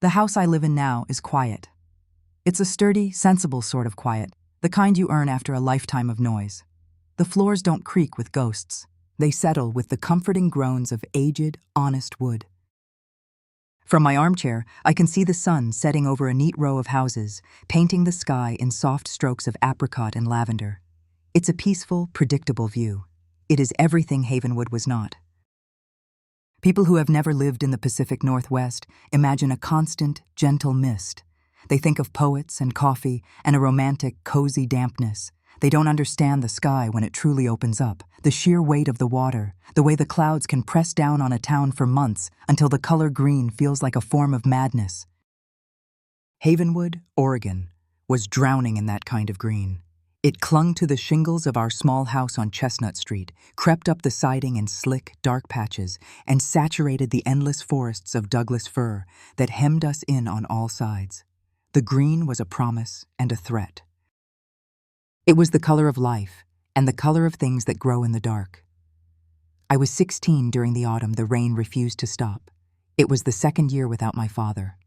The house I live in now is quiet. It's a sturdy, sensible sort of quiet, the kind you earn after a lifetime of noise. The floors don't creak with ghosts. They settle with the comforting groans of aged, honest wood. From my armchair, I can see the sun setting over a neat row of houses, painting the sky in soft strokes of apricot and lavender. It's a peaceful, predictable view. It is everything Havenwood was not. People who have never lived in the Pacific Northwest imagine a constant, gentle mist. They think of poets and coffee and a romantic, cozy dampness. They don't understand the sky when it truly opens up, the sheer weight of the water, the way the clouds can press down on a town for months until the color green feels like a form of madness. Havenwood, Oregon, was drowning in that kind of green. It clung to the shingles of our small house on Chestnut Street, crept up the siding in slick, dark patches, and saturated the endless forests of Douglas fir that hemmed us in on all sides. The green was a promise and a threat. It was the color of life, and the color of things that grow in the dark. I was 16 during the autumn the rain refused to stop. It was the second year without my father.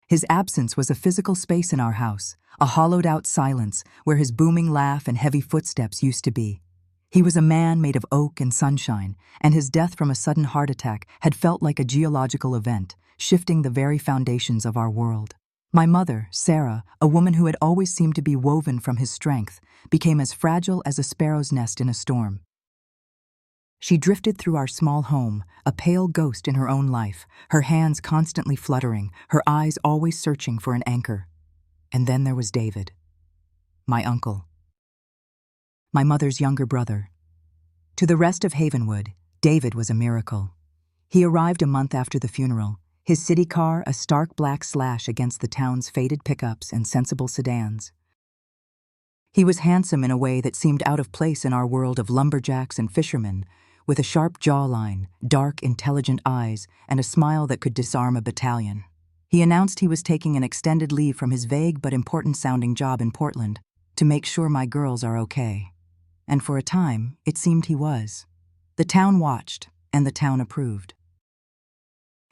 His absence was a physical space in our house, a hollowed-out silence where his booming laugh and heavy footsteps used to be. He was a man made of oak and sunshine, and his death from a sudden heart attack had felt like a geological event, shifting the very foundations of our world. My mother, Sarah, a woman who had always seemed to be woven from his strength, became as fragile as a sparrow's nest in a storm. She drifted through our small home, a pale ghost in her own life, her hands constantly fluttering, her eyes always searching for an anchor. And then there was David, my uncle, my mother's younger brother. To the rest of Havenwood, David was a miracle. He arrived a month after the funeral, his city car a stark black slash against the town's faded pickups and sensible sedans. He was handsome in a way that seemed out of place in our world of lumberjacks and fishermen, with a sharp jawline, dark, intelligent eyes, and a smile that could disarm a battalion. He announced he was taking an extended leave from his vague but important-sounding job in Portland to make sure my girls are okay. And for a time, it seemed he was. The town watched, and the town approved.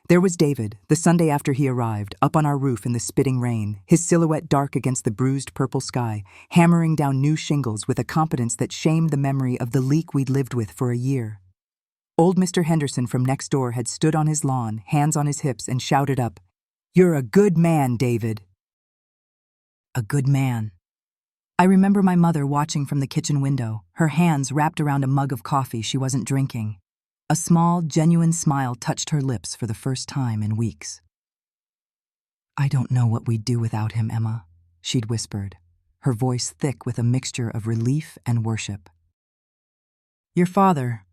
There was David, the Sunday after he arrived, up on our roof in the spitting rain, his silhouette dark against the bruised purple sky, hammering down new shingles with a competence that shamed the memory of the leak we'd lived with for a year. Old Mr. Henderson from next door had stood on his lawn, hands on his hips, and shouted up, "You're a good man, David." A good man. I remember my mother watching from the kitchen window, her hands wrapped around a mug of coffee she wasn't drinking. A small, genuine smile touched her lips for the first time in weeks. "I don't know what we'd do without him, Emma," she'd whispered, her voice thick with a mixture of relief and worship. "Your father,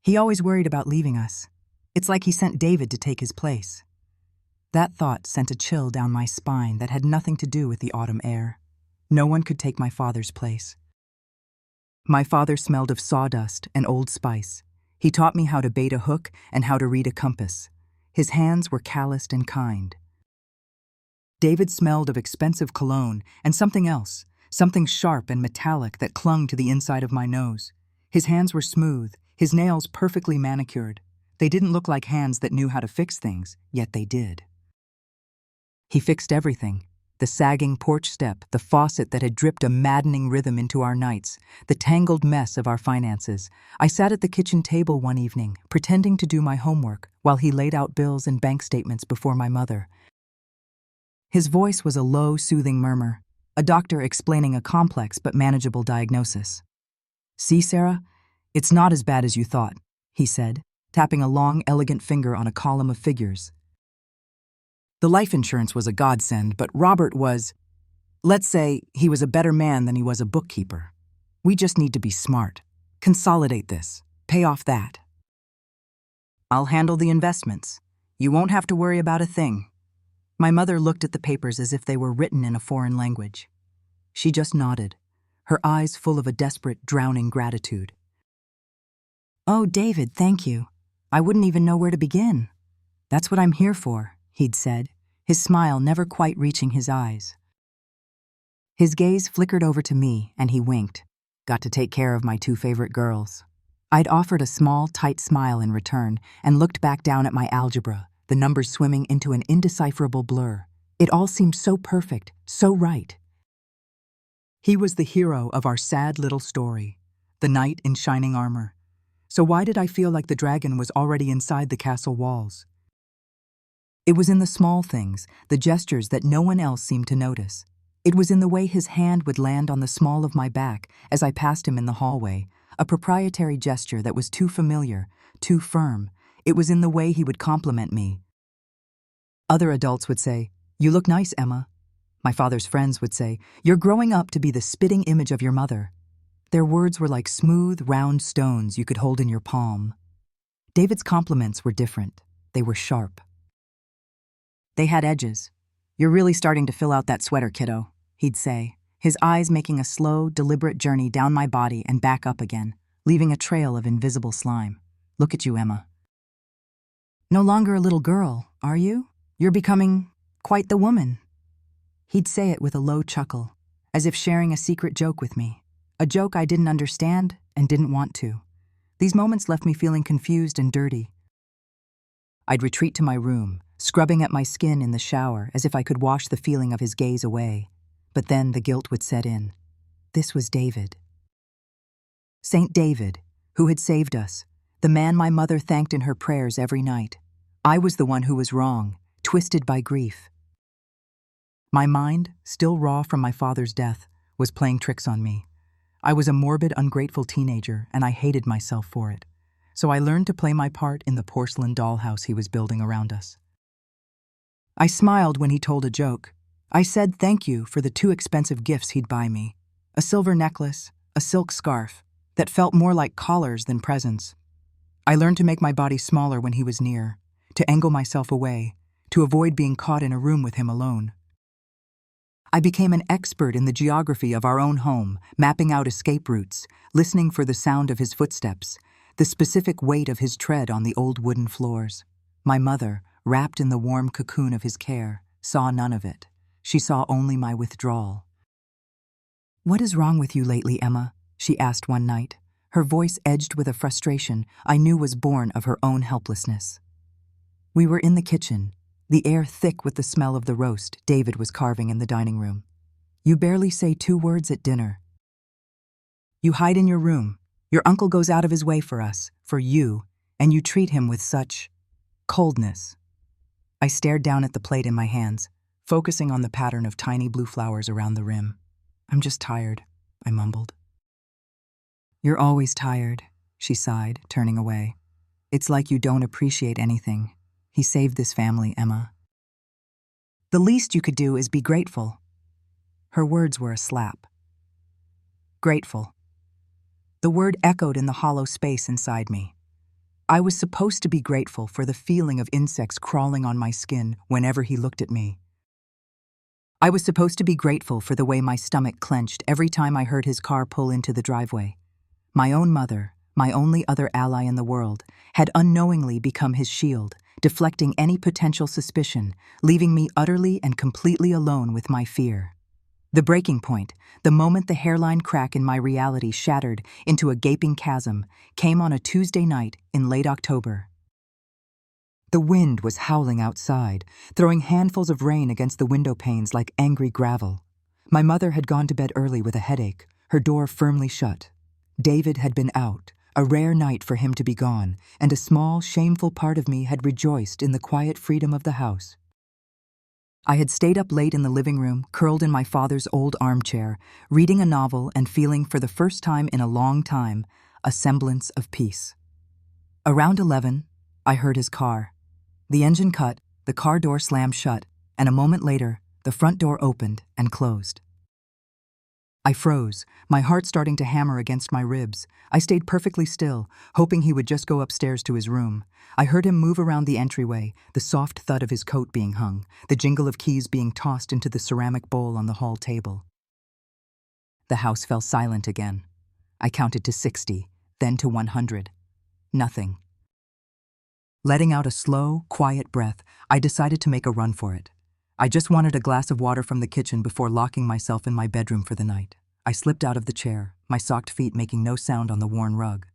he always worried about leaving us. It's like he sent David to take his place." That thought sent a chill down my spine that had nothing to do with the autumn air. No one could take my father's place. My father smelled of sawdust and old spice. He taught me how to bait a hook and how to read a compass. His hands were calloused and kind. David smelled of expensive cologne and something else, something sharp and metallic that clung to the inside of my nose. His hands were smooth, his nails perfectly manicured. They didn't look like hands that knew how to fix things, yet they did. He fixed everything. The sagging porch step, the faucet that had dripped a maddening rhythm into our nights, the tangled mess of our finances. I sat at the kitchen table one evening, pretending to do my homework, while he laid out bills and bank statements before my mother. His voice was a low, soothing murmur, a doctor explaining a complex but manageable diagnosis. "See, Sarah, it's not as bad as you thought," he said, tapping a long, elegant finger on a column of figures. "The life insurance was a godsend, but Robert was, let's say, he was a better man than he was a bookkeeper. We just need to be smart. Consolidate this. Pay off that. I'll handle the investments. You won't have to worry about a thing." My mother looked at the papers as if they were written in a foreign language. She just nodded, her eyes full of a desperate, drowning gratitude. "Oh, David, thank you. I wouldn't even know where to begin. That's what I'm here for," he'd said, his smile never quite reaching his eyes. His gaze flickered over to me, and he winked. Got to take care of my two favorite girls. I'd offered a small, tight smile in return and looked back down at my algebra, the numbers swimming into an indecipherable blur. It all seemed so perfect, so right. He was the hero of our sad little story, the knight in shining armor. So why did I feel like the dragon was already inside the castle walls? It was in the small things, the gestures that no one else seemed to notice. It was in the way his hand would land on the small of my back as I passed him in the hallway, a proprietary gesture that was too familiar, too firm. It was in the way he would compliment me. Other adults would say, "You look nice, Emma." My father's friends would say, "You're growing up to be the spitting image of your mother." Their words were like smooth, round stones you could hold in your palm. David's compliments were different. They were sharp. They had edges. "You're really starting to fill out that sweater, kiddo," he'd say, his eyes making a slow, deliberate journey down my body and back up again, leaving a trail of invisible slime. "Look at you, Emma. No longer a little girl, are you? You're becoming quite the woman." He'd say it with a low chuckle, as if sharing a secret joke with me, a joke I didn't understand and didn't want to. These moments left me feeling confused and dirty. I'd retreat to my room, scrubbing at my skin in the shower as if I could wash the feeling of his gaze away. But then the guilt would set in. This was David. Saint David, who had saved us, the man my mother thanked in her prayers every night. I was the one who was wrong, twisted by grief. My mind, still raw from my father's death, was playing tricks on me. I was a morbid, ungrateful teenager, and I hated myself for it. So I learned to play my part in the porcelain dollhouse he was building around us. I smiled when he told a joke. I said thank you for the 2 expensive gifts he'd buy me, a silver necklace, a silk scarf, that felt more like collars than presents. I learned to make my body smaller when he was near, to angle myself away, to avoid being caught in a room with him alone. I became an expert in the geography of our own home, mapping out escape routes, listening for the sound of his footsteps, the specific weight of his tread on the old wooden floors. My mother, wrapped in the warm cocoon of his care, saw none of it. She saw only my withdrawal. "What is wrong with you lately, Emma?" she asked one night, her voice edged with a frustration I knew was born of her own helplessness. We were in the kitchen, the air thick with the smell of the roast David was carving in the dining room. "You barely say 2 words at dinner. You hide in your room. Your uncle goes out of his way for us, for you, and you treat him with such coldness." I stared down at the plate in my hands, focusing on the pattern of tiny blue flowers around the rim. "I'm just tired," I mumbled. "You're always tired," she sighed, turning away. "It's like you don't appreciate anything. He saved this family, Emma. The least you could do is be grateful." Her words were a slap. Grateful. The word echoed in the hollow space inside me. I was supposed to be grateful for the feeling of insects crawling on my skin whenever he looked at me. I was supposed to be grateful for the way my stomach clenched every time I heard his car pull into the driveway. My own mother, my only other ally in the world, had unknowingly become his shield, deflecting any potential suspicion, leaving me utterly and completely alone with my fear. The breaking point, the moment the hairline crack in my reality shattered into a gaping chasm, came on a Tuesday night in late October. The wind was howling outside, throwing handfuls of rain against the window panes like angry gravel. My mother had gone to bed early with a headache, her door firmly shut. David had been out, a rare night for him to be gone, and a small, shameful part of me had rejoiced in the quiet freedom of the house. I had stayed up late in the living room, curled in my father's old armchair, reading a novel and feeling for the first time in a long time a semblance of peace. Around 11, I heard his car. The engine cut, the car door slammed shut, and a moment later, the front door opened and closed. I froze, my heart starting to hammer against my ribs. I stayed perfectly still, hoping he would just go upstairs to his room. I heard him move around the entryway, the soft thud of his coat being hung, the jingle of keys being tossed into the ceramic bowl on the hall table. The house fell silent again. I counted to 60, then to 100. Nothing. Letting out a slow, quiet breath, I decided to make a run for it. I just wanted a glass of water from the kitchen before locking myself in my bedroom for the night. I slipped out of the chair, my socked feet making no sound on the worn rug.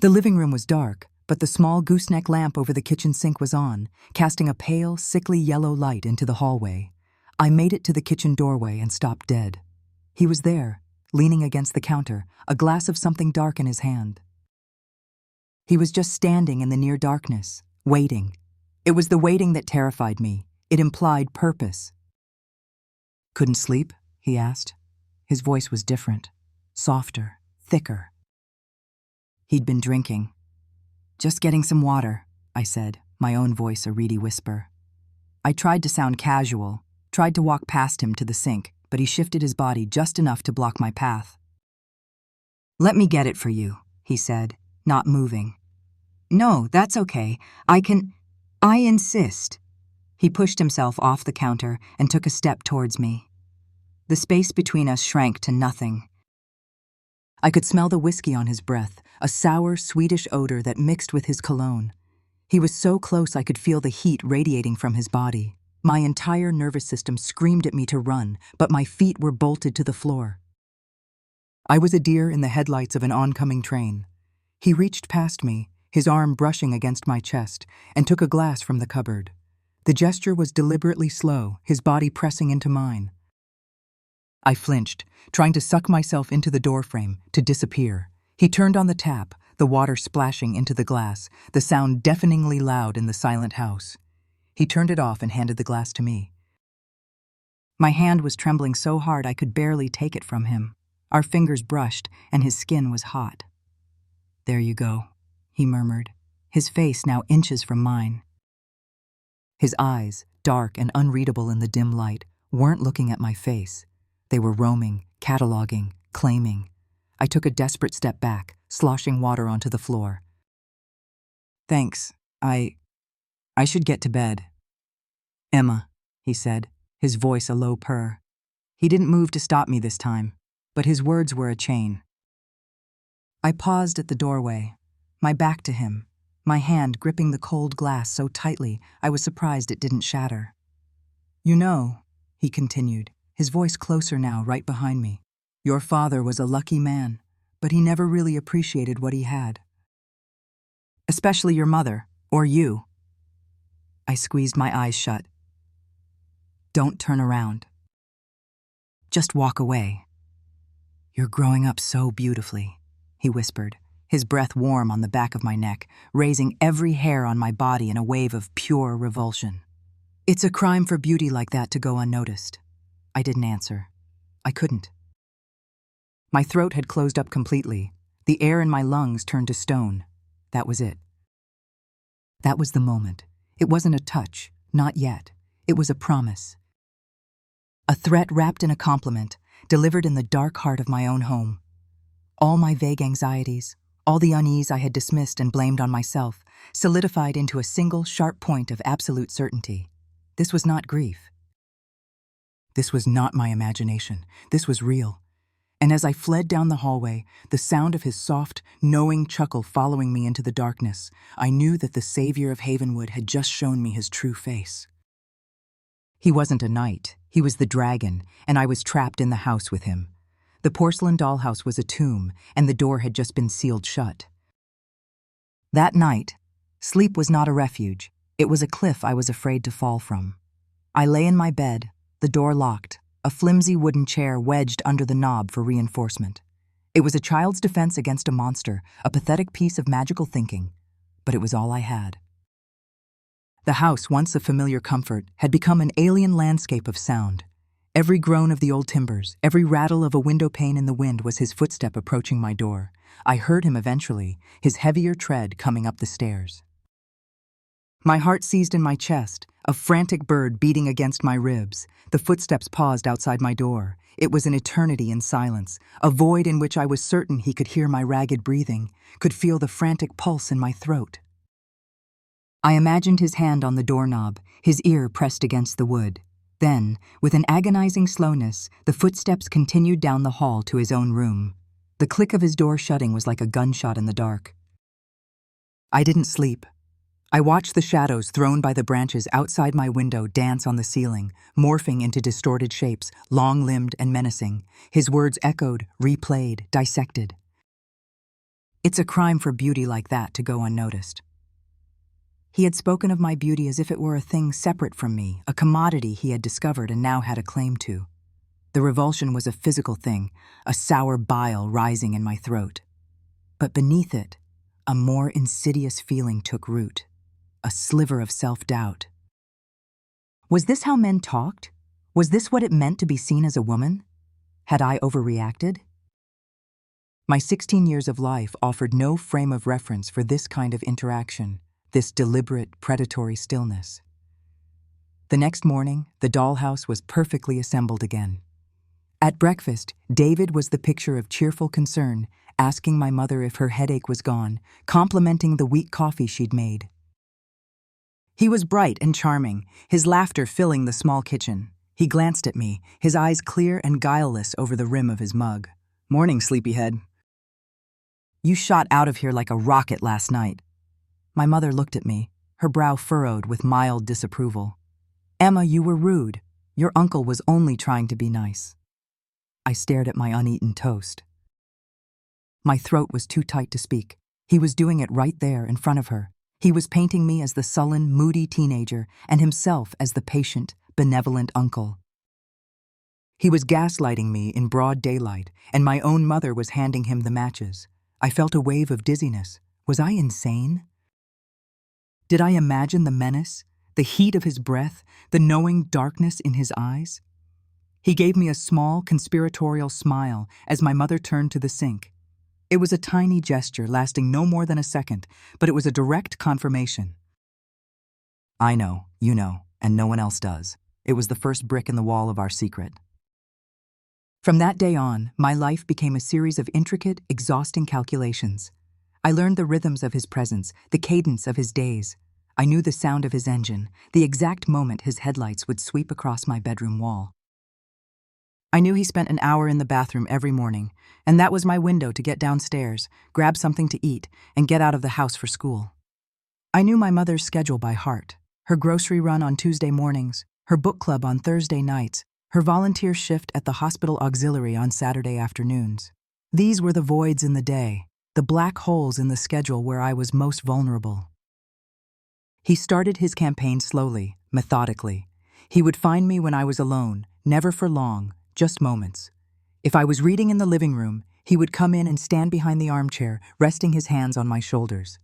The living room was dark, but the small gooseneck lamp over the kitchen sink was on, casting a pale, sickly yellow light into the hallway. I made it to the kitchen doorway and stopped dead. He was there, leaning against the counter, a glass of something dark in his hand. He was just standing in the near darkness, waiting. It was the waiting that terrified me. It implied purpose. "Couldn't sleep?" he asked. His voice was different, softer, thicker. He'd been drinking. "Just getting some water," I said, my own voice a reedy whisper. I tried to sound casual, tried to walk past him to the sink, but he shifted his body just enough to block my path. "Let me get it for you," he said, not moving. "No, that's okay. I insist." He pushed himself off the counter and took a step towards me. The space between us shrank to nothing. I could smell the whiskey on his breath, a sour, Swedish odor that mixed with his cologne. He was so close I could feel the heat radiating from his body. My entire nervous system screamed at me to run, but my feet were bolted to the floor. I was a deer in the headlights of an oncoming train. He reached past me, his arm brushing against my chest, and took a glass from the cupboard. The gesture was deliberately slow, his body pressing into mine. I flinched, trying to suck myself into the doorframe, to disappear. He turned on the tap, the water splashing into the glass, the sound deafeningly loud in the silent house. He turned it off and handed the glass to me. My hand was trembling so hard I could barely take it from him. Our fingers brushed, and his skin was hot. "There you go," he murmured, his face now inches from mine. His eyes, dark and unreadable in the dim light, weren't looking at my face. They were roaming, cataloging, claiming. I took a desperate step back, sloshing water onto the floor. "Thanks. I should get to bed." "Emma," he said, his voice a low purr. He didn't move to stop me this time, but his words were a chain. I paused at the doorway, my back to him, my hand gripping the cold glass so tightly I was surprised it didn't shatter. "You know," he continued, his voice closer now, right behind me, "your father was a lucky man, but he never really appreciated what he had. Especially your mother, or you." I squeezed my eyes shut. "Don't turn around. Just walk away. You're growing up so beautifully," he whispered, his breath warm on the back of my neck, raising every hair on my body in a wave of pure revulsion. "It's a crime for beauty like that to go unnoticed." I didn't answer. I couldn't. My throat had closed up completely. The air in my lungs turned to stone. That was it. That was the moment. It wasn't a touch, not yet. It was a promise. A threat wrapped in a compliment, delivered in the dark heart of my own home. All my vague anxieties, all the unease I had dismissed and blamed on myself, solidified into a single sharp point of absolute certainty. This was not grief. This was not my imagination. This was real. And as I fled down the hallway, the sound of his soft, knowing chuckle following me into the darkness, I knew that the savior of Havenwood had just shown me his true face. He wasn't a knight. He was the dragon, and I was trapped in the house with him. The porcelain dollhouse was a tomb, and the door had just been sealed shut. That night, sleep was not a refuge. It was a cliff I was afraid to fall from. I lay in my bed, the door locked, a flimsy wooden chair wedged under the knob for reinforcement. It was a child's defense against a monster, a pathetic piece of magical thinking, but it was all I had. The house, once a familiar comfort, had become an alien landscape of sound. Every groan of the old timbers, every rattle of a window pane in the wind was his footstep approaching my door. I heard him eventually, his heavier tread coming up the stairs. My heart seized in my chest, a frantic bird beating against my ribs. The footsteps paused outside my door. It was an eternity in silence, a void in which I was certain he could hear my ragged breathing, could feel the frantic pulse in my throat. I imagined his hand on the doorknob, his ear pressed against the wood. Then, with an agonizing slowness, the footsteps continued down the hall to his own room. The click of his door shutting was like a gunshot in the dark. I didn't sleep. I watched the shadows thrown by the branches outside my window dance on the ceiling, morphing into distorted shapes, long-limbed and menacing. His words echoed, replayed, dissected. It's a crime for beauty like that to go unnoticed. He had spoken of my beauty as if it were a thing separate from me, a commodity he had discovered and now had a claim to. The revulsion was a physical thing, a sour bile rising in my throat. But beneath it, a more insidious feeling took root, a sliver of self-doubt. Was this how men talked? Was this what it meant to be seen as a woman? Had I overreacted? My 16 years of life offered no frame of reference for this kind of interaction, this deliberate, predatory stillness. The next morning, the dollhouse was perfectly assembled again. At breakfast, David was the picture of cheerful concern, asking my mother if her headache was gone, complimenting the weak coffee she'd made. He was bright and charming, his laughter filling the small kitchen. He glanced at me, his eyes clear and guileless over the rim of his mug. "Morning, sleepyhead. You shot out of here like a rocket last night." My mother looked at me, her brow furrowed with mild disapproval. "Emma, you were rude. Your uncle was only trying to be nice." I stared at my uneaten toast. My throat was too tight to speak. He was doing it right there in front of her. He was painting me as the sullen, moody teenager and himself as the patient, benevolent uncle. He was gaslighting me in broad daylight, and my own mother was handing him the matches. I felt a wave of dizziness. Was I insane? Did I imagine the menace, the heat of his breath, the knowing darkness in his eyes? He gave me a small, conspiratorial smile as my mother turned to the sink. It was a tiny gesture lasting no more than a second, but it was a direct confirmation. I know, you know, and no one else does. It was the first brick in the wall of our secret. From that day on, my life became a series of intricate, exhausting calculations. I learned the rhythms of his presence, the cadence of his days. I knew the sound of his engine, the exact moment his headlights would sweep across my bedroom wall. I knew he spent an hour in the bathroom every morning, and that was my window to get downstairs, grab something to eat, and get out of the house for school. I knew my mother's schedule by heart, her grocery run on Tuesday mornings, her book club on Thursday nights, her volunteer shift at the hospital auxiliary on Saturday afternoons. These were the voids in the day, the black holes in the schedule where I was most vulnerable. He started his campaign slowly, methodically. He would find me when I was alone, never for long, just moments. If I was reading in the living room, he would come in and stand behind the armchair, resting his hands on my shoulders.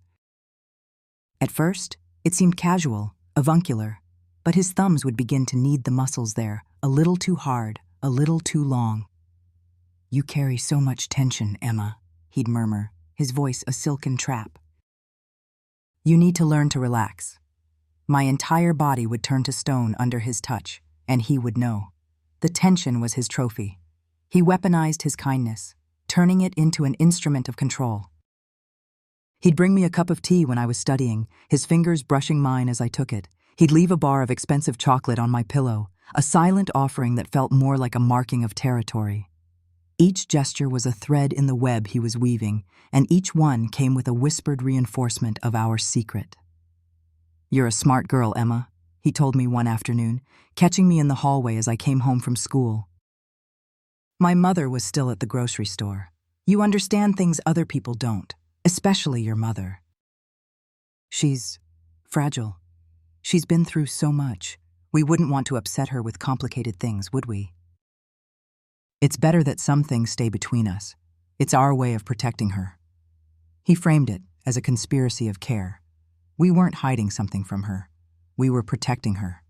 At first, it seemed casual, avuncular, but his thumbs would begin to knead the muscles there, a little too hard, a little too long. "You carry so much tension, Emma," he'd murmur, his voice a silken trap. "You need to learn to relax." My entire body would turn to stone under his touch, and he would know. The tension was his trophy. He weaponized his kindness, turning it into an instrument of control. He'd bring me a cup of tea when I was studying, his fingers brushing mine as I took it. He'd leave a bar of expensive chocolate on my pillow, a silent offering that felt more like a marking of territory. Each gesture was a thread in the web he was weaving, and each one came with a whispered reinforcement of our secret. "You're a smart girl, Emma," he told me one afternoon, catching me in the hallway as I came home from school. My mother was still at the grocery store. "You understand things other people don't, especially your mother. She's fragile. She's been through so much. We wouldn't want to upset her with complicated things, would we? It's better that some things stay between us. It's our way of protecting her." He framed it as a conspiracy of care. We weren't hiding something from her. We were protecting her.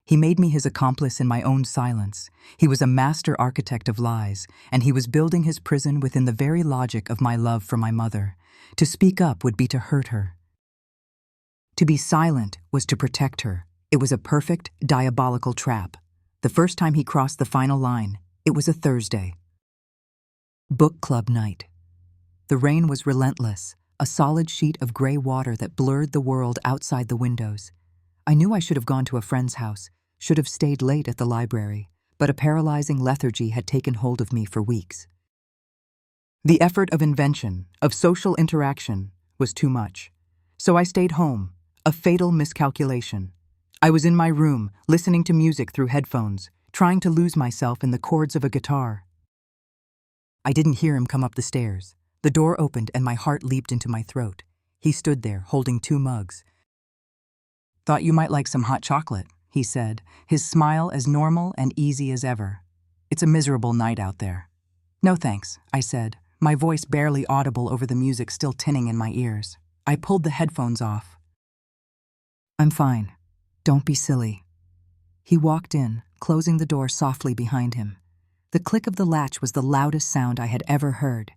He made me his accomplice in my own silence. He was a master architect of lies, and he was building his prison within the very logic of my love for my mother. To speak up would be to hurt her. To be silent was to protect her. It was a perfect, diabolical trap. The first time he crossed the final line, it was a Thursday. Book club night. The rain was relentless, a solid sheet of gray water that blurred the world outside the windows. I knew I should have gone to a friend's house, should have stayed late at the library, but a paralyzing lethargy had taken hold of me for weeks. The effort of invention, of social interaction, was too much. So I stayed home, a fatal miscalculation. I was in my room, listening to music through headphones, trying to lose myself in the chords of a guitar. I didn't hear him come up the stairs. The door opened and my heart leaped into my throat. He stood there, holding 2 mugs. "Thought you might like some hot chocolate," he said, his smile as normal and easy as ever. "It's a miserable night out there." "No thanks," I said, my voice barely audible over the music still tinning in my ears. I pulled the headphones off. "I'm fine. Don't be silly." He walked in, closing the door softly behind him. The click of the latch was the loudest sound I had ever heard.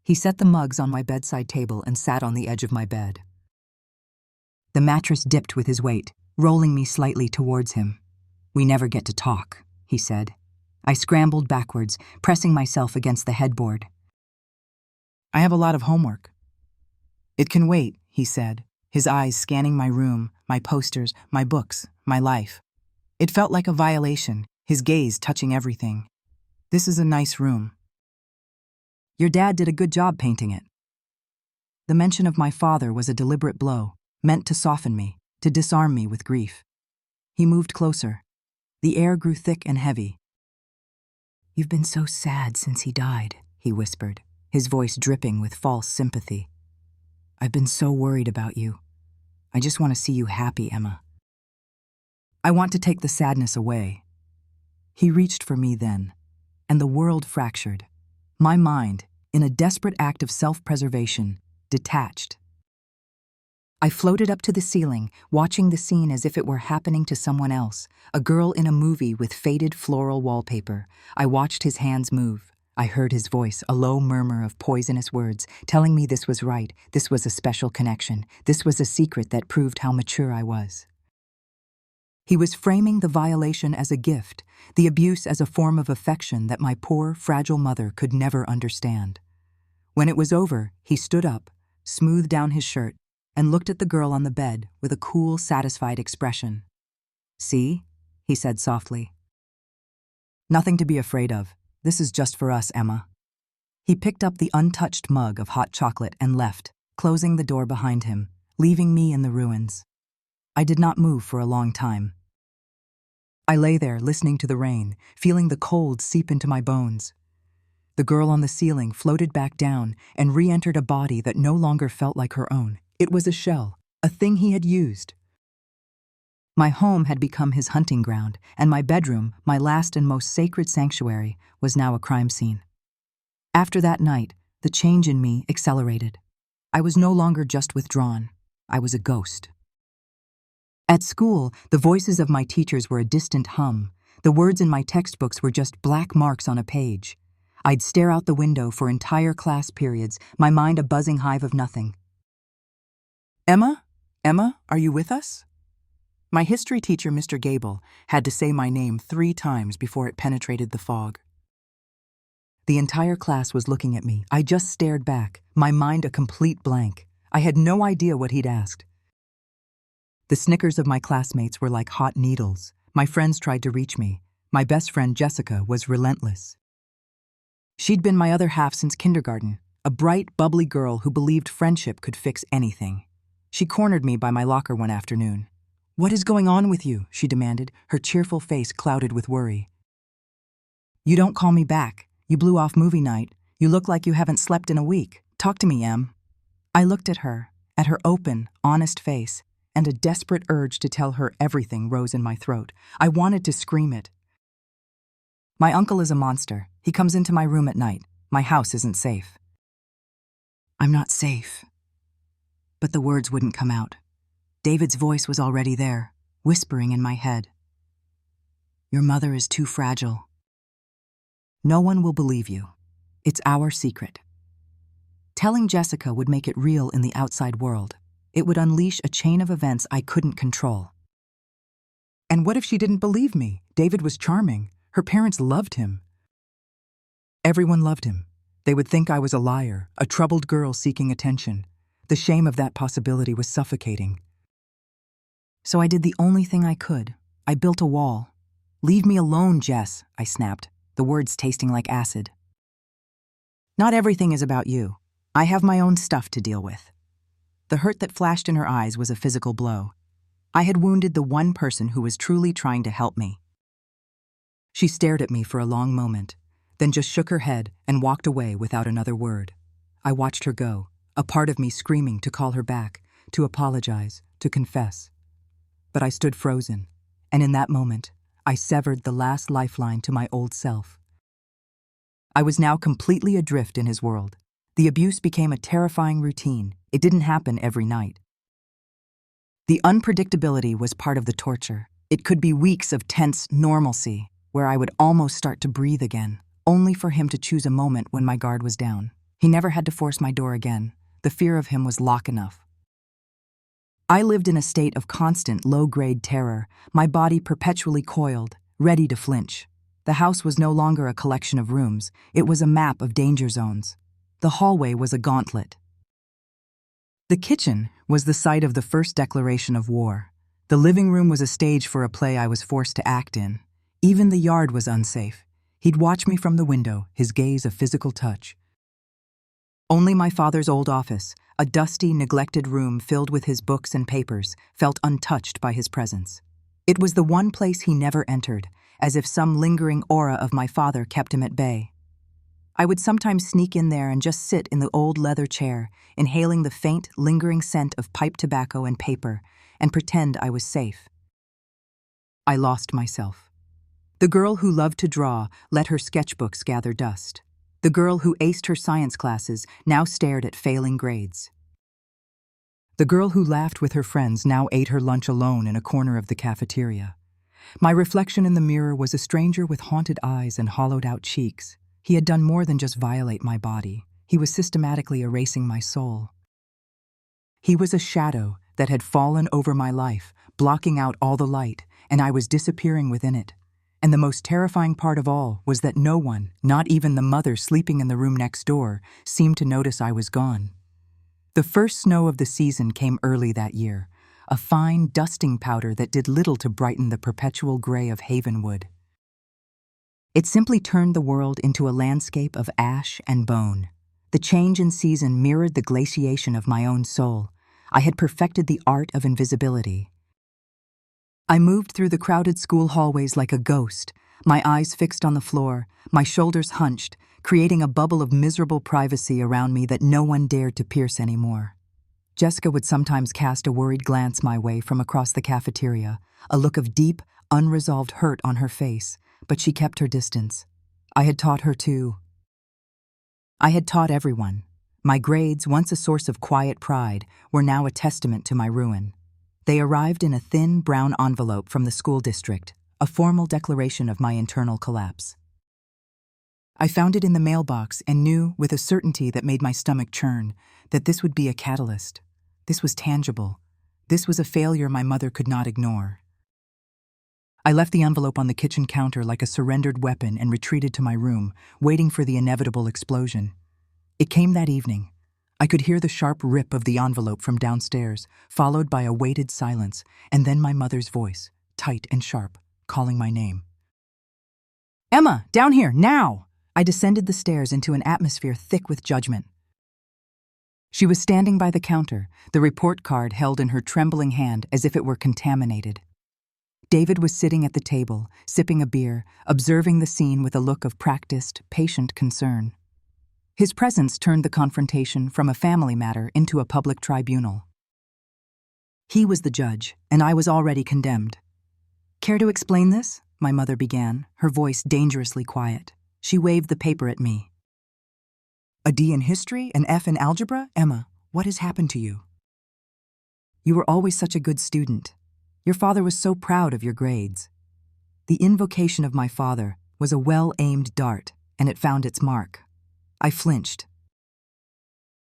He set the mugs on my bedside table and sat on the edge of my bed. The mattress dipped with his weight, rolling me slightly towards him. "We never get to talk," he said. I scrambled backwards, pressing myself against the headboard. "I have a lot of homework." "It can wait," he said, his eyes scanning my room, my posters, my books, my life. It felt like a violation, his gaze touching everything. "This is a nice room." "Your dad did a good job painting it." The mention of my father was a deliberate blow, meant to soften me, to disarm me with grief. He moved closer. The air grew thick and heavy. "You've been so sad since he died," he whispered, his voice dripping with false sympathy. "I've been so worried about you. I just want to see you happy, Emma. I want to take the sadness away." He reached for me then, and the world fractured. My mind, in a desperate act of self-preservation, detached. I floated up to the ceiling, watching the scene as if it were happening to someone else, a girl in a movie with faded floral wallpaper. I watched his hands move. I heard his voice, a low murmur of poisonous words, telling me this was right, this was a special connection, this was a secret that proved how mature I was. He was framing the violation as a gift, the abuse as a form of affection that my poor, fragile mother could never understand. When it was over, he stood up, smoothed down his shirt, and looked at the girl on the bed with a cool, satisfied expression. "See?" he said softly. "Nothing to be afraid of. This is just for us, Emma." He picked up the untouched mug of hot chocolate and left, closing the door behind him, leaving me in the ruins. I did not move for a long time. I lay there, listening to the rain, feeling the cold seep into my bones. The girl on the ceiling floated back down and re-entered a body that no longer felt like her own. It was a shell, a thing he had used. My home had become his hunting ground, and my bedroom, my last and most sacred sanctuary, was now a crime scene. After that night, the change in me accelerated. I was no longer just withdrawn. I was a ghost. At school, the voices of my teachers were a distant hum. The words in my textbooks were just black marks on a page. I'd stare out the window for entire class periods, my mind a buzzing hive of nothing. "Emma? Emma, are you with us?" My history teacher, Mr. Gable, had to say my name 3 times before it penetrated the fog. The entire class was looking at me. I just stared back, my mind a complete blank. I had no idea what he'd asked. The snickers of my classmates were like hot needles. My friends tried to reach me. My best friend, Jessica, was relentless. She'd been my other half since kindergarten, a bright, bubbly girl who believed friendship could fix anything. She cornered me by my locker one afternoon. "What is going on with you?" she demanded, her cheerful face clouded with worry. "You don't call me back. You blew off movie night. You look like you haven't slept in a week. Talk to me, Em." I looked at her open, honest face, and a desperate urge to tell her everything rose in my throat. I wanted to scream it. "My uncle is a monster. He comes into my room at night. My house isn't safe." "I'm not safe." But the words wouldn't come out. David's voice was already there, whispering in my head. "Your mother is too fragile. No one will believe you. It's our secret." Telling Jessica would make it real in the outside world. It would unleash a chain of events I couldn't control. And what if she didn't believe me? David was charming. Her parents loved him. Everyone loved him. They would think I was a liar, a troubled girl seeking attention. The shame of that possibility was suffocating. So I did the only thing I could. I built a wall. "Leave me alone, Jess," I snapped, the words tasting like acid. "Not everything is about you. I have my own stuff to deal with." The hurt that flashed in her eyes was a physical blow. I had wounded the one person who was truly trying to help me. She stared at me for a long moment, then just shook her head and walked away without another word. I watched her go, a part of me screaming to call her back, to apologize, to confess. But I stood frozen, and in that moment, I severed the last lifeline to my old self. I was now completely adrift in his world. The abuse became a terrifying routine. It didn't happen every night. The unpredictability was part of the torture. It could be weeks of tense normalcy, where I would almost start to breathe again, only for him to choose a moment when my guard was down. He never had to force my door again. The fear of him was lock enough. I lived in a state of constant low-grade terror, my body perpetually coiled, ready to flinch. The house was no longer a collection of rooms, it was a map of danger zones. The hallway was a gauntlet. The kitchen was the site of the first declaration of war. The living room was a stage for a play I was forced to act in. Even the yard was unsafe. He'd watch me from the window, his gaze a physical touch. Only my father's old office, a dusty, neglected room filled with his books and papers, felt untouched by his presence. It was the one place he never entered, as if some lingering aura of my father kept him at bay. I would sometimes sneak in there and just sit in the old leather chair, inhaling the faint, lingering scent of pipe tobacco and paper, and pretend I was safe. I lost myself. The girl who loved to draw let her sketchbooks gather dust. The girl who aced her science classes now stared at failing grades. The girl who laughed with her friends now ate her lunch alone in a corner of the cafeteria. My reflection in the mirror was a stranger with haunted eyes and hollowed-out cheeks. He had done more than just violate my body. He was systematically erasing my soul. He was a shadow that had fallen over my life, blocking out all the light, and I was disappearing within it. And the most terrifying part of all was that no one, not even the mother sleeping in the room next door, seemed to notice I was gone. The first snow of the season came early that year, a fine dusting powder that did little to brighten the perpetual gray of Havenwood. It simply turned the world into a landscape of ash and bone. The change in season mirrored the glaciation of my own soul. I had perfected the art of invisibility. I moved through the crowded school hallways like a ghost, my eyes fixed on the floor, my shoulders hunched, creating a bubble of miserable privacy around me that no one dared to pierce anymore. Jessica would sometimes cast a worried glance my way from across the cafeteria, a look of deep, unresolved hurt on her face, but she kept her distance. I had taught her too. I had taught everyone. My grades, once a source of quiet pride, were now a testament to my ruin. They arrived in a thin, brown envelope from the school district, a formal declaration of my internal collapse. I found it in the mailbox and knew, with a certainty that made my stomach churn, that this would be a catalyst. This was tangible. This was a failure my mother could not ignore. I left the envelope on the kitchen counter like a surrendered weapon and retreated to my room, waiting for the inevitable explosion. It came that evening. I could hear the sharp rip of the envelope from downstairs, followed by a weighted silence, and then my mother's voice, tight and sharp, calling my name. "Emma, down here, now!" I descended the stairs into an atmosphere thick with judgment. She was standing by the counter, the report card held in her trembling hand as if it were contaminated. David was sitting at the table, sipping a beer, observing the scene with a look of practiced, patient concern. His presence turned the confrontation from a family matter into a public tribunal. He was the judge, and I was already condemned. "Care to explain this?" my mother began, her voice dangerously quiet. She waved the paper at me. "A D in history, an F in algebra? Emma, what has happened to you? You were always such a good student. Your father was so proud of your grades." The invocation of my father was a well-aimed dart, and it found its mark. I flinched.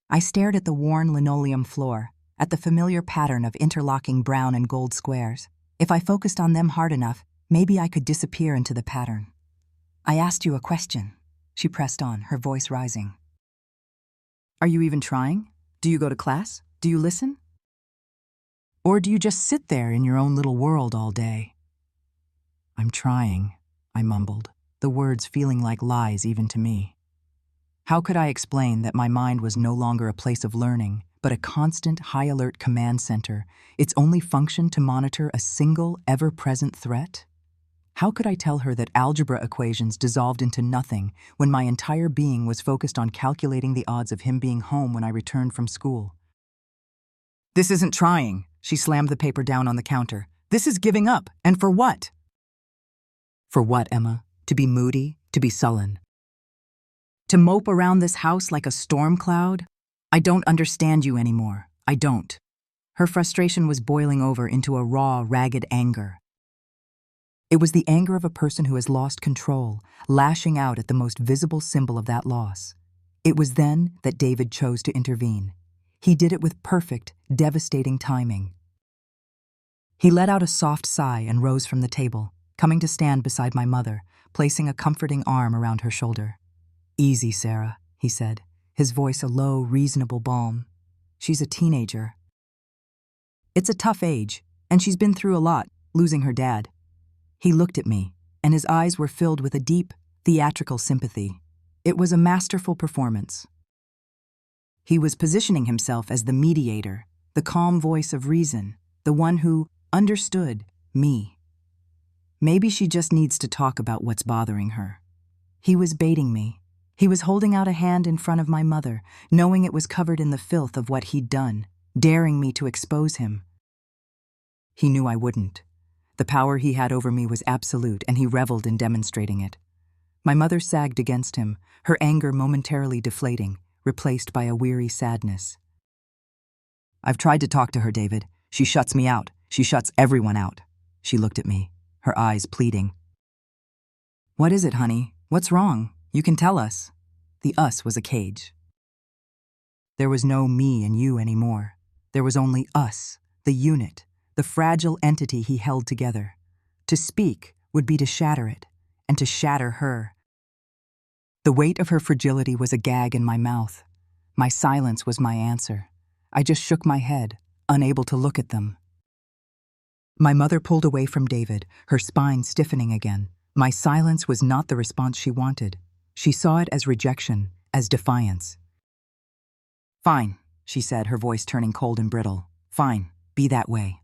I stared at the worn linoleum floor, at the familiar pattern of interlocking brown and gold squares. If I focused on them hard enough, maybe I could disappear into the pattern. "I asked you a question," she pressed on, her voice rising. "Are you even trying? Do you go to class? Do you listen? Or do you just sit there in your own little world all day?" "I'm trying," I mumbled, the words feeling like lies even to me. How could I explain that my mind was no longer a place of learning, but a constant, high-alert command center, its only function to monitor a single, ever-present threat? How could I tell her that algebra equations dissolved into nothing when my entire being was focused on calculating the odds of him being home when I returned from school? "This isn't trying," she slammed the paper down on the counter. "This is giving up. And for what?" "For what, Emma? To be moody, to be sullen. To mope around this house like a storm cloud? I don't understand you anymore. I don't." Her frustration was boiling over into a raw, ragged anger. It was the anger of a person who has lost control, lashing out at the most visible symbol of that loss. It was then that David chose to intervene. He did it with perfect, devastating timing. He let out a soft sigh and rose from the table, coming to stand beside my mother, placing a comforting arm around her shoulder. "Easy, Sarah," he said, his voice a low, reasonable balm. "She's a teenager. It's a tough age, and she's been through a lot, losing her dad." He looked at me, and his eyes were filled with a deep, theatrical sympathy. It was a masterful performance. He was positioning himself as the mediator, the calm voice of reason, the one who understood me. Maybe she just needs to talk about what's bothering her. He was baiting me. He was holding out a hand in front of my mother, knowing it was covered in the filth of what he'd done, daring me to expose him. He knew I wouldn't. The power he had over me was absolute, and he reveled in demonstrating it. My mother sagged against him, her anger momentarily deflating, replaced by a weary sadness. "I've tried to talk to her, David. She shuts me out. She shuts everyone out." She looked at me, her eyes pleading. "What is it, honey? What's wrong? You can tell us." The us was a cage. There was no me and you anymore. There was only us, the unit, the fragile entity he held together. To speak would be to shatter it, and to shatter her. The weight of her fragility was a gag in my mouth. My silence was my answer. I just shook my head, unable to look at them. My mother pulled away from David, her spine stiffening again. My silence was not the response she wanted. She saw it as rejection, as defiance. "Fine," she said, her voice turning cold and brittle. "Fine, be that way.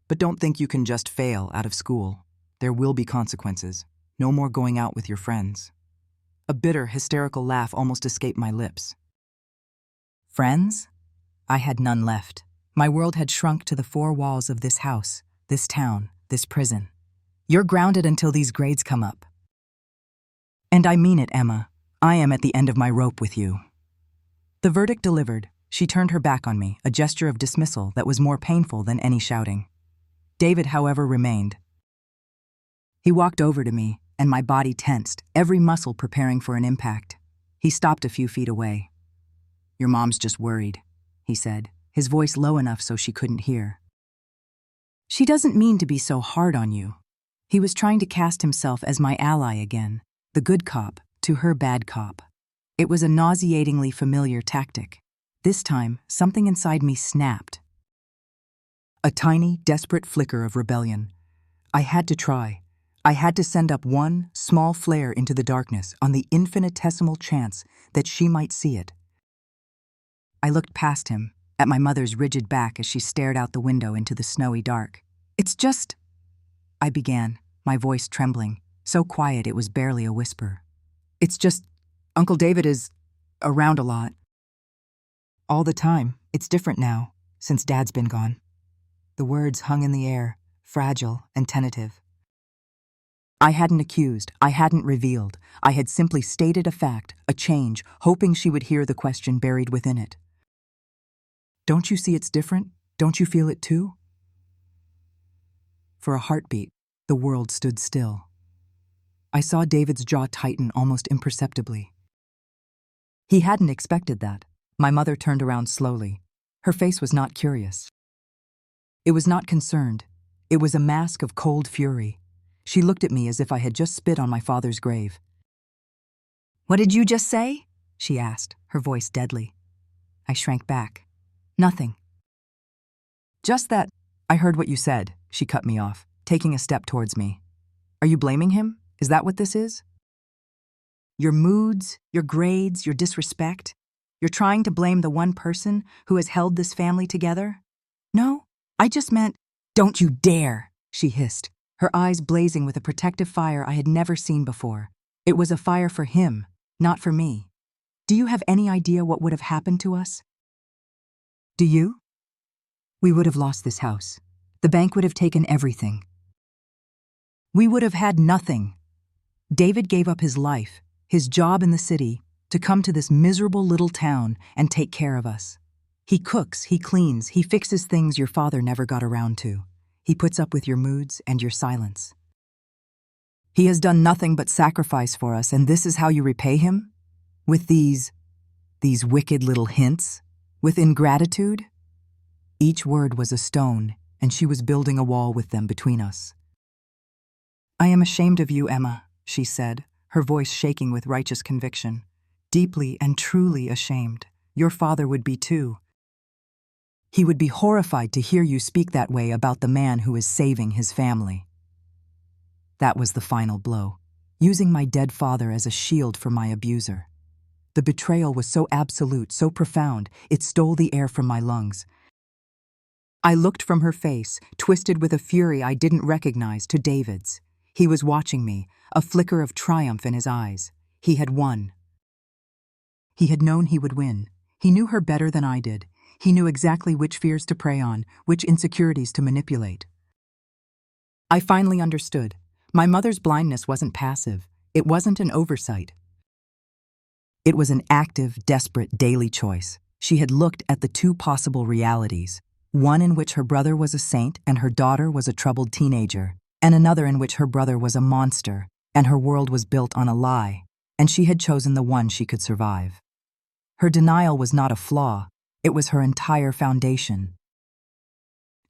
But don't think you can just fail out of school. There will be consequences. No more going out with your friends." A bitter, hysterical laugh almost escaped my lips. Friends? I had none left. My world had shrunk to the four walls of this house, this town, this prison. "You're grounded until these grades come up." "And I mean it, Emma. I am at the end of my rope with you." The verdict delivered, she turned her back on me, a gesture of dismissal that was more painful than any shouting. David, however, remained. He walked over to me, and my body tensed, every muscle preparing for an impact. He stopped a few feet away. "Your mom's just worried," he said, his voice low enough so she couldn't hear. "She doesn't mean to be so hard on you." He was trying to cast himself as my ally again, the good cop to her bad cop. It was a nauseatingly familiar tactic. This time, something inside me snapped. A tiny, desperate flicker of rebellion. I had to try. I had to send up one small flare into the darkness on the infinitesimal chance that she might see it. I looked past him, at my mother's rigid back as she stared out the window into the snowy dark. "It's just—" I began, my voice trembling, so quiet it was barely a whisper. "It's just, Uncle David is around a lot. All the time. It's different now, since Dad's been gone." The words hung in the air, fragile and tentative. I hadn't accused, I hadn't revealed. I had simply stated a fact, a change, hoping she would hear the question buried within it. "Don't you see it's different? Don't you feel it too?" For a heartbeat, the world stood still. I saw David's jaw tighten almost imperceptibly. He hadn't expected that. My mother turned around slowly. Her face was not curious. It was not concerned. It was a mask of cold fury. She looked at me as if I had just spit on my father's grave. "What did you just say?" she asked, her voice deadly. I shrank back. "Nothing." "Just that—" "I heard what you said," she cut me off, taking a step towards me. "Are you blaming him? Is that what this is? Your moods, your grades, your disrespect? You're trying to blame the one person who has held this family together?" "No, I just meant—" "Don't you dare!" she hissed, her eyes blazing with a protective fire I had never seen before. It was a fire for him, not for me. Do you have any idea what would have happened to us? Do you? We would have lost this house. The bank would have taken everything. We would have had nothing. David gave up his life, his job in the city, to come to this miserable little town and take care of us. He cooks, he cleans, he fixes things your father never got around to. He puts up with your moods and your silence. He has done nothing but sacrifice for us, and this is how you repay him? With these wicked little hints? With ingratitude? Each word was a stone, and she was building a wall with them between us. I am ashamed of you, Emma, she said, her voice shaking with righteous conviction. Deeply and truly ashamed. Your father would be too. He would be horrified to hear you speak that way about the man who is saving his family. That was the final blow, using my dead father as a shield for my abuser. The betrayal was so absolute, so profound, it stole the air from my lungs. I looked from her face, twisted with a fury I didn't recognize, to David's. He was watching me, a flicker of triumph in his eyes. He had won. He had known he would win. He knew her better than I did. He knew exactly which fears to prey on, which insecurities to manipulate. I finally understood. My mother's blindness wasn't passive. It wasn't an oversight. It was an active, desperate, daily choice. She had looked at the two possible realities, one in which her brother was a saint and her daughter was a troubled teenager, and another in which her brother was a monster and her world was built on a lie, and she had chosen the one she could survive. Her denial was not a flaw. It was her entire foundation.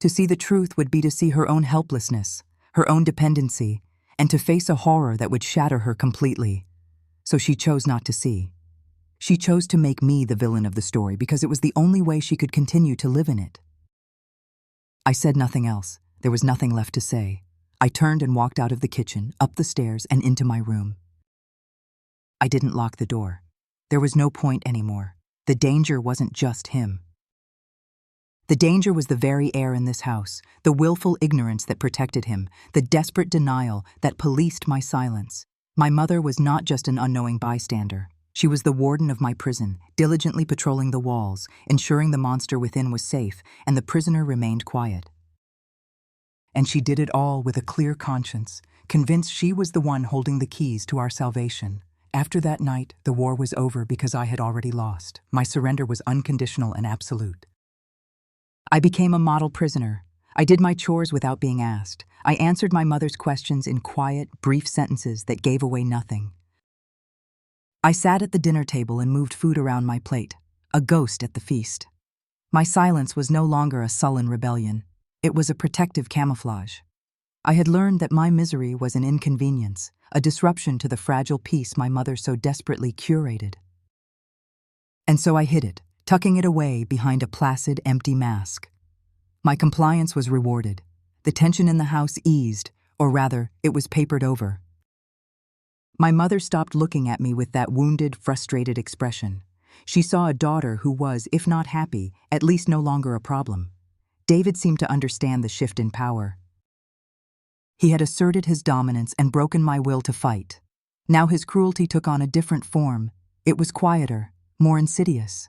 To see the truth would be to see her own helplessness, her own dependency, and to face a horror that would shatter her completely. So she chose not to see. She chose to make me the villain of the story because it was the only way she could continue to live in it. I said nothing else. There was nothing left to say. I turned and walked out of the kitchen, up the stairs, and into my room. I didn't lock the door. There was no point anymore. The danger wasn't just him. The danger was the very air in this house, the willful ignorance that protected him, the desperate denial that policed my silence. My mother was not just an unknowing bystander. She was the warden of my prison, diligently patrolling the walls, ensuring the monster within was safe and the prisoner remained quiet. And she did it all with a clear conscience, convinced she was the one holding the keys to our salvation. After that night, the war was over because I had already lost. My surrender was unconditional and absolute. I became a model prisoner. I did my chores without being asked. I answered my mother's questions in quiet, brief sentences that gave away nothing. I sat at the dinner table and moved food around my plate, a ghost at the feast. My silence was no longer a sullen rebellion. It was a protective camouflage. I had learned that my misery was an inconvenience, a disruption to the fragile peace my mother so desperately curated. And so I hid it, tucking it away behind a placid, empty mask. My compliance was rewarded. The tension in the house eased, or rather, it was papered over. My mother stopped looking at me with that wounded, frustrated expression. She saw a daughter who was, if not happy, at least no longer a problem. David seemed to understand the shift in power. He had asserted his dominance and broken my will to fight. Now his cruelty took on a different form. It was quieter, more insidious.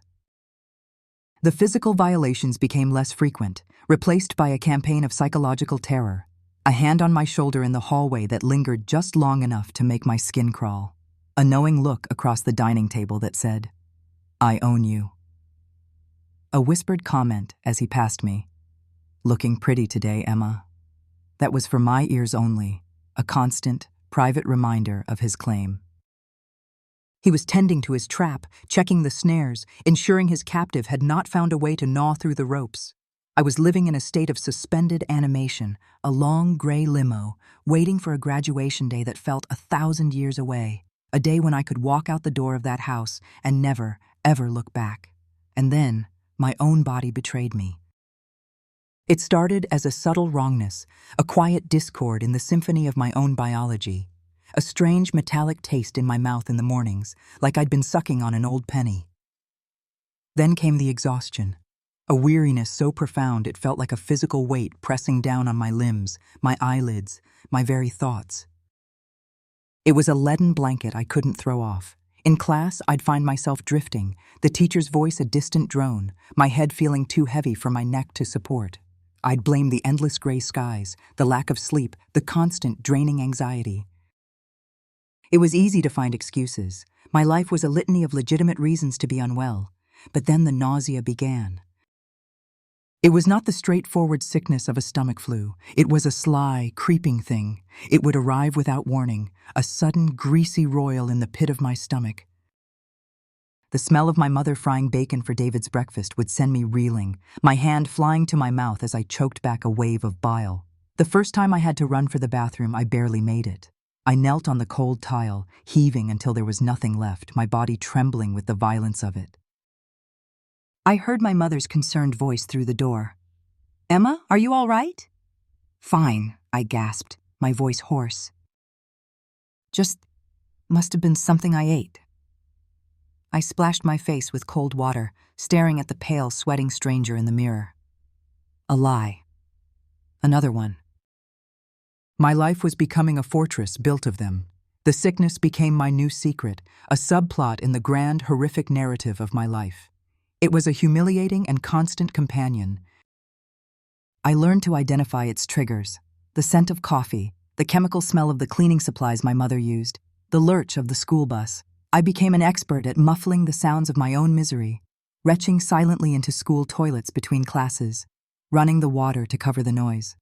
The physical violations became less frequent, replaced by a campaign of psychological terror, a hand on my shoulder in the hallway that lingered just long enough to make my skin crawl, a knowing look across the dining table that said, "I own you." A whispered comment as he passed me, "Looking pretty today, Emma." That was for my ears only, a constant, private reminder of his claim. He was tending to his trap, checking the snares, ensuring his captive had not found a way to gnaw through the ropes. I was living in a state of suspended animation, a long gray limo, waiting for a graduation day that felt 1,000 years away, a day when I could walk out the door of that house and never, ever look back. And then, my own body betrayed me. It started as a subtle wrongness, a quiet discord in the symphony of my own biology, a strange metallic taste in my mouth in the mornings, like I'd been sucking on an old penny. Then came the exhaustion, A weariness so profound it felt like a physical weight pressing down on my limbs, my eyelids, my very thoughts. It was a leaden blanket I couldn't throw off. In class, I'd find myself drifting, the teacher's voice a distant drone, my head feeling too heavy for my neck to support. I'd blame the endless gray skies, the lack of sleep, the constant draining anxiety. It was easy to find excuses. My life was a litany of legitimate reasons to be unwell. But then the nausea began. It was not the straightforward sickness of a stomach flu. It was a sly, creeping thing. It would arrive without warning, a sudden, greasy roil in the pit of my stomach. The smell of my mother frying bacon for David's breakfast would send me reeling, my hand flying to my mouth as I choked back a wave of bile. The first time I had to run for the bathroom, I barely made it. I knelt on the cold tile, heaving until there was nothing left, my body trembling with the violence of it. I heard my mother's concerned voice through the door. "Emma, are you all right?" "Fine," I gasped, my voice hoarse. "Just must have been something I ate." I splashed my face with cold water, staring at the pale, sweating stranger in the mirror. A lie. Another one. My life was becoming a fortress built of them. The sickness became my new secret, a subplot in the grand, horrific narrative of my life. It was a humiliating and constant companion. I learned to identify its triggers: the scent of coffee, the chemical smell of the cleaning supplies my mother used, the lurch of the school bus. I became an expert at muffling the sounds of my own misery, retching silently into school toilets between classes, running the water to cover the noise.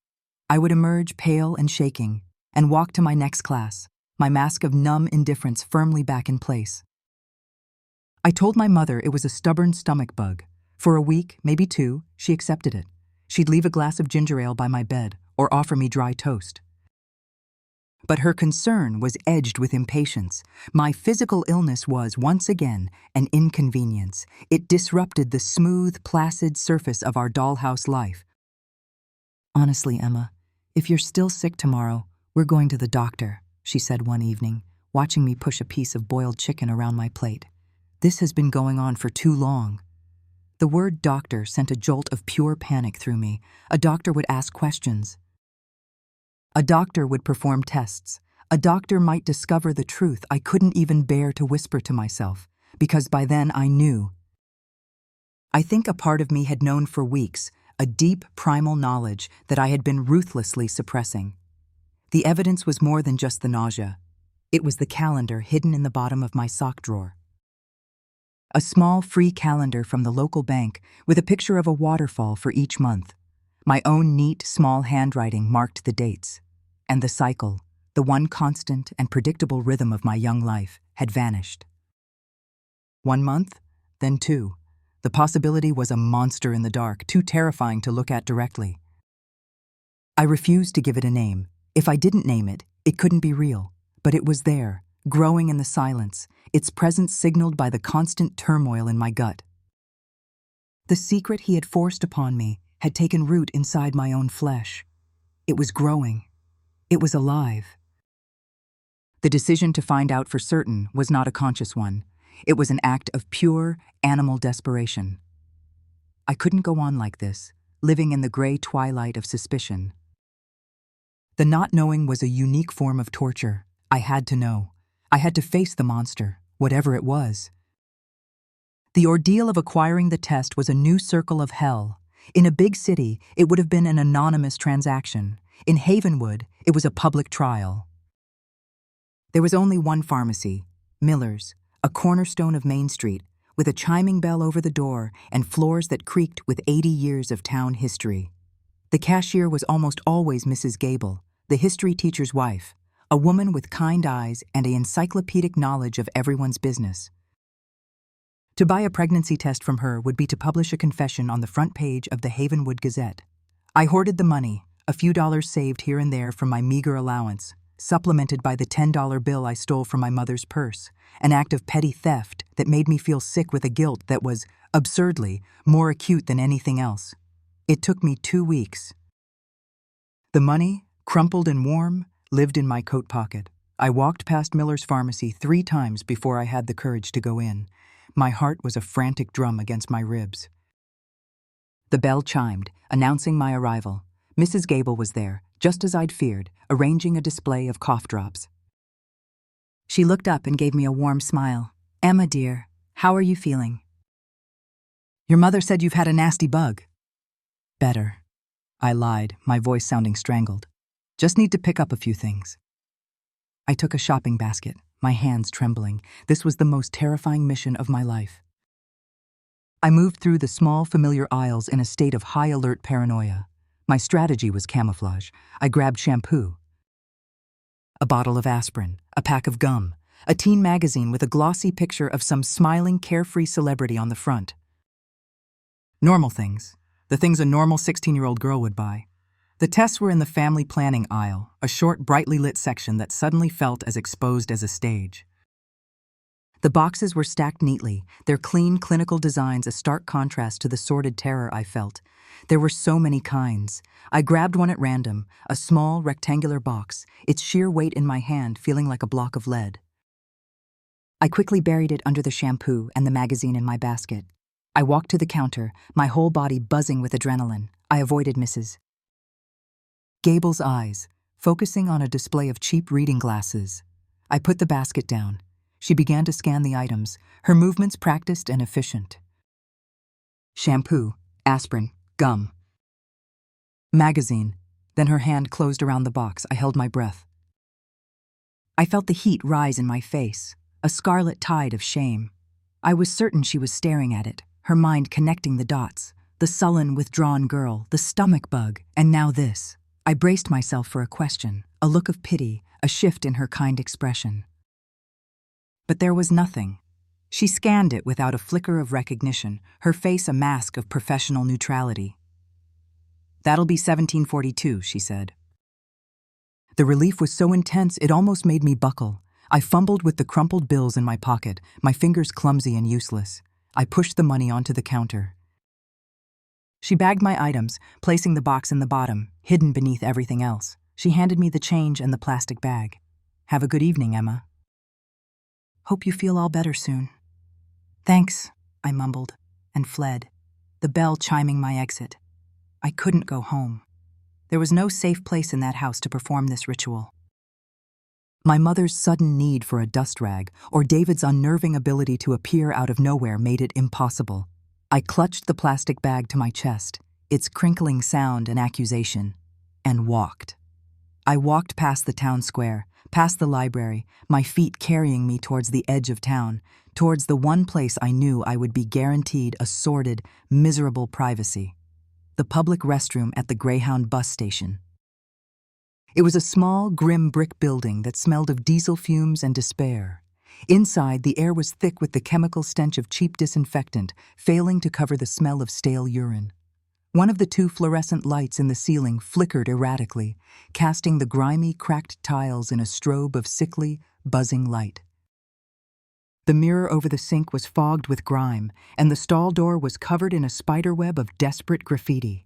I would emerge pale and shaking, and walk to my next class, my mask of numb indifference firmly back in place. I told my mother it was a stubborn stomach bug. For a week, maybe 2, she accepted it. She'd leave a glass of ginger ale by my bed or offer me dry toast. But her concern was edged with impatience. My physical illness was, once again, an inconvenience. It disrupted the smooth, placid surface of our dollhouse life. "Honestly, Emma, if you're still sick tomorrow, we're going to the doctor," she said one evening, watching me push a piece of boiled chicken around my plate. "This has been going on for too long." The word doctor sent a jolt of pure panic through me. A doctor would ask questions. A doctor would perform tests. A doctor might discover the truth I couldn't even bear to whisper to myself, because by then I knew. I think a part of me had known for weeks, a deep primal knowledge that I had been ruthlessly suppressing. The evidence was more than just the nausea. It was the calendar hidden in the bottom of my sock drawer. A small free calendar from the local bank with a picture of a waterfall for each month. My own neat, small handwriting marked the dates. And the cycle, the one constant and predictable rhythm of my young life, had vanished. 1 month, then 2. The possibility was a monster in the dark, too terrifying to look at directly. I refused to give it a name. If I didn't name it, it couldn't be real. But it was there, growing in the silence, its presence signaled by the constant turmoil in my gut. The secret he had forced upon me had taken root inside my own flesh. It was growing. It was alive. The decision to find out for certain was not a conscious one. It was an act of pure, animal desperation. I couldn't go on like this, living in the gray twilight of suspicion. The not knowing was a unique form of torture. I had to know. I had to face the monster, whatever it was. The ordeal of acquiring the test was a new circle of hell. In a big city, it would have been an anonymous transaction. In Havenwood, it was a public trial. There was only one pharmacy, Miller's, a cornerstone of Main Street, with a chiming bell over the door and floors that creaked with 80 years of town history. The cashier was almost always Mrs. Gable, the history teacher's wife, a woman with kind eyes and an encyclopedic knowledge of everyone's business. To buy a pregnancy test from her would be to publish a confession on the front page of the Havenwood Gazette. I hoarded the money, a few dollars saved here and there from my meager allowance, supplemented by the $10 bill I stole from my mother's purse, an act of petty theft that made me feel sick with a guilt that was, absurdly, more acute than anything else. It took me 2 weeks. The money, crumpled and warm, lived in my coat pocket. I walked past Miller's pharmacy 3 times before I had the courage to go in. My heart was a frantic drum against my ribs. The bell chimed, announcing my arrival. Mrs. Gable was there, just as I'd feared, arranging a display of cough drops. She looked up and gave me a warm smile. "Emma, dear, how are you feeling?" "Your mother said you've had a nasty bug." "Better." I lied, my voice sounding strangled. "Just need to pick up a few things." I took a shopping basket, my hands trembling. This was the most terrifying mission of my life. I moved through the small, familiar aisles in a state of high-alert paranoia. My strategy was camouflage. I grabbed shampoo, a bottle of aspirin, a pack of gum, a teen magazine with a glossy picture of some smiling, carefree celebrity on the front. Normal things. The things a normal 16-year-old girl would buy. The tests were in the family planning aisle, a short, brightly lit section that suddenly felt as exposed as a stage. The boxes were stacked neatly, their clean, clinical designs a stark contrast to the sordid terror I felt. There were so many kinds. I grabbed one at random, a small, rectangular box, its sheer weight in my hand feeling like a block of lead. I quickly buried it under the shampoo and the magazine in my basket. I walked to the counter, my whole body buzzing with adrenaline. I avoided Mrs. Gable's eyes, focusing on a display of cheap reading glasses. I put the basket down. She began to scan the items, her movements practiced and efficient. Shampoo, aspirin, gum, magazine. Then her hand closed around the box. I held my breath. I felt the heat rise in my face, a scarlet tide of shame. I was certain she was staring at it, her mind connecting the dots. The sullen, withdrawn girl, the stomach bug, and now this. I braced myself for a question, a look of pity, a shift in her kind expression. But there was nothing. She scanned it without a flicker of recognition, her face a mask of professional neutrality. "That'll be 1742, she said. The relief was so intense it almost made me buckle. I fumbled with the crumpled bills in my pocket, my fingers clumsy and useless. I pushed the money onto the counter. She bagged my items, placing the box in the bottom, hidden beneath everything else. She handed me the change and the plastic bag. "Have a good evening, Emma." "Hope you feel all better soon." "Thanks," I mumbled, and fled, the bell chiming my exit. I couldn't go home. There was no safe place in that house to perform this ritual. My mother's sudden need for a dust rag, or David's unnerving ability to appear out of nowhere made it impossible. I clutched the plastic bag to my chest, its crinkling sound an accusation, and walked. I walked past the town square, past the library, my feet carrying me towards the edge of town, towards the one place I knew I would be guaranteed a sordid, miserable privacy. The public restroom at the Greyhound bus station. It was a small, grim brick building that smelled of diesel fumes and despair. Inside, the air was thick with the chemical stench of cheap disinfectant, failing to cover the smell of stale urine. One of the two fluorescent lights in the ceiling flickered erratically, casting the grimy, cracked tiles in a strobe of sickly, buzzing light. The mirror over the sink was fogged with grime, and the stall door was covered in a spiderweb of desperate graffiti.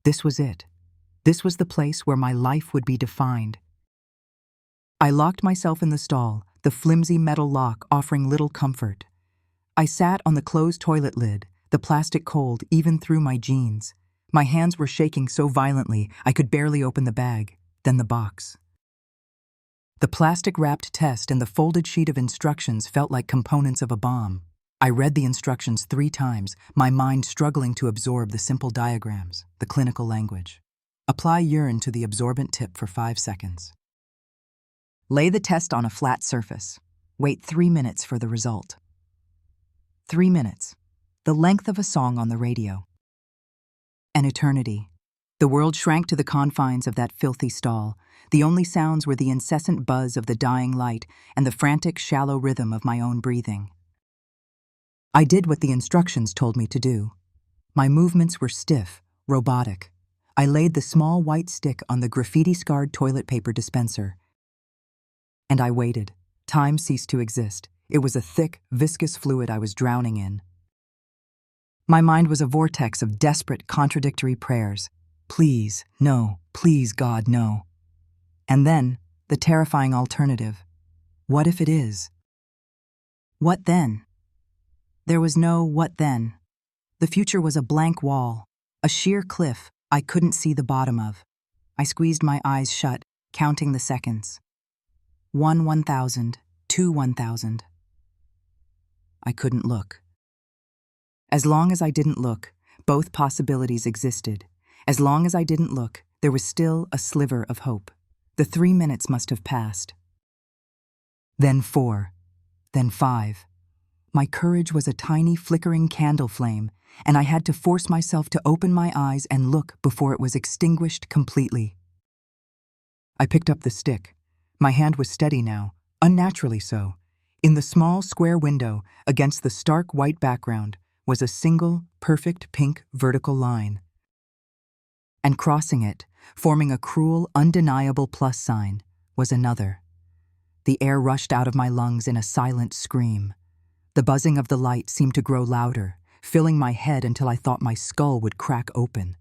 This was it. This was the place where my life would be defined. I locked myself in the stall, the flimsy metal lock offering little comfort. I sat on the closed toilet lid, the plastic cold even through my jeans. My hands were shaking so violently I could barely open the bag, then the box. The plastic-wrapped test and the folded sheet of instructions felt like components of a bomb. I read the instructions 3 times, my mind struggling to absorb the simple diagrams, the clinical language. Apply urine to the absorbent tip for 5 seconds. Lay the test on a flat surface. Wait 3 minutes for the result. 3 minutes. The length of a song on the radio. An eternity. The world shrank to the confines of that filthy stall. The only sounds were the incessant buzz of the dying light and the frantic, shallow rhythm of my own breathing. I did what the instructions told me to do. My movements were stiff, robotic. I laid the small white stick on the graffiti-scarred toilet paper dispenser. And I waited. Time ceased to exist. It was a thick, viscous fluid I was drowning in. My mind was a vortex of desperate, contradictory prayers. Please, no. Please, God, no. And then, the terrifying alternative. What if it is? What then? There was no what then. The future was a blank wall. A sheer cliff I couldn't see the bottom of. I squeezed my eyes shut, counting the seconds. 1,000, 1,000. I couldn't look. As long as I didn't look, both possibilities existed. As long as I didn't look, there was still a sliver of hope. The 3 minutes must have passed. Then 4. Then 5. My courage was a tiny flickering candle flame, and I had to force myself to open my eyes and look before it was extinguished completely. I picked up the stick. My hand was steady now, unnaturally so. In the small square window, against the stark white background, was a single, perfect pink vertical line. And crossing it, forming a cruel, undeniable plus sign, was another. The air rushed out of my lungs in a silent scream. The buzzing of the light seemed to grow louder, filling my head until I thought my skull would crack open.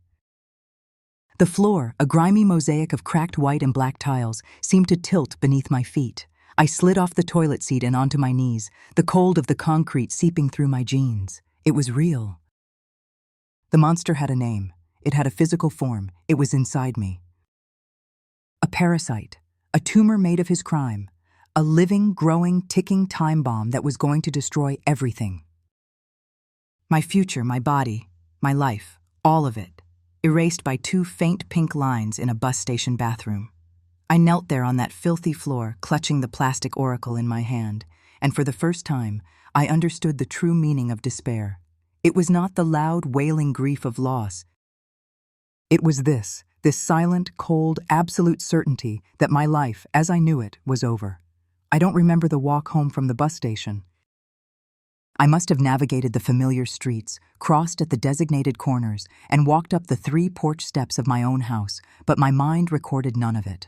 The floor, a grimy mosaic of cracked white and black tiles, seemed to tilt beneath my feet. I slid off the toilet seat and onto my knees, the cold of the concrete seeping through my jeans. It was real. The monster had a name. It had a physical form. It was inside me. A parasite, a tumor made of his crime, a living, growing, ticking time bomb that was going to destroy everything. My future, my body, my life, all of it, erased by 2 faint pink lines in a bus station bathroom. I knelt there on that filthy floor, clutching the plastic oracle in my hand, and for the first time, I understood the true meaning of despair. It was not the loud, wailing grief of loss. It was this silent, cold, absolute certainty that my life, as I knew it, was over. I don't remember the walk home from the bus station. I must have navigated the familiar streets, crossed at the designated corners, and walked up the 3 porch steps of my own house, but my mind recorded none of it.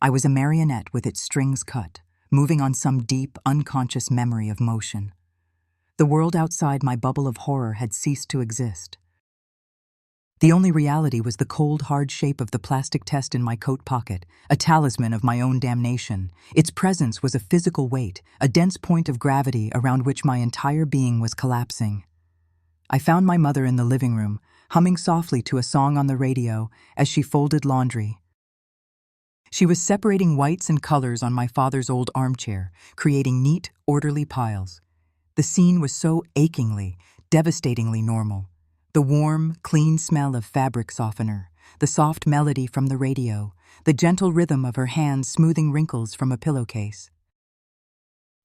I was a marionette with its strings cut, moving on some deep, unconscious memory of motion. The world outside my bubble of horror had ceased to exist. The only reality was the cold, hard shape of the plastic test in my coat pocket, a talisman of my own damnation. Its presence was a physical weight, a dense point of gravity around which my entire being was collapsing. I found my mother in the living room, humming softly to a song on the radio as she folded laundry. She was separating whites and colors on my father's old armchair, creating neat, orderly piles. The scene was so achingly, devastatingly normal. The warm, clean smell of fabric softener, the soft melody from the radio, the gentle rhythm of her hands smoothing wrinkles from a pillowcase.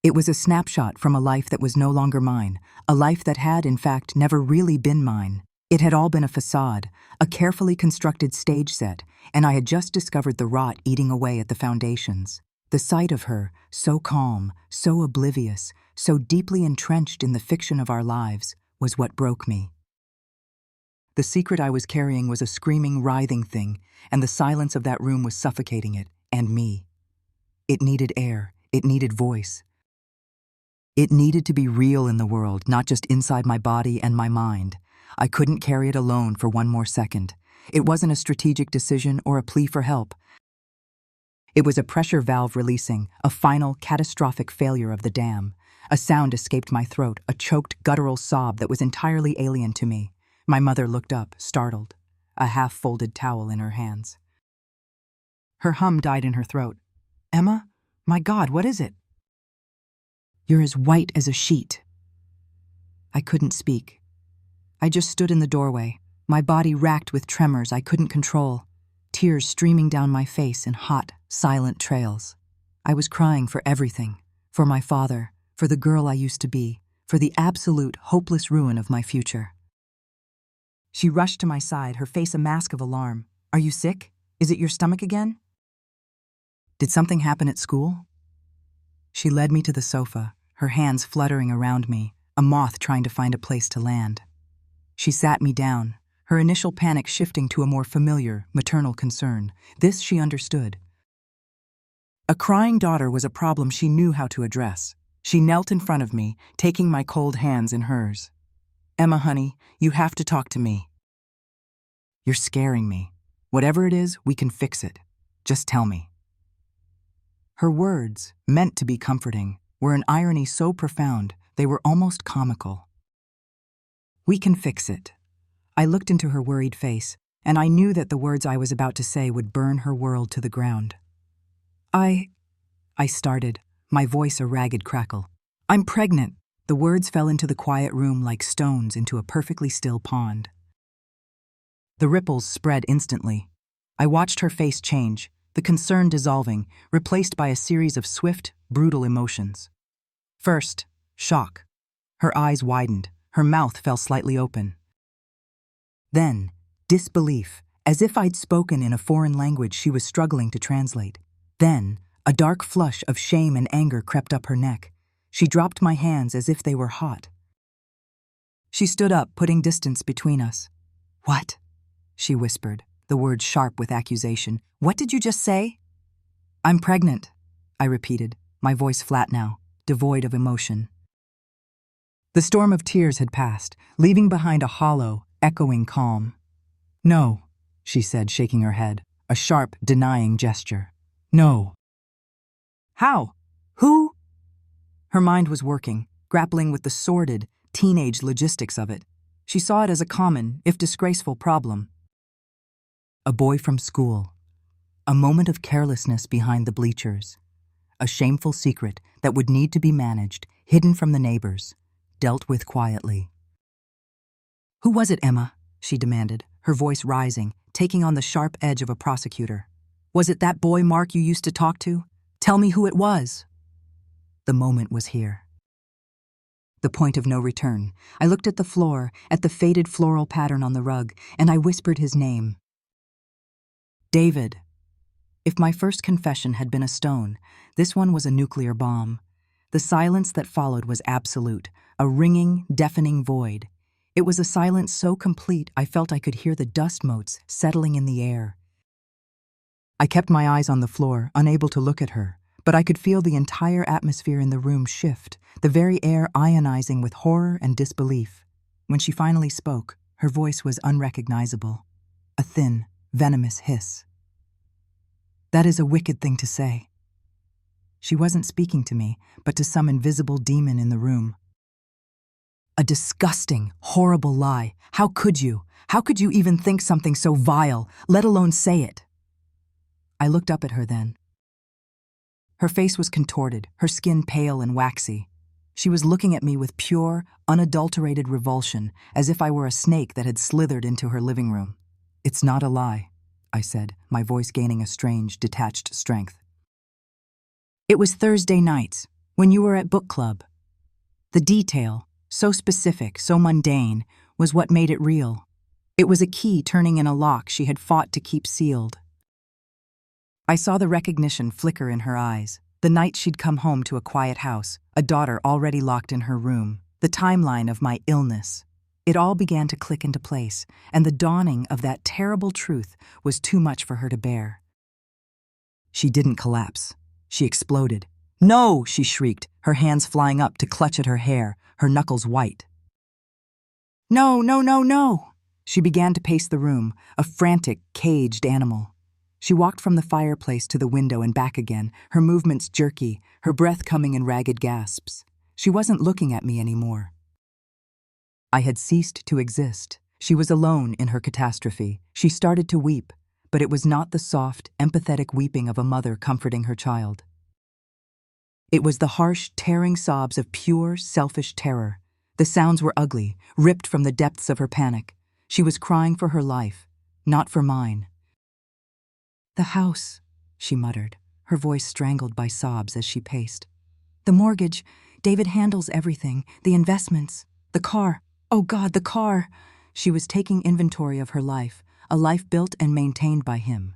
It was a snapshot from a life that was no longer mine, a life that had, in fact, never really been mine. It had all been a facade, a carefully constructed stage set, and I had just discovered the rot eating away at the foundations. The sight of her, so calm, so oblivious, so deeply entrenched in the fiction of our lives, was what broke me. The secret I was carrying was a screaming, writhing thing, and the silence of that room was suffocating it, and me. It needed air, it needed voice. It needed to be real in the world, not just inside my body and my mind. I couldn't carry it alone for one more second. It wasn't a strategic decision or a plea for help. It was a pressure valve releasing, a final, catastrophic failure of the dam. A sound escaped my throat, a choked, guttural sob that was entirely alien to me. My mother looked up, startled, a half-folded towel in her hands. Her hum died in her throat. "Emma? My God, what is it?" "You're as white as a sheet." I couldn't speak. I just stood in the doorway, my body racked with tremors I couldn't control, tears streaming down my face in hot, silent trails. I was crying for everything, for my father, for the girl I used to be, for the absolute, hopeless ruin of my future. She rushed to my side, her face a mask of alarm. "Are you sick? Is it your stomach again? Did something happen at school?" She led me to the sofa, her hands fluttering around me, a moth trying to find a place to land. She sat me down, her initial panic shifting to a more familiar, maternal concern. This she understood. A crying daughter was a problem she knew how to address. She knelt in front of me, taking my cold hands in hers. "Emma, honey, you have to talk to me. You're scaring me. Whatever it is, we can fix it. Just tell me." Her words, meant to be comforting, were an irony so profound they were almost comical. "We can fix it. I looked into her worried face, and I knew that the words I was about to say would burn her world to the ground. I started, my voice a ragged crackle. I'm pregnant. The words fell into the quiet room like stones into a perfectly still pond. The ripples spread instantly. I watched her face change, the concern dissolving, replaced by a series of swift, brutal emotions. First, shock. Her eyes widened, her mouth fell slightly open. Then, disbelief, as if I'd spoken in a foreign language she was struggling to translate. Then, a dark flush of shame and anger crept up her neck. She dropped my hands as if they were hot. She stood up, putting distance between us. "What?" she whispered, the words sharp with accusation. "What did you just say?" "I'm pregnant," I repeated, my voice flat now, devoid of emotion. The storm of tears had passed, leaving behind a hollow, echoing calm. "No," she said, shaking her head, a sharp, denying gesture. "No." "How? Who?" Her mind was working, grappling with the sordid, teenage logistics of it. She saw it as a common, if disgraceful, problem. A boy from school. A moment of carelessness behind the bleachers. A shameful secret that would need to be managed, hidden from the neighbors, dealt with quietly. "Who was it, Emma?" she demanded, her voice rising, taking on the sharp edge of a prosecutor. "Was it that boy Mark you used to talk to? Tell me who it was." The moment was here. The point of no return. I looked at the floor, at the faded floral pattern on the rug, and I whispered his name. David. If my first confession had been a stone, this one was a nuclear bomb. The silence that followed was absolute, a ringing, deafening void. It was a silence so complete I felt I could hear the dust motes settling in the air. I kept my eyes on the floor, unable to look at her, but I could feel the entire atmosphere in the room shift, the very air ionizing with horror and disbelief. When she finally spoke, her voice was unrecognizable, a thin, venomous hiss. "That is a wicked thing to say." She wasn't speaking to me, but to some invisible demon in the room. "A disgusting, horrible lie. How could you? How could you even think something so vile, let alone say it?" I looked up at her then. Her face was contorted, her skin pale and waxy. She was looking at me with pure, unadulterated revulsion, as if I were a snake that had slithered into her living room. "It's not a lie," I said, my voice gaining a strange, detached strength. "It was Thursday nights, when you were at book club. The detail, so specific, so mundane, was what made it real. It was a key turning in a lock she had fought to keep sealed." I saw the recognition flicker in her eyes. The night she'd come home to a quiet house, a daughter already locked in her room, the timeline of my illness. It all began to click into place, and the dawning of that terrible truth was too much for her to bear. She didn't collapse. She exploded. "No!" she shrieked, her hands flying up to clutch at her hair, her knuckles white. "No, no, no, no!" She began to pace the room, a frantic, caged animal. She walked from the fireplace to the window and back again, her movements jerky, her breath coming in ragged gasps. She wasn't looking at me anymore. I had ceased to exist. She was alone in her catastrophe. She started to weep, but it was not the soft, empathetic weeping of a mother comforting her child. It was the harsh, tearing sobs of pure, selfish terror. The sounds were ugly, ripped from the depths of her panic. She was crying for her life, not for mine. "The house," she muttered, her voice strangled by sobs as she paced. "The mortgage. David handles everything, the investments, the car. Oh God, the car!" She was taking inventory of her life, a life built and maintained by him.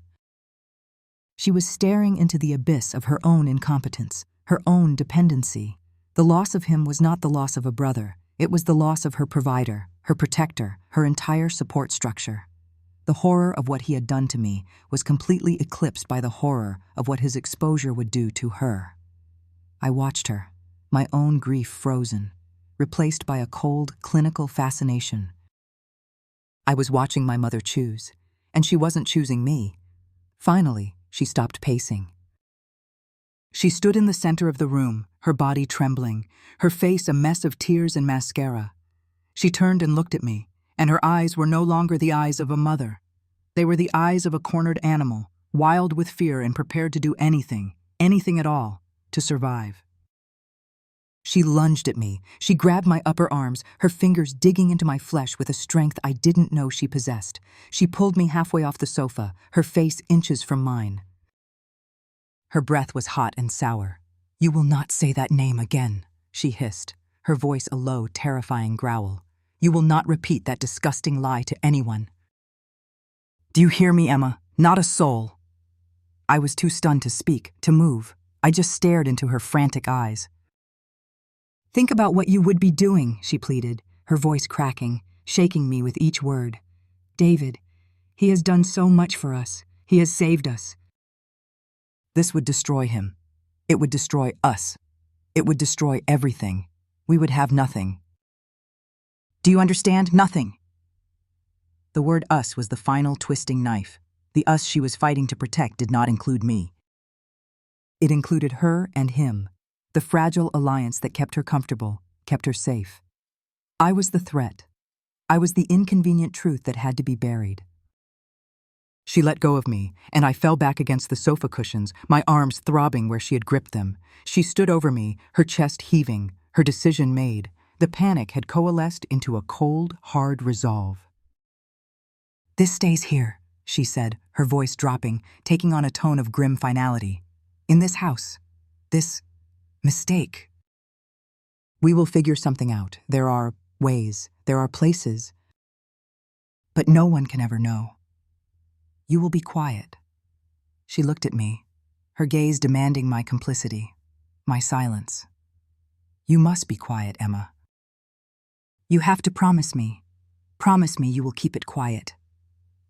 She was staring into the abyss of her own incompetence, her own dependency. The loss of him was not the loss of a brother. It was the loss of her provider, her protector, her entire support structure. The horror of what he had done to me was completely eclipsed by the horror of what his exposure would do to her. I watched her, my own grief frozen, replaced by a cold, clinical fascination. I was watching my mother choose, and she wasn't choosing me. Finally, she stopped pacing. She stood in the center of the room, her body trembling, her face a mess of tears and mascara. She turned and looked at me, and her eyes were no longer the eyes of a mother. They were the eyes of a cornered animal, wild with fear and prepared to do anything, anything at all, to survive. She lunged at me. She grabbed my upper arms, her fingers digging into my flesh with a strength I didn't know she possessed. She pulled me halfway off the sofa, her face inches from mine. Her breath was hot and sour. "You will not say that name again," she hissed, her voice a low, terrifying growl. "You will not repeat that disgusting lie to anyone." "Do you hear me, Emma? Not a soul." I was too stunned to speak, to move. I just stared into her frantic eyes. "Think about what you would be doing," she pleaded, her voice cracking, shaking me with each word. "David, he has done so much for us. He has saved us." This would destroy him. It would destroy us. It would destroy everything. We would have nothing. "Do you understand? Nothing." The word us was the final twisting knife. The us she was fighting to protect did not include me. It included her and him, the fragile alliance that kept her comfortable, kept her safe. I was the threat. I was the inconvenient truth that had to be buried. She let go of me, and I fell back against the sofa cushions, my arms throbbing where she had gripped them. She stood over me, her chest heaving, her decision made. The panic had coalesced into a cold, hard resolve. "This stays here," she said, her voice dropping, taking on a tone of grim finality. "In this house. This mistake. We will figure something out. There are ways, there are places. But no one can ever know. You will be quiet." She looked at me, her gaze demanding my complicity, my silence. "You must be quiet, Emma. You have to promise me. Promise me you will keep it quiet."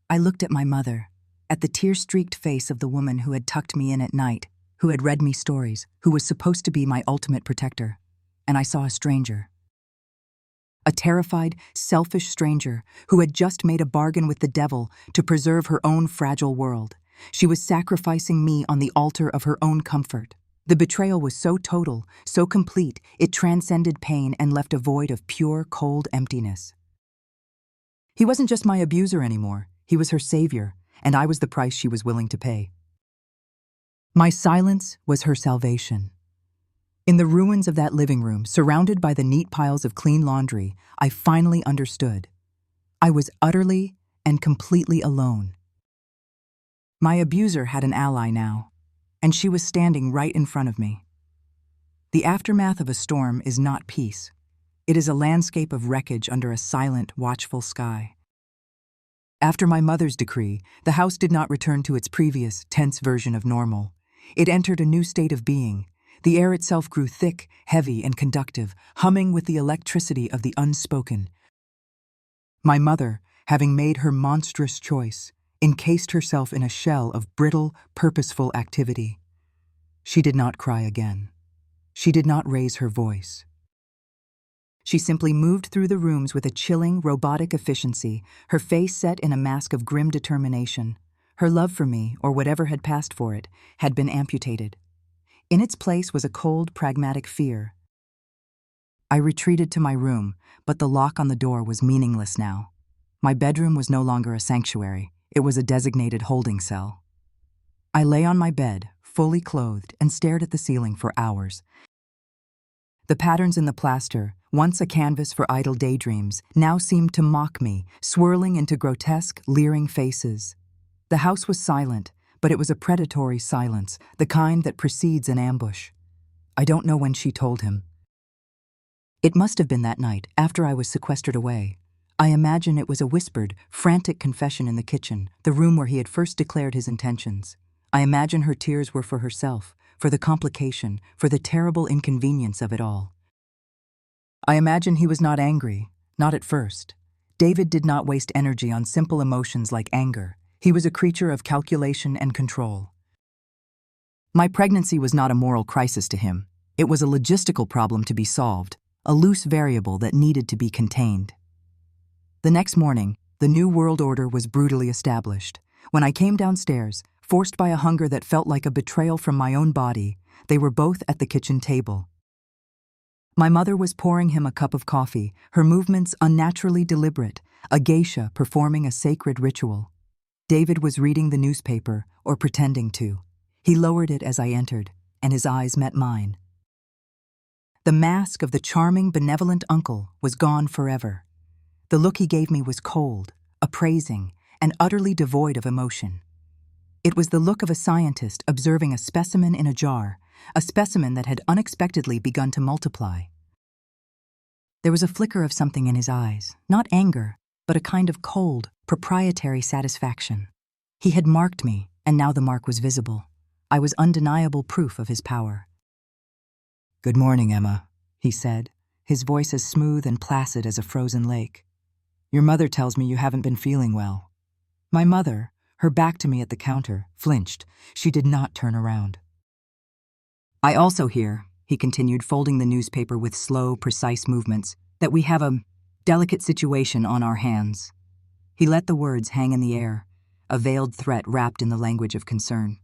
I looked at my mother, at the tear-streaked face of the woman who had tucked me in at night, who had read me stories, who was supposed to be my ultimate protector, and I saw a stranger. A terrified, selfish stranger who had just made a bargain with the devil to preserve her own fragile world. She was sacrificing me on the altar of her own comfort. The betrayal was so total, so complete, it transcended pain and left a void of pure, cold emptiness. He wasn't just my abuser anymore. He was her savior, and I was the price she was willing to pay. My silence was her salvation. In the ruins of that living room, surrounded by the neat piles of clean laundry, I finally understood. I was utterly and completely alone. My abuser had an ally now, and she was standing right in front of me. The aftermath of a storm is not peace. It is a landscape of wreckage under a silent, watchful sky. After my mother's decree, the house did not return to its previous, tense version of normal. It entered a new state of being. The air itself grew thick, heavy, and conductive, humming with the electricity of the unspoken. My mother, having made her monstrous choice, encased herself in a shell of brittle, purposeful activity. She did not cry again. She did not raise her voice. She simply moved through the rooms with a chilling, robotic efficiency, her face set in a mask of grim determination. Her love for me, or whatever had passed for it, had been amputated. In its place was a cold, pragmatic fear. I retreated to my room, but the lock on the door was meaningless now. My bedroom was no longer a sanctuary. It was a designated holding cell. I lay on my bed, fully clothed, and stared at the ceiling for hours. The patterns in the plaster, once a canvas for idle daydreams, now seemed to mock me, swirling into grotesque, leering faces. The house was silent, but it was a predatory silence, the kind that precedes an ambush. I don't know when she told him. It must have been that night, after I was sequestered away. I imagine it was a whispered, frantic confession in the kitchen, the room where he had first declared his intentions. I imagine her tears were for herself, for the complication, for the terrible inconvenience of it all. I imagine he was not angry, not at first. David did not waste energy on simple emotions like anger. He was a creature of calculation and control. My pregnancy was not a moral crisis to him. It was a logistical problem to be solved, a loose variable that needed to be contained. The next morning, the new world order was brutally established. When I came downstairs, forced by a hunger that felt like a betrayal from my own body, they were both at the kitchen table. My mother was pouring him a cup of coffee, her movements unnaturally deliberate, a geisha performing a sacred ritual. David was reading the newspaper, or pretending to. He lowered it as I entered, and his eyes met mine. The mask of the charming, benevolent uncle was gone forever. The look he gave me was cold, appraising, and utterly devoid of emotion. It was the look of a scientist observing a specimen in a jar, a specimen that had unexpectedly begun to multiply. There was a flicker of something in his eyes, not anger, but a kind of cold, proprietary satisfaction. He had marked me, and now the mark was visible. I was undeniable proof of his power. "Good morning, Emma," he said, his voice as smooth and placid as a frozen lake. "Your mother tells me you haven't been feeling well." My mother, her back to me at the counter, flinched. She did not turn around. "I also hear," he continued, folding the newspaper with slow, precise movements, "that we have a delicate situation on our hands." He let the words hang in the air, a veiled threat wrapped in the language of concern.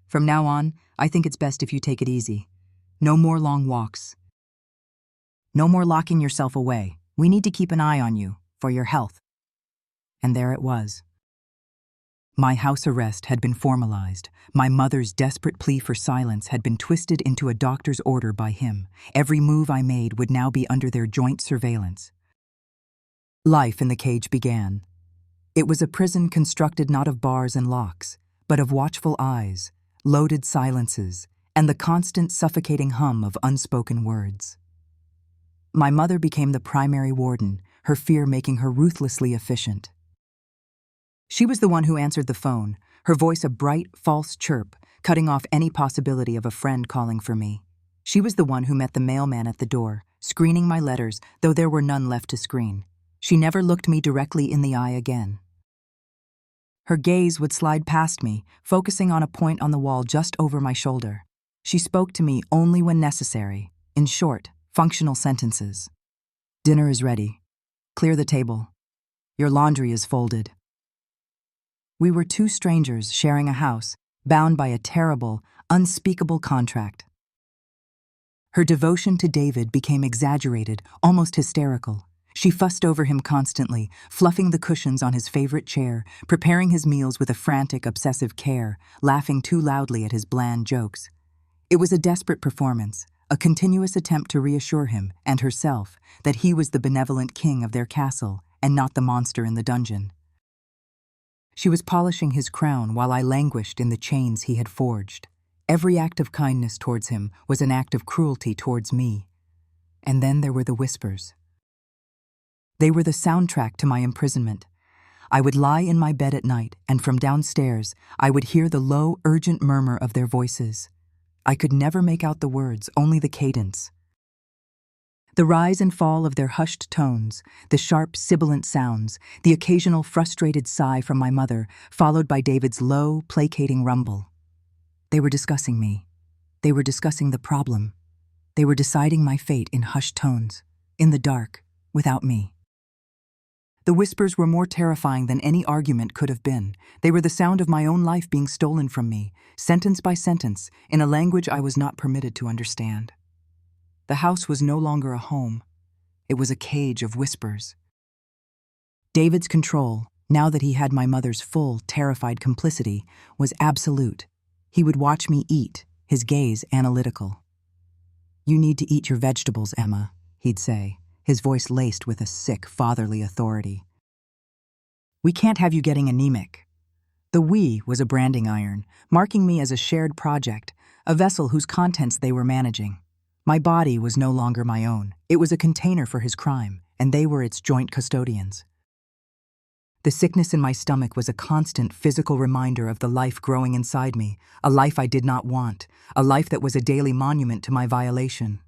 "From now on, I think it's best if you take it easy. No more long walks. No more locking yourself away. We need to keep an eye on you, for your health." And there it was. My house arrest had been formalized. My mother's desperate plea for silence had been twisted into a doctor's order by him. Every move I made would now be under their joint surveillance. Life in the cage began. It was a prison constructed not of bars and locks, but of watchful eyes, loaded silences, and the constant suffocating hum of unspoken words. My mother became the primary warden, her fear making her ruthlessly efficient. She was the one who answered the phone, her voice a bright, false chirp, cutting off any possibility of a friend calling for me. She was the one who met the mailman at the door, screening my letters, though there were none left to screen. She never looked me directly in the eye again. Her gaze would slide past me, focusing on a point on the wall just over my shoulder. She spoke to me only when necessary, in short, functional sentences. "Dinner is ready. Clear the table. Your laundry is folded." We were two strangers sharing a house, bound by a terrible, unspeakable contract. Her devotion to David became exaggerated, almost hysterical. She fussed over him constantly, fluffing the cushions on his favorite chair, preparing his meals with a frantic, obsessive care, laughing too loudly at his bland jokes. It was a desperate performance, a continuous attempt to reassure him, and herself, that he was the benevolent king of their castle, and not the monster in the dungeon. She was polishing his crown while I languished in the chains he had forged. Every act of kindness towards him was an act of cruelty towards me. And then there were the whispers. They were the soundtrack to my imprisonment. I would lie in my bed at night, and from downstairs, I would hear the low, urgent murmur of their voices. I could never make out the words, only the cadence. The rise and fall of their hushed tones, the sharp, sibilant sounds, the occasional frustrated sigh from my mother, followed by David's low, placating rumble. They were discussing me. They were discussing the problem. They were deciding my fate in hushed tones, in the dark, without me. The whispers were more terrifying than any argument could have been. They were the sound of my own life being stolen from me, sentence by sentence, in a language I was not permitted to understand. The house was no longer a home. It was a cage of whispers. David's control, now that he had my mother's full, terrified complicity, was absolute. He would watch me eat, his gaze analytical. "You need to eat your vegetables, Emma," he'd say, his voice laced with a sick, fatherly authority. "We can't have you getting anemic." The "we" was a branding iron, marking me as a shared project, a vessel whose contents they were managing. My body was no longer my own. It was a container for his crime, and they were its joint custodians. The sickness in my stomach was a constant physical reminder of the life growing inside me, a life I did not want, a life that was a daily monument to my violation.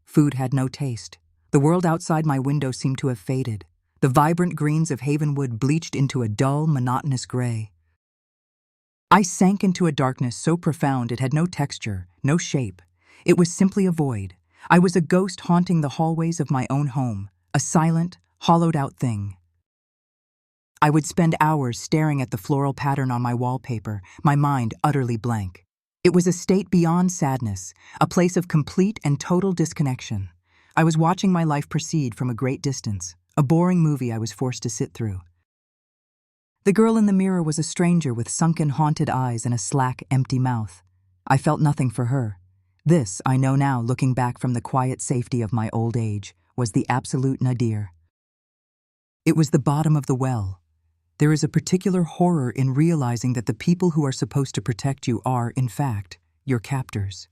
Food had no taste. The world outside my window seemed to have faded. The vibrant greens of Havenwood bleached into a dull, monotonous gray. I sank into a darkness so profound it had no texture, no shape. It was simply a void. I was a ghost haunting the hallways of my own home, a silent, hollowed-out thing. I would spend hours staring at the floral pattern on my wallpaper, my mind utterly blank. It was a state beyond sadness, a place of complete and total disconnection. I was watching my life proceed from a great distance, a boring movie I was forced to sit through. The girl in the mirror was a stranger with sunken, haunted eyes and a slack, empty mouth. I felt nothing for her. This, I know now, looking back from the quiet safety of my old age, was the absolute nadir. It was the bottom of the well. There is a particular horror in realizing that the people who are supposed to protect you are, in fact, your captors.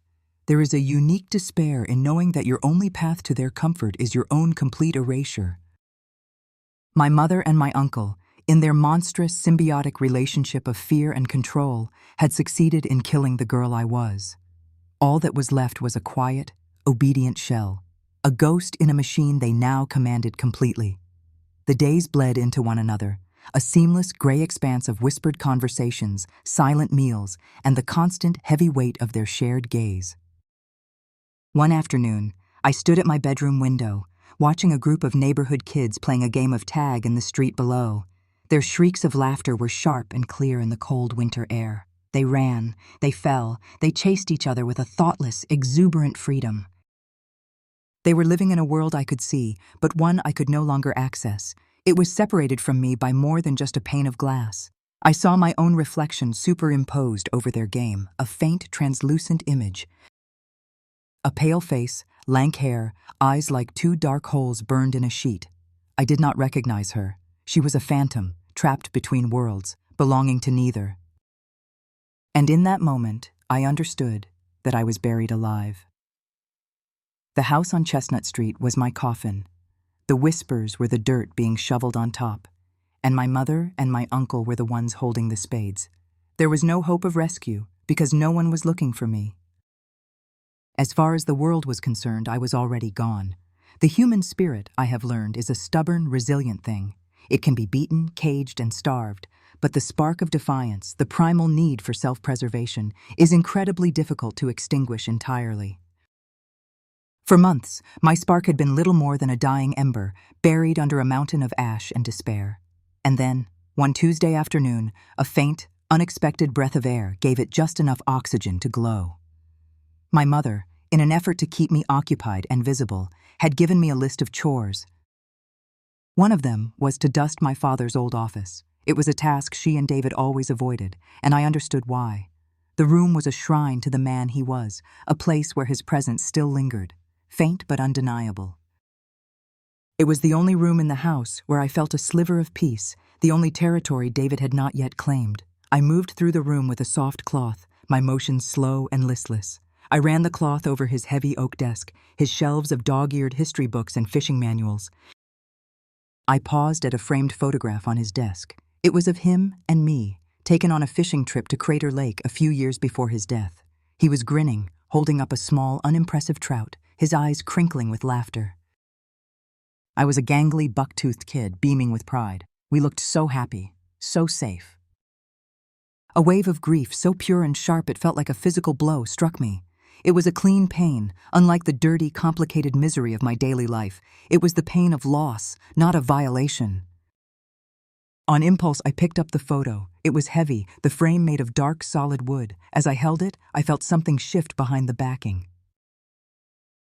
There is a unique despair in knowing that your only path to their comfort is your own complete erasure. My mother and my uncle, in their monstrous symbiotic relationship of fear and control, had succeeded in killing the girl I was. All that was left was a quiet, obedient shell, a ghost in a machine they now commanded completely. The days bled into one another, a seamless gray expanse of whispered conversations, silent meals, and the constant heavy weight of their shared gaze. One afternoon, I stood at my bedroom window, watching a group of neighborhood kids playing a game of tag in the street below. Their shrieks of laughter were sharp and clear in the cold winter air. They ran, they fell, they chased each other with a thoughtless, exuberant freedom. They were living in a world I could see, but one I could no longer access. It was separated from me by more than just a pane of glass. I saw my own reflection superimposed over their game, a faint, translucent image. A pale face, lank hair, eyes like two dark holes burned in a sheet. I did not recognize her. She was a phantom, trapped between worlds, belonging to neither. And in that moment, I understood that I was buried alive. The house on Chestnut Street was my coffin. The whispers were the dirt being shoveled on top, and my mother and my uncle were the ones holding the spades. There was no hope of rescue, because no one was looking for me. As far as the world was concerned, I was already gone. The human spirit, I have learned, is a stubborn, resilient thing. It can be beaten, caged, and starved, but the spark of defiance, the primal need for self-preservation, is incredibly difficult to extinguish entirely. For months, my spark had been little more than a dying ember, buried under a mountain of ash and despair. And then, one Tuesday afternoon, a faint, unexpected breath of air gave it just enough oxygen to glow. My mother, in an effort to keep me occupied and visible, had given me a list of chores. One of them was to dust my father's old office. It was a task she and David always avoided, and I understood why. The room was a shrine to the man he was, a place where his presence still lingered, faint but undeniable. It was the only room in the house where I felt a sliver of peace, the only territory David had not yet claimed. I moved through the room with a soft cloth, my motions slow and listless. I ran the cloth over his heavy oak desk, his shelves of dog-eared history books and fishing manuals. I paused at a framed photograph on his desk. It was of him and me, taken on a fishing trip to Crater Lake a few years before his death. He was grinning, holding up a small, unimpressive trout, his eyes crinkling with laughter. I was a gangly, buck-toothed kid, beaming with pride. We looked so happy, so safe. A wave of grief, so pure and sharp it felt like a physical blow, struck me. It was a clean pain, unlike the dirty, complicated misery of my daily life. It was the pain of loss, not of violation. On impulse, I picked up the photo. It was heavy, the frame made of dark, solid wood. As I held it, I felt something shift behind the backing.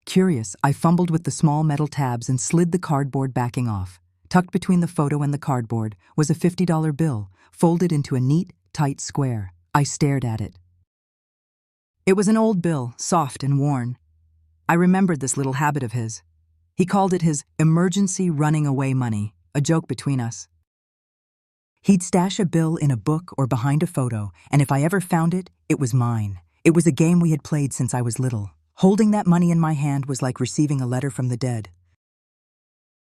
Curious, I fumbled with the small metal tabs and slid the cardboard backing off. Tucked between the photo and the cardboard was a $50 bill, folded into a neat, tight square. I stared at it. It was an old bill, soft and worn. I remembered this little habit of his. He called it his emergency running away money, a joke between us. He'd stash a bill in a book or behind a photo, and if I ever found it, it was mine. It was a game we had played since I was little. Holding that money in my hand was like receiving a letter from the dead.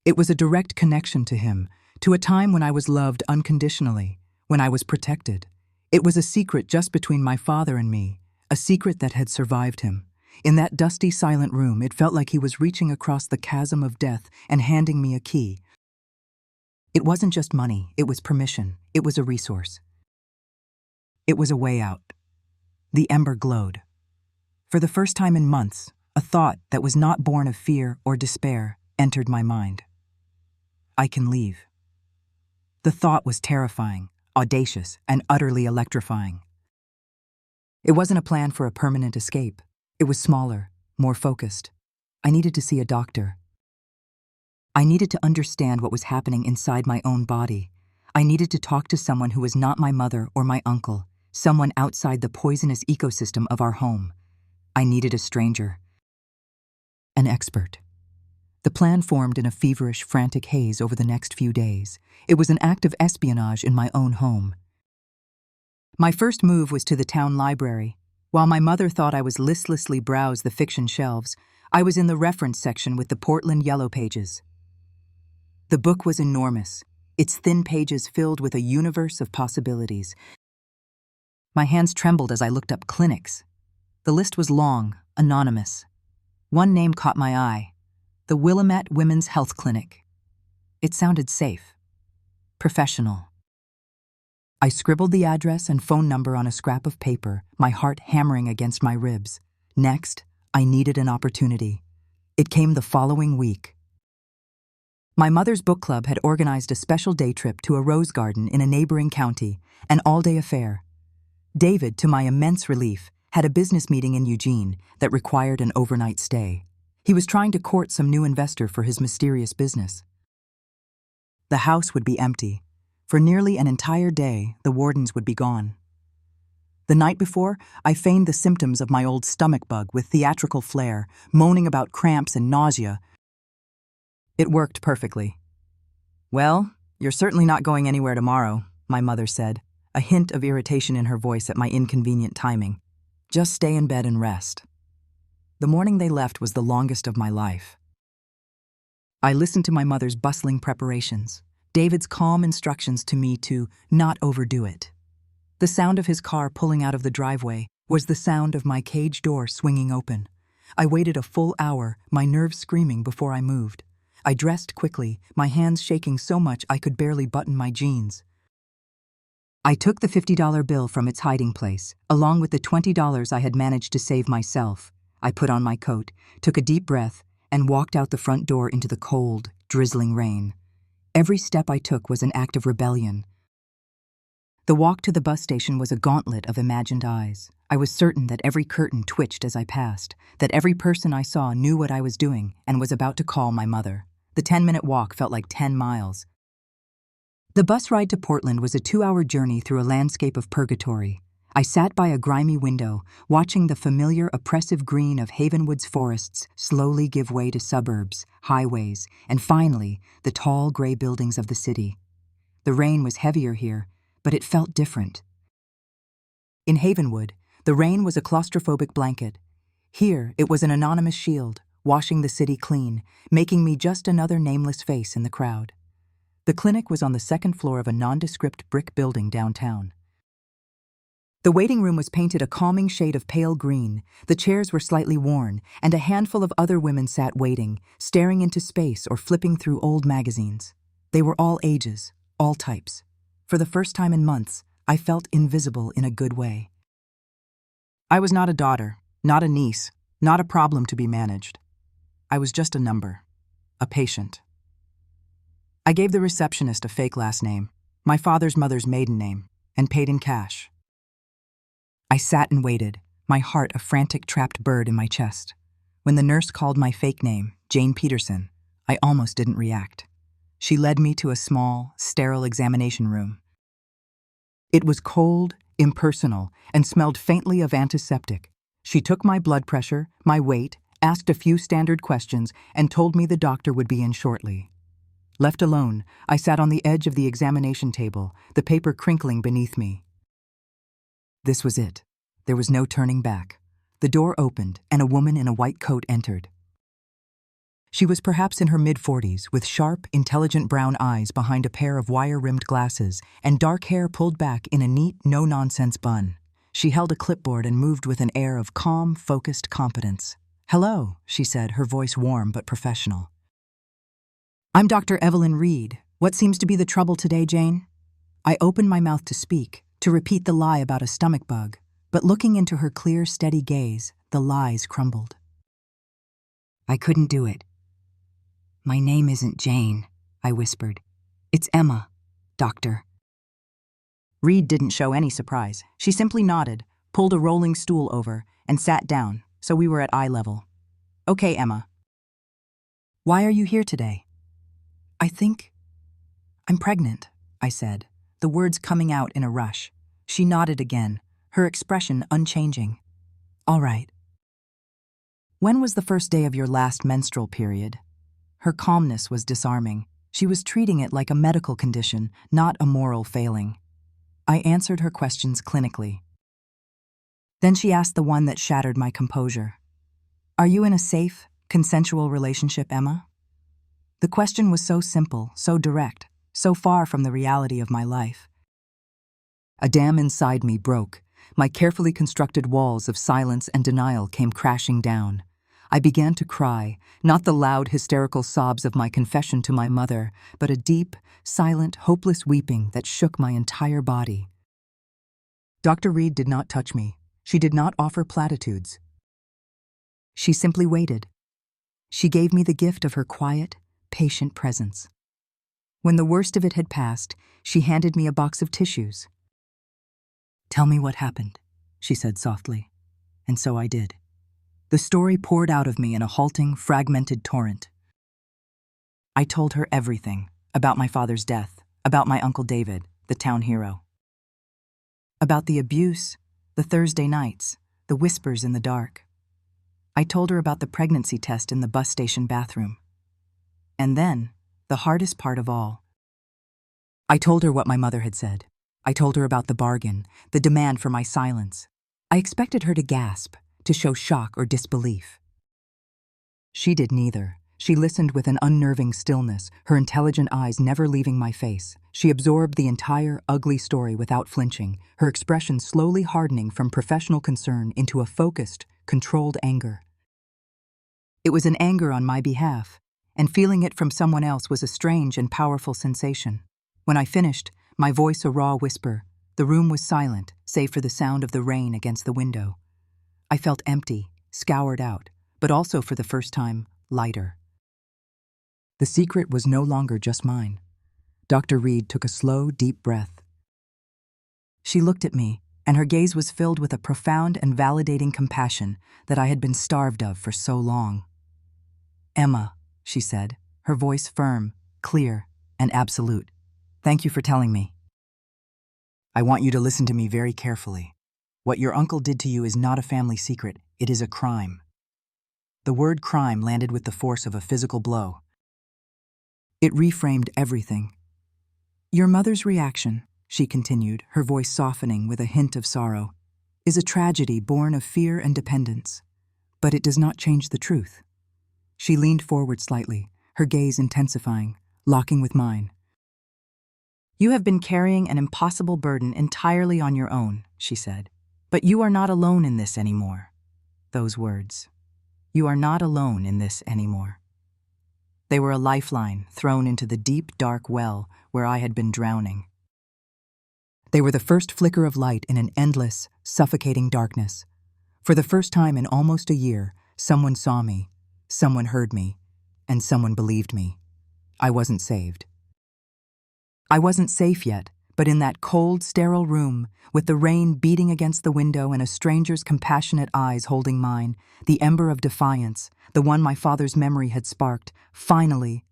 It was a direct connection to him, to a time when I was loved unconditionally, when I was protected. It was a secret just between my father and me, a secret that had survived him. In that dusty, silent room, it felt like he was reaching across the chasm of death and handing me a key. It wasn't just money, it was permission, it was a resource. It was a way out. The ember glowed. For the first time in months, a thought that was not born of fear or despair entered my mind. I can leave. The thought was terrifying, audacious, and utterly electrifying. It wasn't a plan for a permanent escape. It was smaller, more focused. I needed to see a doctor, I needed to understand what was happening inside my own body. I needed to talk to someone who was not my mother or my uncle, someone outside the poisonous ecosystem of our home. I needed a stranger. An expert. The plan formed in a feverish, frantic haze over the next few days. It was an act of espionage in my own home. My first move was to the town library. While my mother thought I was listlessly browse the fiction shelves, I was in the reference section with the Portland Yellow Pages. The book was enormous, its thin pages filled with a universe of possibilities. My hands trembled as I looked up clinics. The list was long, anonymous. One name caught my eye: the Willamette Women's Health Clinic. It sounded safe, professional. I scribbled the address and phone number on a scrap of paper, my heart hammering against my ribs. Next, I needed an opportunity. It came the following week. My mother's book club had organized a special day trip to a rose garden in a neighboring county, an all-day affair. David, to my immense relief, had a business meeting in Eugene that required an overnight stay. He was trying to court some new investor for his mysterious business. The house would be empty. For nearly an entire day, the wardens would be gone. The night before, I feigned the symptoms of my old stomach bug with theatrical flair, moaning about cramps and nausea. It worked perfectly. "Well, you're certainly not going anywhere tomorrow," my mother said, a hint of irritation in her voice at my inconvenient timing. "Just stay in bed and rest." The morning they left was the longest of my life. I listened to my mother's bustling preparations, David's calm instructions to me to not overdo it. The sound of his car pulling out of the driveway was the sound of my cage door swinging open. I waited a full hour, my nerves screaming, before I moved. I dressed quickly, my hands shaking so much I could barely button my jeans. I took the $50 bill from its hiding place, along with the $20 I had managed to save myself. I put on my coat, took a deep breath, and walked out the front door into the cold, drizzling rain. Every step I took was an act of rebellion. The walk to the bus station was a gauntlet of imagined eyes. I was certain that every curtain twitched as I passed, that every person I saw knew what I was doing and was about to call my mother. The 10-minute walk felt like 10 miles. The bus ride to Portland was a 2-hour journey through a landscape of purgatory. I sat by a grimy window, watching the familiar, oppressive green of Havenwood's forests slowly give way to suburbs, highways, and finally, the tall gray buildings of the city. The rain was heavier here, but it felt different. In Havenwood, the rain was a claustrophobic blanket. Here, it was an anonymous shield, washing the city clean, making me just another nameless face in the crowd. The clinic was on the second floor of a nondescript brick building downtown. The waiting room was painted a calming shade of pale green, the chairs were slightly worn, and a handful of other women sat waiting, staring into space or flipping through old magazines. They were all ages, all types. For the first time in months, I felt invisible in a good way. I was not a daughter, not a niece, not a problem to be managed. I was just a number, a patient. I gave the receptionist a fake last name, my father's mother's maiden name, and paid in cash. I sat and waited, my heart a frantic trapped bird in my chest. When the nurse called my fake name, Jane Peterson, I almost didn't react. She led me to a small, sterile examination room. It was cold, impersonal, and smelled faintly of antiseptic. She took my blood pressure, my weight, asked a few standard questions, and told me the doctor would be in shortly. Left alone, I sat on the edge of the examination table, the paper crinkling beneath me. This was it. There was no turning back. The door opened, and a woman in a white coat entered. She was perhaps in her mid-40s, with sharp, intelligent brown eyes behind a pair of wire-rimmed glasses and dark hair pulled back in a neat, no-nonsense bun. She held a clipboard and moved with an air of calm, focused competence. "Hello," she said, her voice warm but professional. "I'm Dr. Evelyn Reed. What seems to be the trouble today, Jane?" I opened my mouth to speak, to repeat the lie about a stomach bug, but looking into her clear, steady gaze, the lies crumbled. "I couldn't do it. My name isn't Jane," I whispered. "It's Emma, doctor." Reed didn't show any surprise. She simply nodded, pulled a rolling stool over, and sat down, so we were at eye level. "Okay, Emma. Why are you here today?" I think I'm pregnant, I said, the words coming out in a rush. She nodded again, her expression unchanging. All right. When was the first day of your last menstrual period? Her calmness was disarming. She was treating it like a medical condition, not a moral failing. I answered her questions clinically. Then she asked the one that shattered my composure. Are you in a safe, consensual relationship, Emma? The question was so simple, so direct, so far from the reality of my life. A dam inside me broke. My carefully constructed walls of silence and denial came crashing down. I began to cry, not the loud, hysterical sobs of my confession to my mother, but a deep, silent, hopeless weeping that shook my entire body. Dr. Reed did not touch me. She did not offer platitudes. She simply waited. She gave me the gift of her quiet, patient presence. When the worst of it had passed, she handed me a box of tissues. Tell me what happened, she said softly. And so I did. The story poured out of me in a halting, fragmented torrent. I told her everything, about my father's death, about my Uncle David, the town hero. About the abuse, the Thursday nights, the whispers in the dark. I told her about the pregnancy test in the bus station bathroom. And then, the hardest part of all, I told her what my mother had said. I told her about the bargain, the demand for my silence. I expected her to gasp, to show shock or disbelief. She did neither. She listened with an unnerving stillness, her intelligent eyes never leaving my face. She absorbed the entire ugly story without flinching, her expression slowly hardening from professional concern into a focused, controlled anger. It was an anger on my behalf, and feeling it from someone else was a strange and powerful sensation. When I finished, my voice a raw whisper, the room was silent, save for the sound of the rain against the window. I felt empty, scoured out, but also for the first time, lighter. The secret was no longer just mine. Dr. Reed took a slow, deep breath. She looked at me, and her gaze was filled with a profound and validating compassion that I had been starved of for so long. Emma, she said, her voice firm, clear, and absolute. Thank you for telling me. I want you to listen to me very carefully. What your uncle did to you is not a family secret, it is a crime. The word crime landed with the force of a physical blow. It reframed everything. Your mother's reaction, she continued, her voice softening with a hint of sorrow, is a tragedy born of fear and dependence. But it does not change the truth. She leaned forward slightly, her gaze intensifying, locking with mine. You have been carrying an impossible burden entirely on your own, she said. But you are not alone in this anymore. Those words. You are not alone in this anymore. They were a lifeline thrown into the deep, dark well where I had been drowning. They were the first flicker of light in an endless, suffocating darkness. For the first time in almost a year, someone saw me, someone heard me, and someone believed me. I wasn't saved. I wasn't safe yet, but in that cold, sterile room, with the rain beating against the window and a stranger's compassionate eyes holding mine, the ember of defiance, the one my father's memory had sparked, finally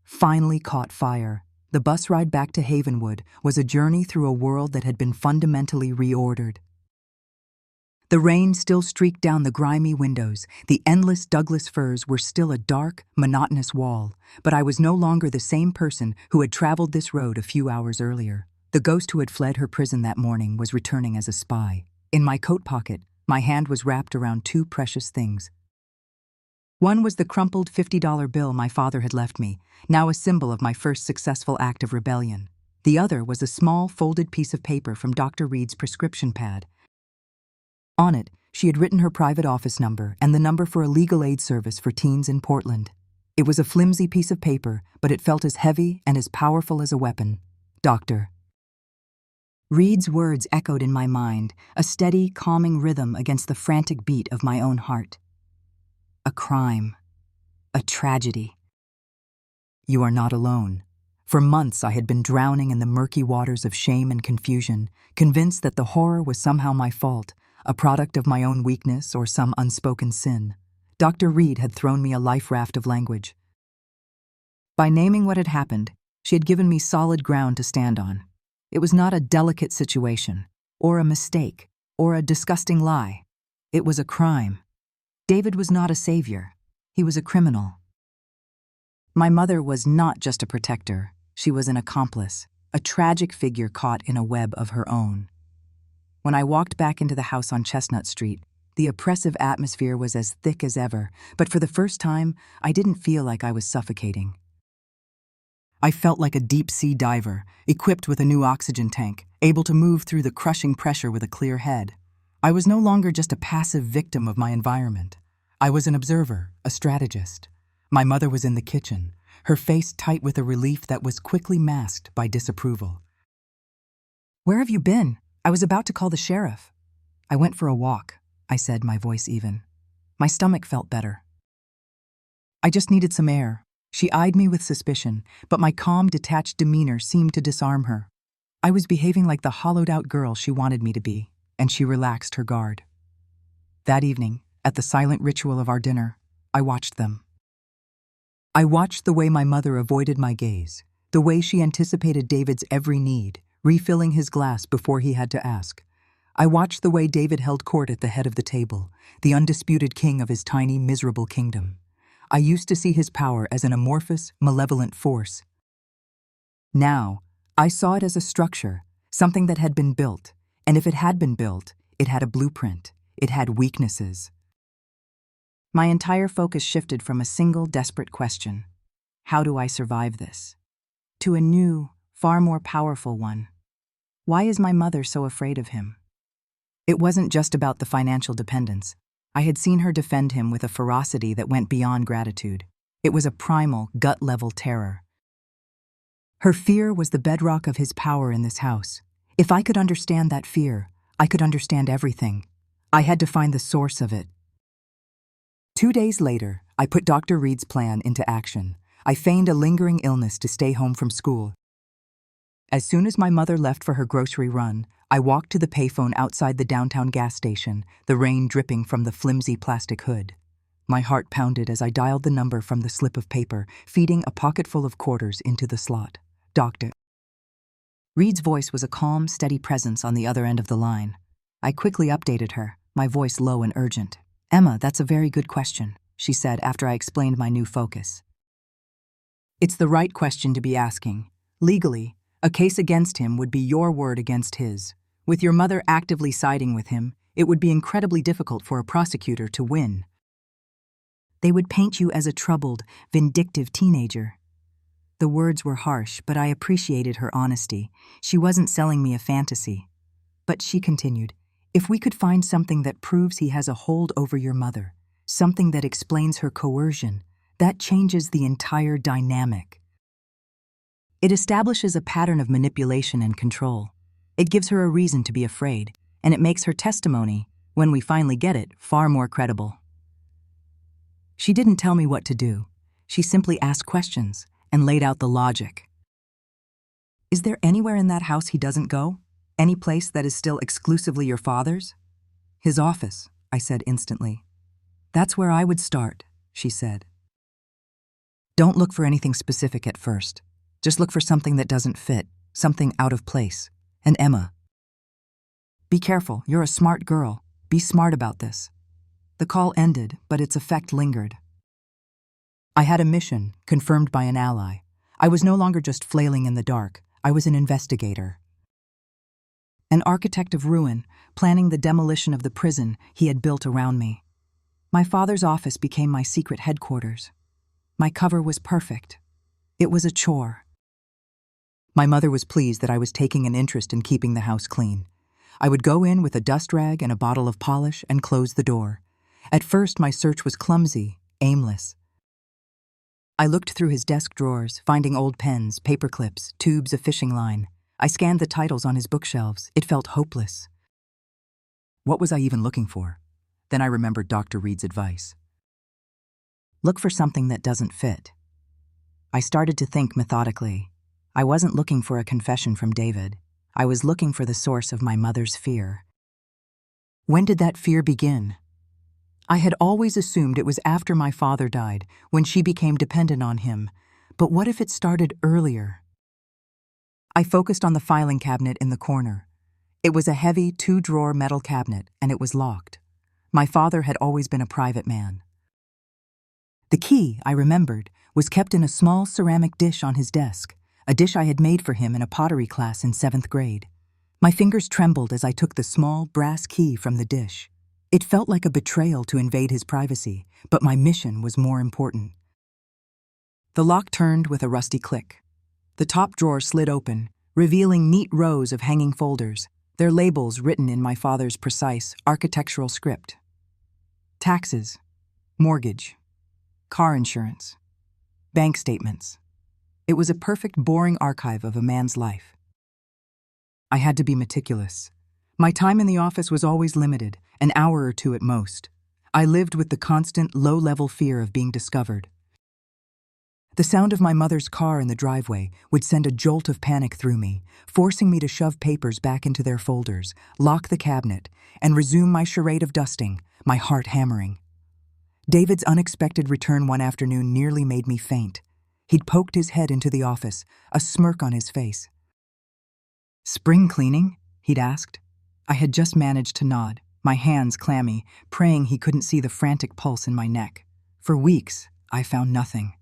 caught fire. The bus ride back to Havenwood was a journey through a world that had been fundamentally reordered. The rain still streaked down the grimy windows, the endless Douglas firs were still a dark, monotonous wall, but I was no longer the same person who had traveled this road a few hours earlier. The ghost who had fled her prison that morning was returning as a spy. In my coat pocket, my hand was wrapped around two precious things. One was the crumpled $50 bill my father had left me, now a symbol of my first successful act of rebellion. The other was a small, folded piece of paper from Dr. Reed's prescription pad. On it, she had written her private office number and the number for a legal aid service for teens in Portland. It was a flimsy piece of paper, but it felt as heavy and as powerful as a weapon. Dr. Reed's words echoed in my mind, a steady, calming rhythm against the frantic beat of my own heart. A crime. A tragedy. You are not alone. For months I had been drowning in the murky waters of shame and confusion, convinced that the horror was somehow my fault, a product of my own weakness or some unspoken sin. Dr. Reed had thrown me a life raft of language. By naming what had happened, She had given me solid ground to stand on. It was not a delicate situation, or a mistake, or a disgusting lie. It was a crime. David was not a savior. He was a criminal. My mother was not just a protector. She was an accomplice, a tragic figure caught in a web of her own. When I walked back into the house on Chestnut Street, the oppressive atmosphere was as thick as ever, but for the first time, I didn't feel like I was suffocating. I felt like a deep-sea diver, equipped with a new oxygen tank, able to move through the crushing pressure with a clear head. I was no longer just a passive victim of my environment. I was an observer, a strategist. My mother was in the kitchen, her face tight with a relief that was quickly masked by disapproval. "Where have you been? I was about to call the sheriff." "I went for a walk," I said, my voice even. My stomach felt better. "I just needed some air." She eyed me with suspicion, but my calm, detached demeanor seemed to disarm her. I was behaving like the hollowed-out girl she wanted me to be, and she relaxed her guard. That evening, at the silent ritual of our dinner, I watched them. I watched the way my mother avoided my gaze, the way she anticipated David's every need, refilling his glass before he had to ask. I watched the way David held court at the head of the table, the undisputed king of his tiny, miserable kingdom. I used to see his power as an amorphous, malevolent force. Now, I saw it as a structure, something that had been built, and if it had been built, it had a blueprint, it had weaknesses. My entire focus shifted from a single, desperate question, how do I survive this, to a new, far more powerful one. Why is my mother so afraid of him? It wasn't just about the financial dependence. I had seen her defend him with a ferocity that went beyond gratitude. It was a primal, gut-level terror. Her fear was the bedrock of his power in this house. If I could understand that fear, I could understand everything. I had to find the source of it. 2 days later, I put Dr. Reed's plan into action. I feigned a lingering illness to stay home from school. As soon as my mother left for her grocery run, I walked to the payphone outside the downtown gas station, the rain dripping from the flimsy plastic hood. My heart pounded as I dialed the number from the slip of paper, feeding a pocketful of quarters into the slot. Dr. Reed's voice was a calm, steady presence on the other end of the line. I quickly updated her, my voice low and urgent. "Emma, that's a very good question," she said after I explained my new focus. "It's the right question to be asking. Legally, a case against him would be your word against his. With your mother actively siding with him, it would be incredibly difficult for a prosecutor to win. They would paint you as a troubled, vindictive teenager." The words were harsh, but I appreciated her honesty. She wasn't selling me a fantasy. But she continued, "If we could find something that proves he has a hold over your mother, something that explains her coercion, that changes the entire dynamic. It establishes a pattern of manipulation and control. It gives her a reason to be afraid, and it makes her testimony, when we finally get it, far more credible." She didn't tell me what to do. She simply asked questions and laid out the logic. "Is there anywhere in that house he doesn't go? Any place that is still exclusively your father's?" "His office," I said instantly. "That's where I would start," she said. "Don't look for anything specific at first. Just look for something that doesn't fit, something out of place. And Emma, be careful, you're a smart girl. Be smart about this." The call ended, but its effect lingered. I had a mission, confirmed by an ally. I was no longer just flailing in the dark. I was an investigator. An architect of ruin, planning the demolition of the prison he had built around me. My father's office became my secret headquarters. My cover was perfect. It was a chore. My mother was pleased that I was taking an interest in keeping the house clean. I would go in with a dust rag and a bottle of polish and close the door. At first, my search was clumsy, aimless. I looked through his desk drawers, finding old pens, paper clips, tubes of fishing line. I scanned the titles on his bookshelves. It felt hopeless. What was I even looking for? Then I remembered Dr. Reed's advice. Look for something that doesn't fit. I started to think methodically. I wasn't looking for a confession from David. I was looking for the source of my mother's fear. When did that fear begin? I had always assumed it was after my father died, when she became dependent on him. But what if it started earlier, I focused on the filing cabinet in the corner. It was a heavy two-drawer metal cabinet, and it was locked. My father had always been a private man. The key, I remembered, was kept in a small ceramic dish on his desk, a dish I had made for him in a pottery class in 7th grade. My fingers trembled as I took the small brass key from the dish. It felt like a betrayal to invade his privacy, but my mission was more important. The lock turned with a rusty click. The top drawer slid open, revealing neat rows of hanging folders, their labels written in my father's precise architectural script. Taxes, mortgage, car insurance, bank statements. It was a perfect, boring archive of a man's life. I had to be meticulous. My time in the office was always limited, an hour or two at most. I lived with the constant, low-level fear of being discovered. The sound of my mother's car in the driveway would send a jolt of panic through me, forcing me to shove papers back into their folders, lock the cabinet, and resume my charade of dusting, my heart hammering. David's unexpected return one afternoon nearly made me faint. He'd poked his head into the office, a smirk on his face. "Spring cleaning?" he'd asked. I had just managed to nod, my hands clammy, praying he couldn't see the frantic pulse in my neck. For weeks, I found nothing.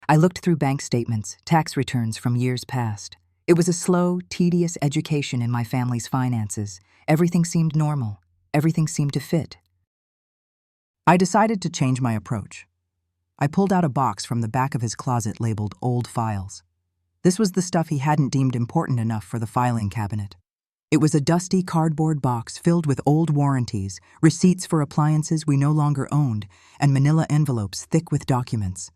I looked through bank statements, tax returns from years past. It was a slow, tedious education in my family's finances. Everything seemed normal. Everything seemed to fit. I decided to change my approach. I pulled out a box from the back of his closet labeled Old Files. This was the stuff he hadn't deemed important enough for the filing cabinet. It was a dusty cardboard box filled with old warranties, receipts for appliances we no longer owned, and manila envelopes thick with documents.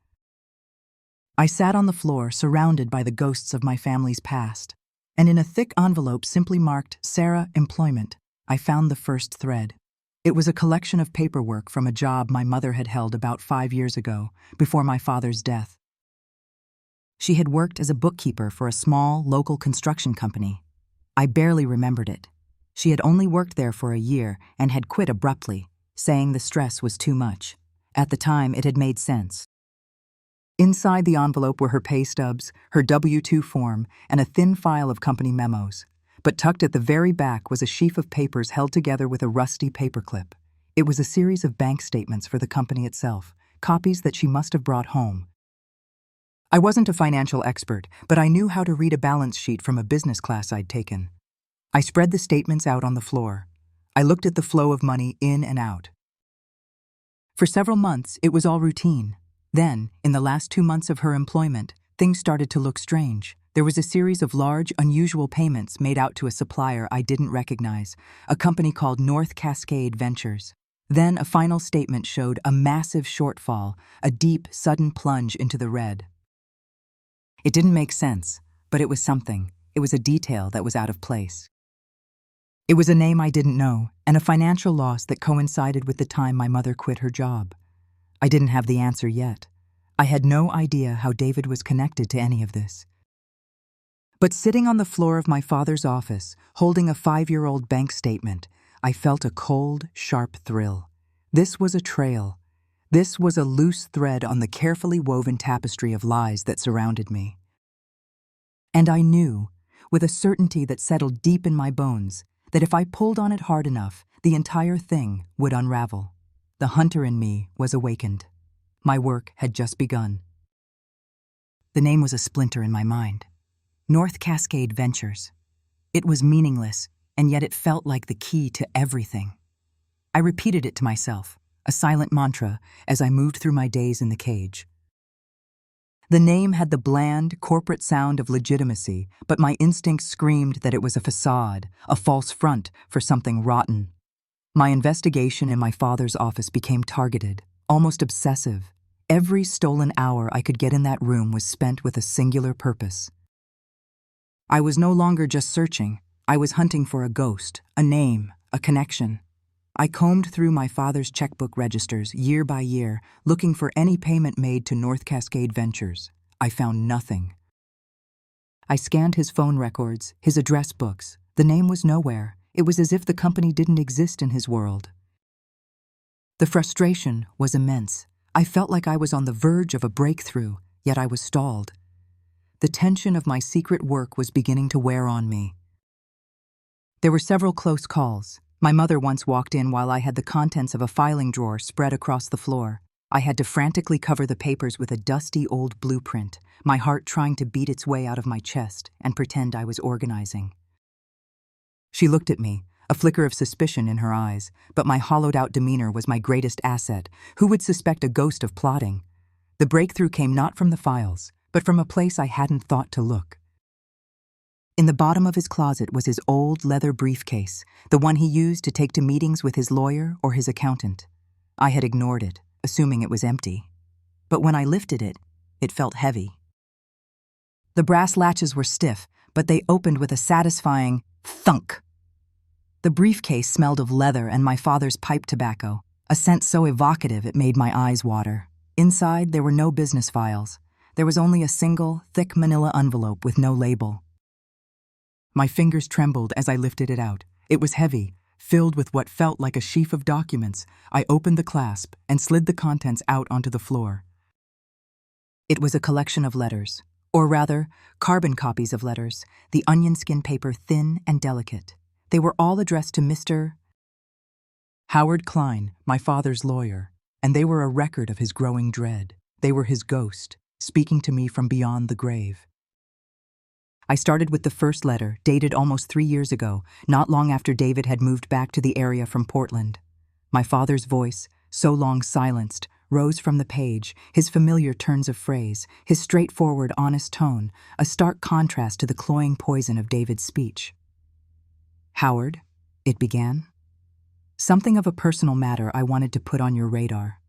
I sat on the floor, surrounded by the ghosts of my family's past, and in a thick envelope simply marked Sarah Employment, I found the first thread. It was a collection of paperwork from a job my mother had held about 5 years ago, before my father's death. She had worked as a bookkeeper for a small, local construction company. I barely remembered it. She had only worked there for a year and had quit abruptly, saying the stress was too much. At the time, it had made sense. Inside the envelope were her pay stubs, her W-2 form, and a thin file of company memos. But tucked at the very back was a sheaf of papers held together with a rusty paperclip. It was a series of bank statements for the company itself, copies that she must have brought home. I wasn't a financial expert, but I knew how to read a balance sheet from a business class I'd taken. I spread the statements out on the floor. I looked at the flow of money in and out. For several months, it was all routine. Then, in the last 2 months of her employment, things started to look strange. There was a series of large, unusual payments made out to a supplier I didn't recognize, a company called North Cascade Ventures. Then a final statement showed a massive shortfall, a deep, sudden plunge into the red. It didn't make sense, but it was something. It was a detail that was out of place. It was a name I didn't know, and a financial loss that coincided with the time my mother quit her job. I didn't have the answer yet. I had no idea how David was connected to any of this. But sitting on the floor of my father's office, holding a 5-year-old bank statement, I felt a cold, sharp thrill. This was a trail. This was a loose thread on the carefully woven tapestry of lies that surrounded me. And I knew, with a certainty that settled deep in my bones, that if I pulled on it hard enough, the entire thing would unravel. The hunter in me was awakened. My work had just begun. The name was a splinter in my mind. North Cascade Ventures. It was meaningless, and yet it felt like the key to everything. I repeated it to myself, a silent mantra, as I moved through my days in the cage. The name had the bland, corporate sound of legitimacy, but my instincts screamed that it was a facade, a false front for something rotten. My investigation in my father's office became targeted, almost obsessive. Every stolen hour I could get in that room was spent with a singular purpose. I was no longer just searching. I was hunting for a ghost, a name, a connection. I combed through my father's checkbook registers year by year, looking for any payment made to North Cascade Ventures. I found nothing. I scanned his phone records, his address books. The name was nowhere. It was as if the company didn't exist in his world. The frustration was immense. I felt like I was on the verge of a breakthrough, yet I was stalled. The tension of my secret work was beginning to wear on me. There were several close calls. My mother once walked in while I had the contents of a filing drawer spread across the floor. I had to frantically cover the papers with a dusty old blueprint, my heart trying to beat its way out of my chest and pretend I was organizing. She looked at me, a flicker of suspicion in her eyes, but my hollowed-out demeanor was my greatest asset. Who would suspect a ghost of plotting? The breakthrough came not from the files, but from a place I hadn't thought to look. In the bottom of his closet was his old leather briefcase, the one he used to take to meetings with his lawyer or his accountant. I had ignored it, assuming it was empty. But when I lifted it, it felt heavy. The brass latches were stiff, but they opened with a satisfying thunk. The briefcase smelled of leather and my father's pipe tobacco, a scent so evocative it made my eyes water. Inside, there were no business files. There was only a single, thick manila envelope with no label. My fingers trembled as I lifted it out. It was heavy, filled with what felt like a sheaf of documents. I opened the clasp and slid the contents out onto the floor. It was a collection of letters, or rather, carbon copies of letters, the onion skin paper thin and delicate. They were all addressed to Mr. Howard Klein, my father's lawyer, and they were a record of his growing dread. They were his ghost, speaking to me from beyond the grave. I started with the first letter, dated almost 3 years ago, not long after David had moved back to the area from Portland. My father's voice, so long silenced, rose from the page, his familiar turns of phrase, his straightforward, honest tone, a stark contrast to the cloying poison of David's speech. "Howard," it began, "something of a personal matter I wanted to put on your radar.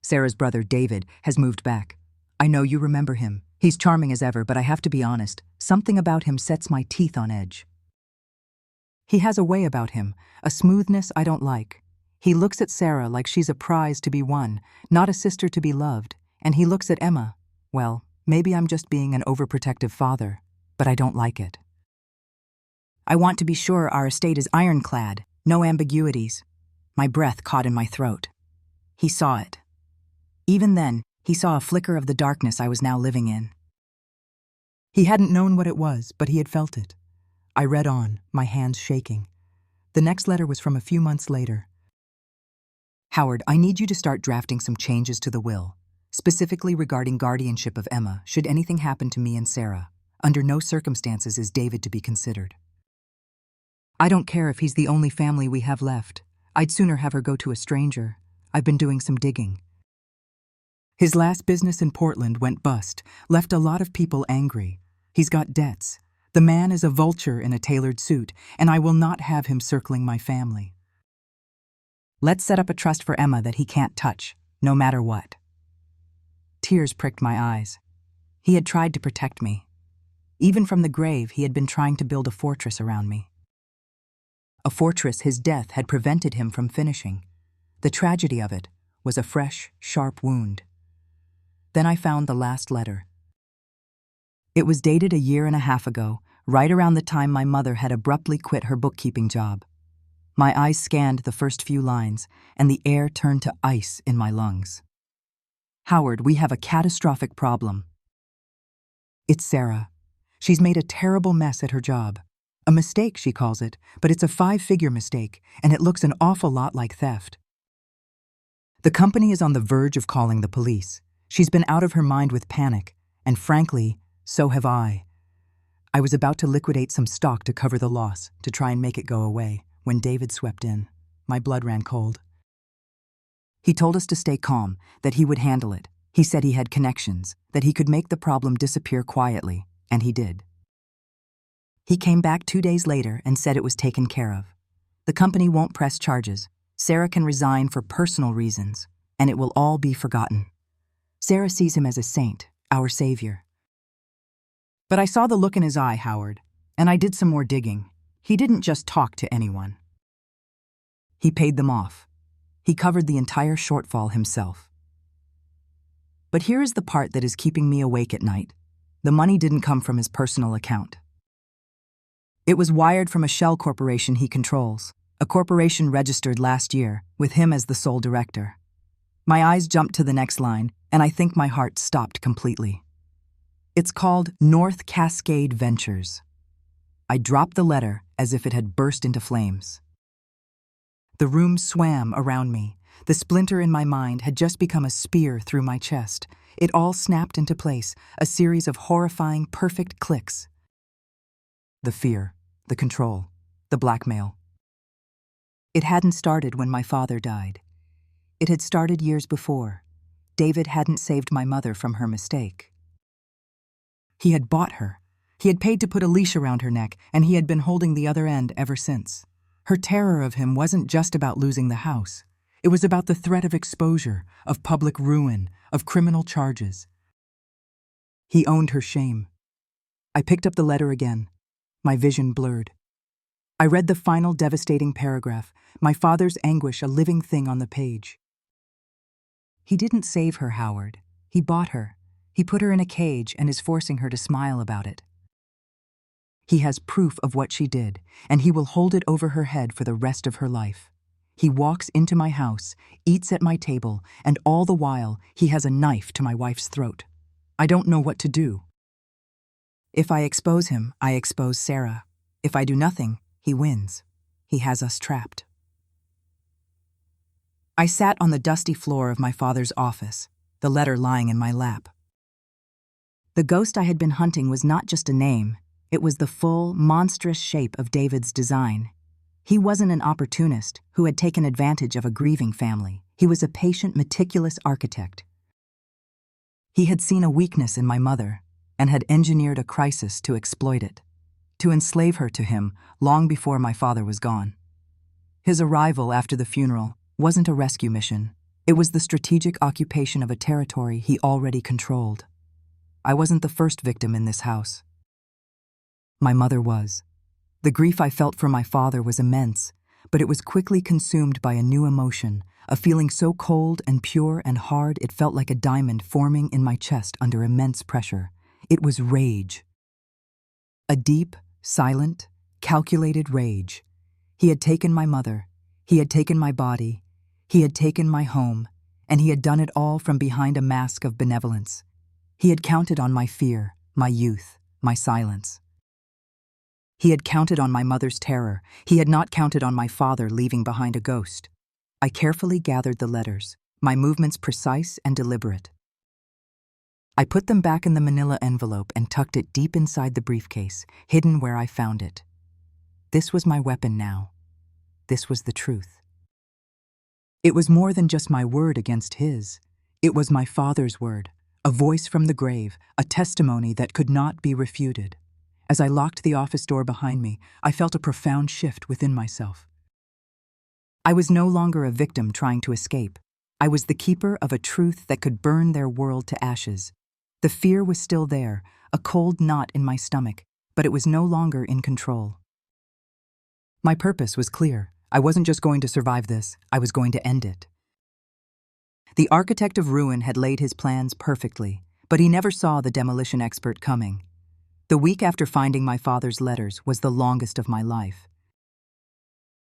Sarah's brother, David, has moved back. I know you remember him. He's charming as ever, but I have to be honest, something about him sets my teeth on edge. He has a way about him, a smoothness I don't like. He looks at Sarah like she's a prize to be won, not a sister to be loved, and he looks at Emma. Well, maybe I'm just being an overprotective father, but I don't like it. I want to be sure our estate is ironclad, no ambiguities." My breath caught in my throat. He saw it. Even then, he saw a flicker of the darkness I was now living in. He hadn't known what it was, but he had felt it. I read on, my hands shaking. The next letter was from a few months later. "Howard, I need you to start drafting some changes to the will, specifically regarding guardianship of Emma, should anything happen to me and Sarah. Under no circumstances is David to be considered. I don't care if he's the only family we have left. I'd sooner have her go to a stranger. I've been doing some digging. His last business in Portland went bust, left a lot of people angry. He's got debts. The man is a vulture in a tailored suit, and I will not have him circling my family. Let's set up a trust for Emma that he can't touch, no matter what." Tears pricked my eyes. He had tried to protect me. Even from the grave, he had been trying to build a fortress around me. A fortress his death had prevented him from finishing. The tragedy of it was a fresh, sharp wound. Then I found the last letter. It was dated 1.5 years ago, right around the time my mother had abruptly quit her bookkeeping job. My eyes scanned the first few lines, and the air turned to ice in my lungs. "Howard, we have a catastrophic problem. It's Sarah. She's made a terrible mess at her job. A mistake, she calls it, but it's a 5-figure mistake, and it looks an awful lot like theft. The company is on the verge of calling the police. She's been out of her mind with panic, and frankly, so have I. I was about to liquidate some stock to cover the loss, to try and make it go away, when David swept in. My blood ran cold. He told us to stay calm, that he would handle it. He said he had connections, that he could make the problem disappear quietly, and he did. He came back 2 days later and said it was taken care of. The company won't press charges. Sarah can resign for personal reasons, and it will all be forgotten. Sarah sees him as a saint, our savior. But I saw the look in his eye, Howard, and I did some more digging. He didn't just talk to anyone. He paid them off. He covered the entire shortfall himself. But here is the part that is keeping me awake at night. The money didn't come from his personal account. It was wired from a shell corporation he controls, a corporation registered last year, with him as the sole director. My eyes jumped to the next line, and I think my heart stopped completely. It's called North Cascade Ventures. I dropped the letter as if it had burst into flames. The room swam around me. The splinter in my mind had just become a spear through my chest. It all snapped into place, a series of horrifying, perfect clicks. The fear, the control, the blackmail. It hadn't started when my father died. It had started years before. David hadn't saved my mother from her mistake. He had bought her. He had paid to put a leash around her neck, and he had been holding the other end ever since. Her terror of him wasn't just about losing the house. It was about the threat of exposure, of public ruin, of criminal charges. He owned her shame. I picked up the letter again. My vision blurred. I read the final devastating paragraph, my father's anguish a living thing on the page. He didn't save her, Howard. He bought her. He put her in a cage and is forcing her to smile about it. He has proof of what she did, and he will hold it over her head for the rest of her life. He walks into my house, eats at my table, and all the while he has a knife to my wife's throat. I don't know what to do. If I expose him, I expose Sarah. If I do nothing, he wins. He has us trapped. I sat on the dusty floor of my father's office, the letter lying in my lap. The ghost I had been hunting was not just a name. It was the full, monstrous shape of David's design. He wasn't an opportunist who had taken advantage of a grieving family. He was a patient, meticulous architect. He had seen a weakness in my mother and had engineered a crisis to exploit it, to enslave her to him long before my father was gone. His arrival after the funeral wasn't a rescue mission. It was the strategic occupation of a territory he already controlled. I wasn't the first victim in this house. My mother was. The grief I felt for my father was immense, but it was quickly consumed by a new emotion, a feeling so cold and pure and hard it felt like a diamond forming in my chest under immense pressure. It was rage. A deep, silent, calculated rage. He had taken my mother, he had taken my body, he had taken my home, and he had done it all from behind a mask of benevolence. He had counted on my fear, my youth, my silence. He had counted on my mother's terror. He had not counted on my father leaving behind a ghost. I carefully gathered the letters, my movements precise and deliberate. I put them back in the manila envelope and tucked it deep inside the briefcase, hidden where I found it. This was my weapon now. This was the truth. It was more than just my word against his. It was my father's word, a voice from the grave, a testimony that could not be refuted. As I locked the office door behind me, I felt a profound shift within myself. I was no longer a victim trying to escape. I was the keeper of a truth that could burn their world to ashes. The fear was still there, a cold knot in my stomach, but it was no longer in control. My purpose was clear. I wasn't just going to survive this, I was going to end it. The architect of ruin had laid his plans perfectly, but he never saw the demolition expert coming. The week after finding my father's letters was the longest of my life.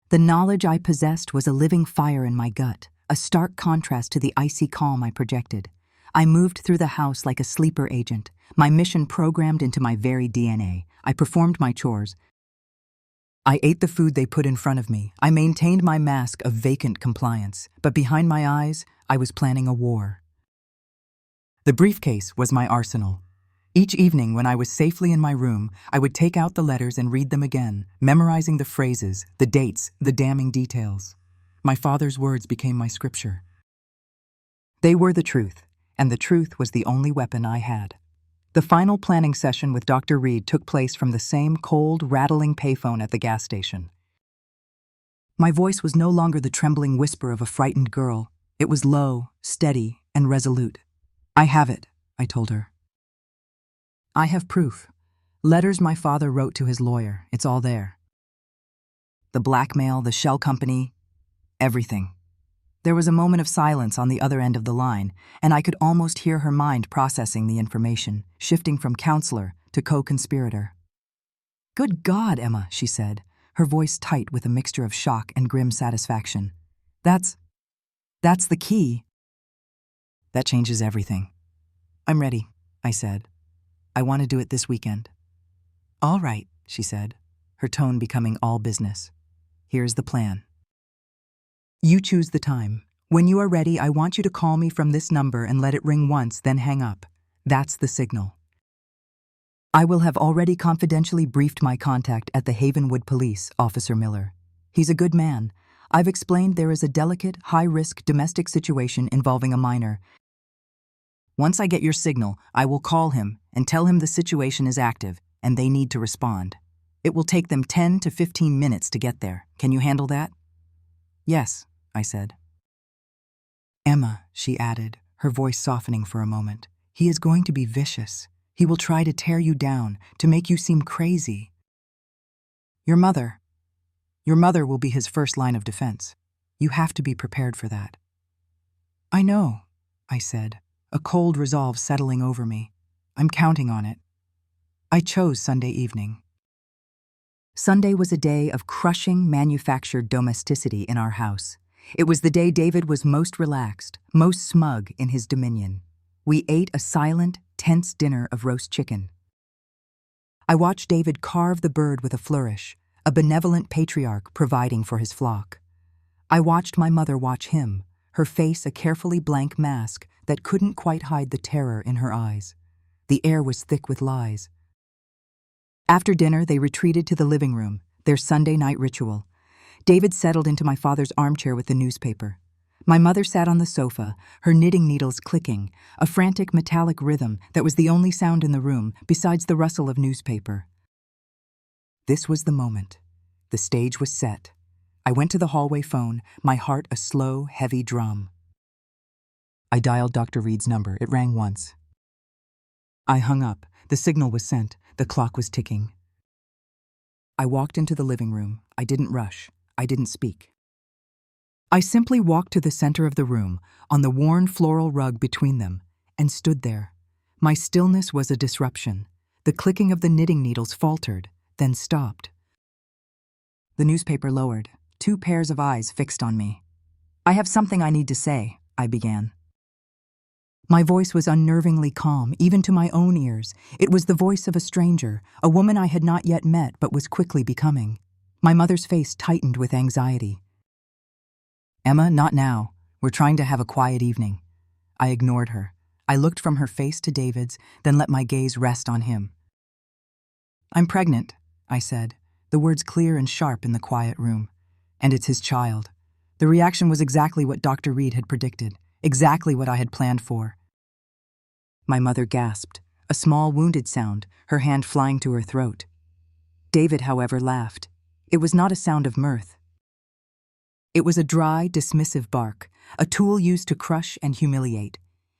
The knowledge I possessed was a living fire in my gut, a stark contrast to the icy calm I projected. I moved through the house like a sleeper agent, my mission programmed into my very DNA. I performed my chores. I ate the food they put in front of me. I maintained my mask of vacant compliance, but behind my eyes, I was planning a war. The briefcase was my arsenal. Each evening when I was safely in my room, I would take out the letters and read them again, memorizing the phrases, the dates, the damning details. My father's words became my scripture. They were the truth, and the truth was the only weapon I had. The final planning session with Dr. Reed took place from the same cold, rattling payphone at the gas station. My voice was no longer the trembling whisper of a frightened girl. It was low, steady, and resolute. "I have it," I told her. "I have proof. Letters my father wrote to his lawyer. It's all there. The blackmail, the shell company, everything." There was a moment of silence on the other end of the line, and I could almost hear her mind processing the information, shifting from counselor to co-conspirator. "Good God, Emma," she said, her voice tight with a mixture of shock and grim satisfaction. That's the key. That changes everything." "I'm ready," I said. I want to do it this weekend. All right, she said, her tone becoming all business. Here's the plan. You choose the time. When you are ready, I want you to call me from this number and let it ring once, then hang up. That's the signal. I will have already confidentially briefed my contact at the Havenwood police, Officer Miller. He's a good man. I've explained there is a delicate, high-risk domestic situation involving a minor. Once I get your signal, I will call him and tell him the situation is active and they need to respond. It will take them 10 to 15 minutes to get there. Can you handle that? Yes, I said. Emma, she added, her voice softening for a moment. He is going to be vicious. He will try to tear you down, to make you seem crazy. Your mother will be his first line of defense. You have to be prepared for that. I know, I said, a cold resolve settling over me. I'm counting on it. I chose Sunday evening. Sunday was a day of crushing manufactured domesticity in our house. It was the day David was most relaxed, most smug in his dominion. We ate a silent, tense dinner of roast chicken. I watched David carve the bird with a flourish, a benevolent patriarch providing for his flock. I watched my mother watch him, her face a carefully blank mask that couldn't quite hide the terror in her eyes. The air was thick with lies. After dinner, they retreated to the living room, their Sunday night ritual. David settled into my father's armchair with the newspaper. My mother sat on the sofa, her knitting needles clicking, a frantic metallic rhythm that was the only sound in the room besides the rustle of newspaper. This was the moment. The stage was set. I went to the hallway phone, my heart a slow, heavy drum. I dialed Dr. Reed's number. It rang once. I hung up. The signal was sent. The clock was ticking. I walked into the living room. I didn't rush. I didn't speak. I simply walked to the center of the room, on the worn floral rug between them, and stood there. My stillness was a disruption. The clicking of the knitting needles faltered, then stopped. The newspaper lowered, 2 pairs of eyes fixed on me. I have something I need to say, I began. My voice was unnervingly calm, even to my own ears. It was the voice of a stranger, a woman I had not yet met but was quickly becoming. My mother's face tightened with anxiety. Emma, not now. We're trying to have a quiet evening. I ignored her. I looked from her face to David's, then let my gaze rest on him. I'm pregnant, I said, the words clear and sharp in the quiet room. And it's his child. The reaction was exactly what Dr. Reed had predicted, exactly what I had planned for. My mother gasped, a small wounded sound, her hand flying to her throat. David, however, laughed. It was not a sound of mirth. It was a dry, dismissive bark, a tool used to crush and humiliate.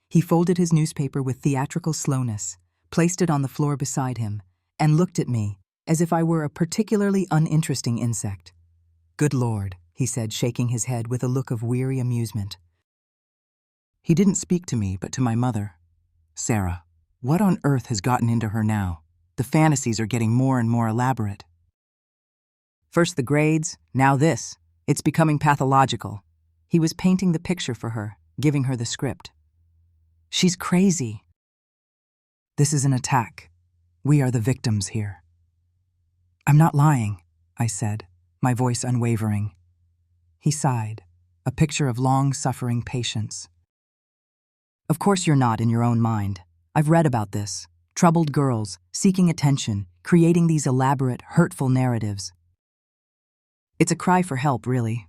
He folded his newspaper with theatrical slowness, placed it on the floor beside him, and looked at me as if I were a particularly uninteresting insect. Good Lord, he said, shaking his head with a look of weary amusement. He didn't speak to me, but to my mother. Sarah, what on earth has gotten into her now? The fantasies are getting more and more elaborate. First the grades, now this. It's becoming pathological. He was painting the picture for her, giving her the script. She's crazy. This is an attack. We are the victims here. I'm not lying, I said, my voice unwavering. He sighed, a picture of long-suffering patience. Of course you're not in your own mind. I've read about this. Troubled girls, seeking attention, creating these elaborate, hurtful narratives. It's a cry for help, really.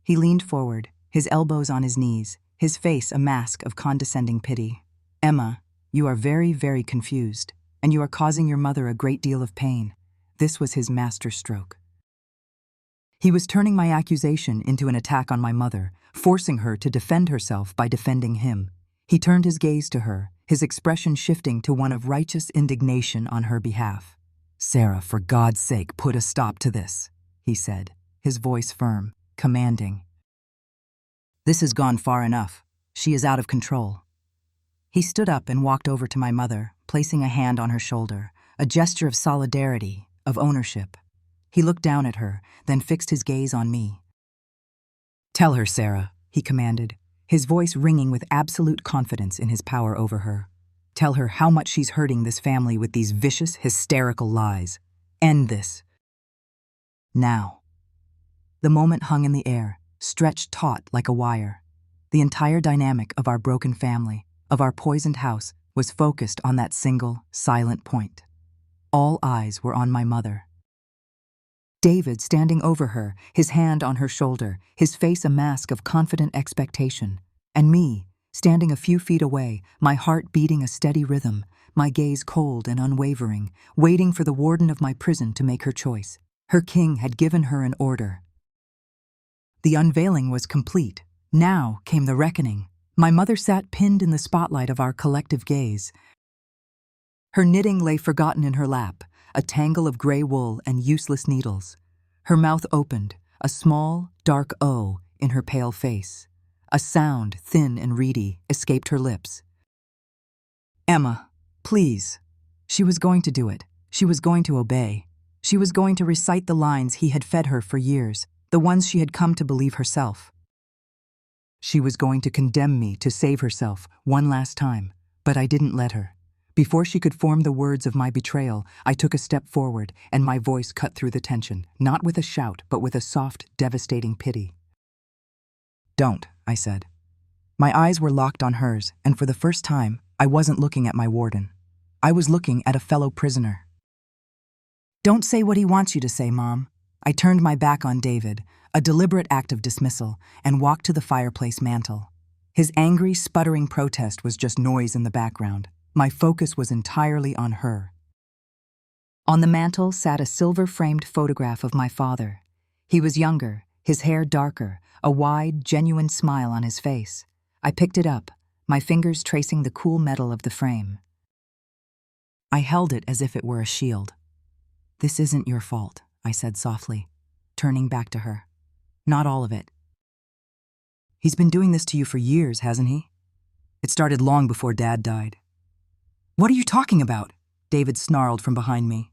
He leaned forward, his elbows on his knees, his face a mask of condescending pity. Emma, you are very, very confused, and you are causing your mother a great deal of pain. This was his masterstroke. He was turning my accusation into an attack on my mother, forcing her to defend herself by defending him. He turned his gaze to her, his expression shifting to one of righteous indignation on her behalf. Sarah, for God's sake, put a stop to this, he said, his voice firm, commanding. This has gone far enough. She is out of control. He stood up and walked over to my mother, placing a hand on her shoulder, a gesture of solidarity, of ownership. He looked down at her, then fixed his gaze on me. Tell her, Sarah, he commanded, his voice ringing with absolute confidence in his power over her. Tell her how much she's hurting this family with these vicious, hysterical lies. End this. Now. The moment hung in the air, stretched taut like a wire. The entire dynamic of our broken family, of our poisoned house, was focused on that single, silent point. All eyes were on my mother. David standing over her, his hand on her shoulder, his face a mask of confident expectation. And me, standing a few feet away, my heart beating a steady rhythm, my gaze cold and unwavering, waiting for the warden of my prison to make her choice. Her king had given her an order. The unveiling was complete. Now came the reckoning. My mother sat pinned in the spotlight of our collective gaze. Her knitting lay forgotten in her lap, a tangle of gray wool and useless needles. Her mouth opened, a small, dark O in her pale face. A sound, thin and reedy, escaped her lips. Emma, please. She was going to do it. She was going to obey. She was going to recite the lines he had fed her for years, the ones she had come to believe herself. She was going to condemn me to save herself one last time, but I didn't let her. Before she could form the words of my betrayal, I took a step forward, and my voice cut through the tension, not with a shout, but with a soft, devastating pity. Don't, I said. My eyes were locked on hers, and for the first time, I wasn't looking at my warden. I was looking at a fellow prisoner. Don't say what he wants you to say, Mom. I turned my back on David, a deliberate act of dismissal, and walked to the fireplace mantel. His angry, sputtering protest was just noise in the background. My focus was entirely on her. On the mantel sat a silver-framed photograph of my father. He was younger, his hair darker, a wide, genuine smile on his face. I picked it up, my fingers tracing the cool metal of the frame. I held it as if it were a shield. This isn't your fault, I said softly, turning back to her. Not all of it. He's been doing this to you for years, hasn't he? It started long before Dad died. What are you talking about? David snarled from behind me.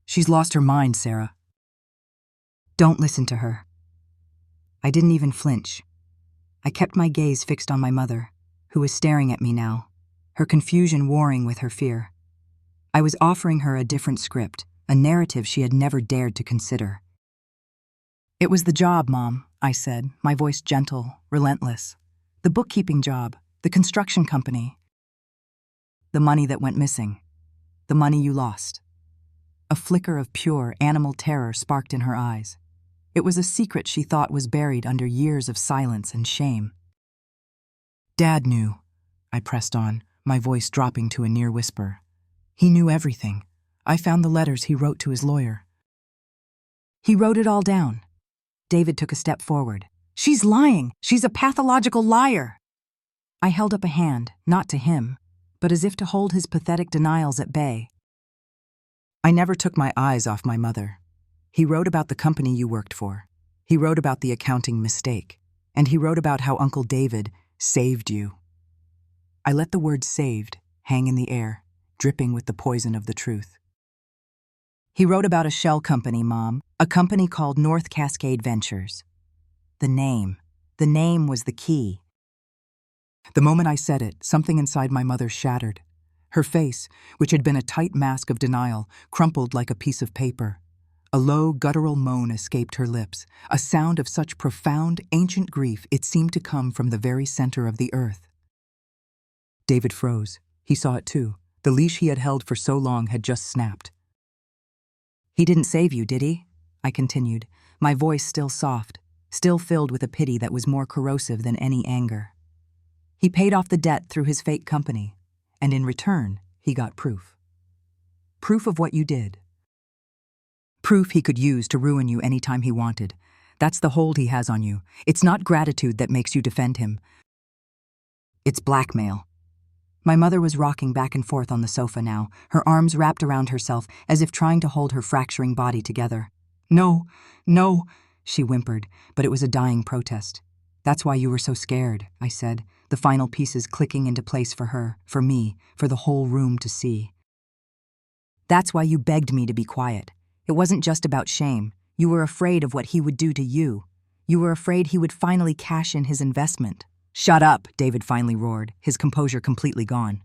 She's lost her mind, Sarah. Don't listen to her. I didn't even flinch. I kept my gaze fixed on my mother, who was staring at me now, her confusion warring with her fear. I was offering her a different script, a narrative she had never dared to consider. It was the job, Mom, I said, my voice gentle, relentless. The bookkeeping job, the construction company. The money that went missing. The money you lost. A flicker of pure animal terror sparked in her eyes. It was a secret she thought was buried under years of silence and shame. Dad knew, I pressed on, my voice dropping to a near whisper. He knew everything. I found the letters he wrote to his lawyer. He wrote it all down. David took a step forward. She's lying. She's a pathological liar. I held up a hand, not to him, but as if to hold his pathetic denials at bay. I never took my eyes off my mother. He wrote about the company you worked for. He wrote about the accounting mistake. And he wrote about how Uncle David saved you. I let the word saved hang in the air, dripping with the poison of the truth. He wrote about a shell company, Mom, a company called North Cascade Ventures. The name was the key. The moment I said it, something inside my mother shattered. Her face, which had been a tight mask of denial, crumpled like a piece of paper. A low, guttural moan escaped her lips, a sound of such profound, ancient grief it seemed to come from the very center of the earth. David froze. He saw it too. The leash he had held for so long had just snapped. He didn't save you, did he? I continued, my voice still soft, still filled with a pity that was more corrosive than any anger. He paid off the debt through his fake company, and in return, he got proof. Proof of what you did. Proof he could use to ruin you any time he wanted. That's the hold he has on you. It's not gratitude that makes you defend him. It's blackmail. My mother was rocking back and forth on the sofa now, her arms wrapped around herself as if trying to hold her fracturing body together. No, she whimpered, but it was a dying protest. That's why you were so scared, I said, the final pieces clicking into place for her, for me, for the whole room to see. That's why you begged me to be quiet. It wasn't just about shame. You were afraid of what he would do to you. You were afraid he would finally cash in his investment. Shut up, David finally roared, his composure completely gone.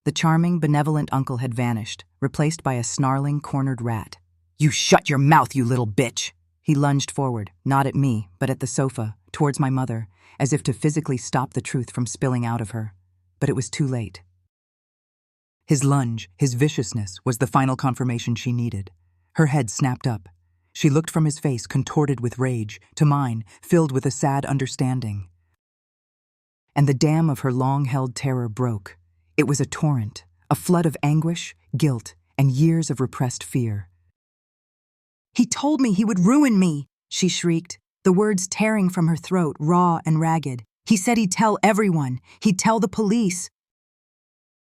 The charming, benevolent uncle had vanished, replaced by a snarling, cornered rat. "You shut your mouth, you little bitch!" He lunged forward, not at me, but at the sofa, towards my mother, as if to physically stop the truth from spilling out of her. But it was too late. His lunge, his viciousness, was the final confirmation she needed. Her head snapped up. She looked from his face, contorted with rage, to mine, filled with a sad understanding. And the dam of her long-held terror broke. It was a torrent, a flood of anguish, guilt, and years of repressed fear. "He told me he would ruin me," she shrieked, the words tearing from her throat, raw and ragged. "He said he'd tell everyone. He'd tell the police."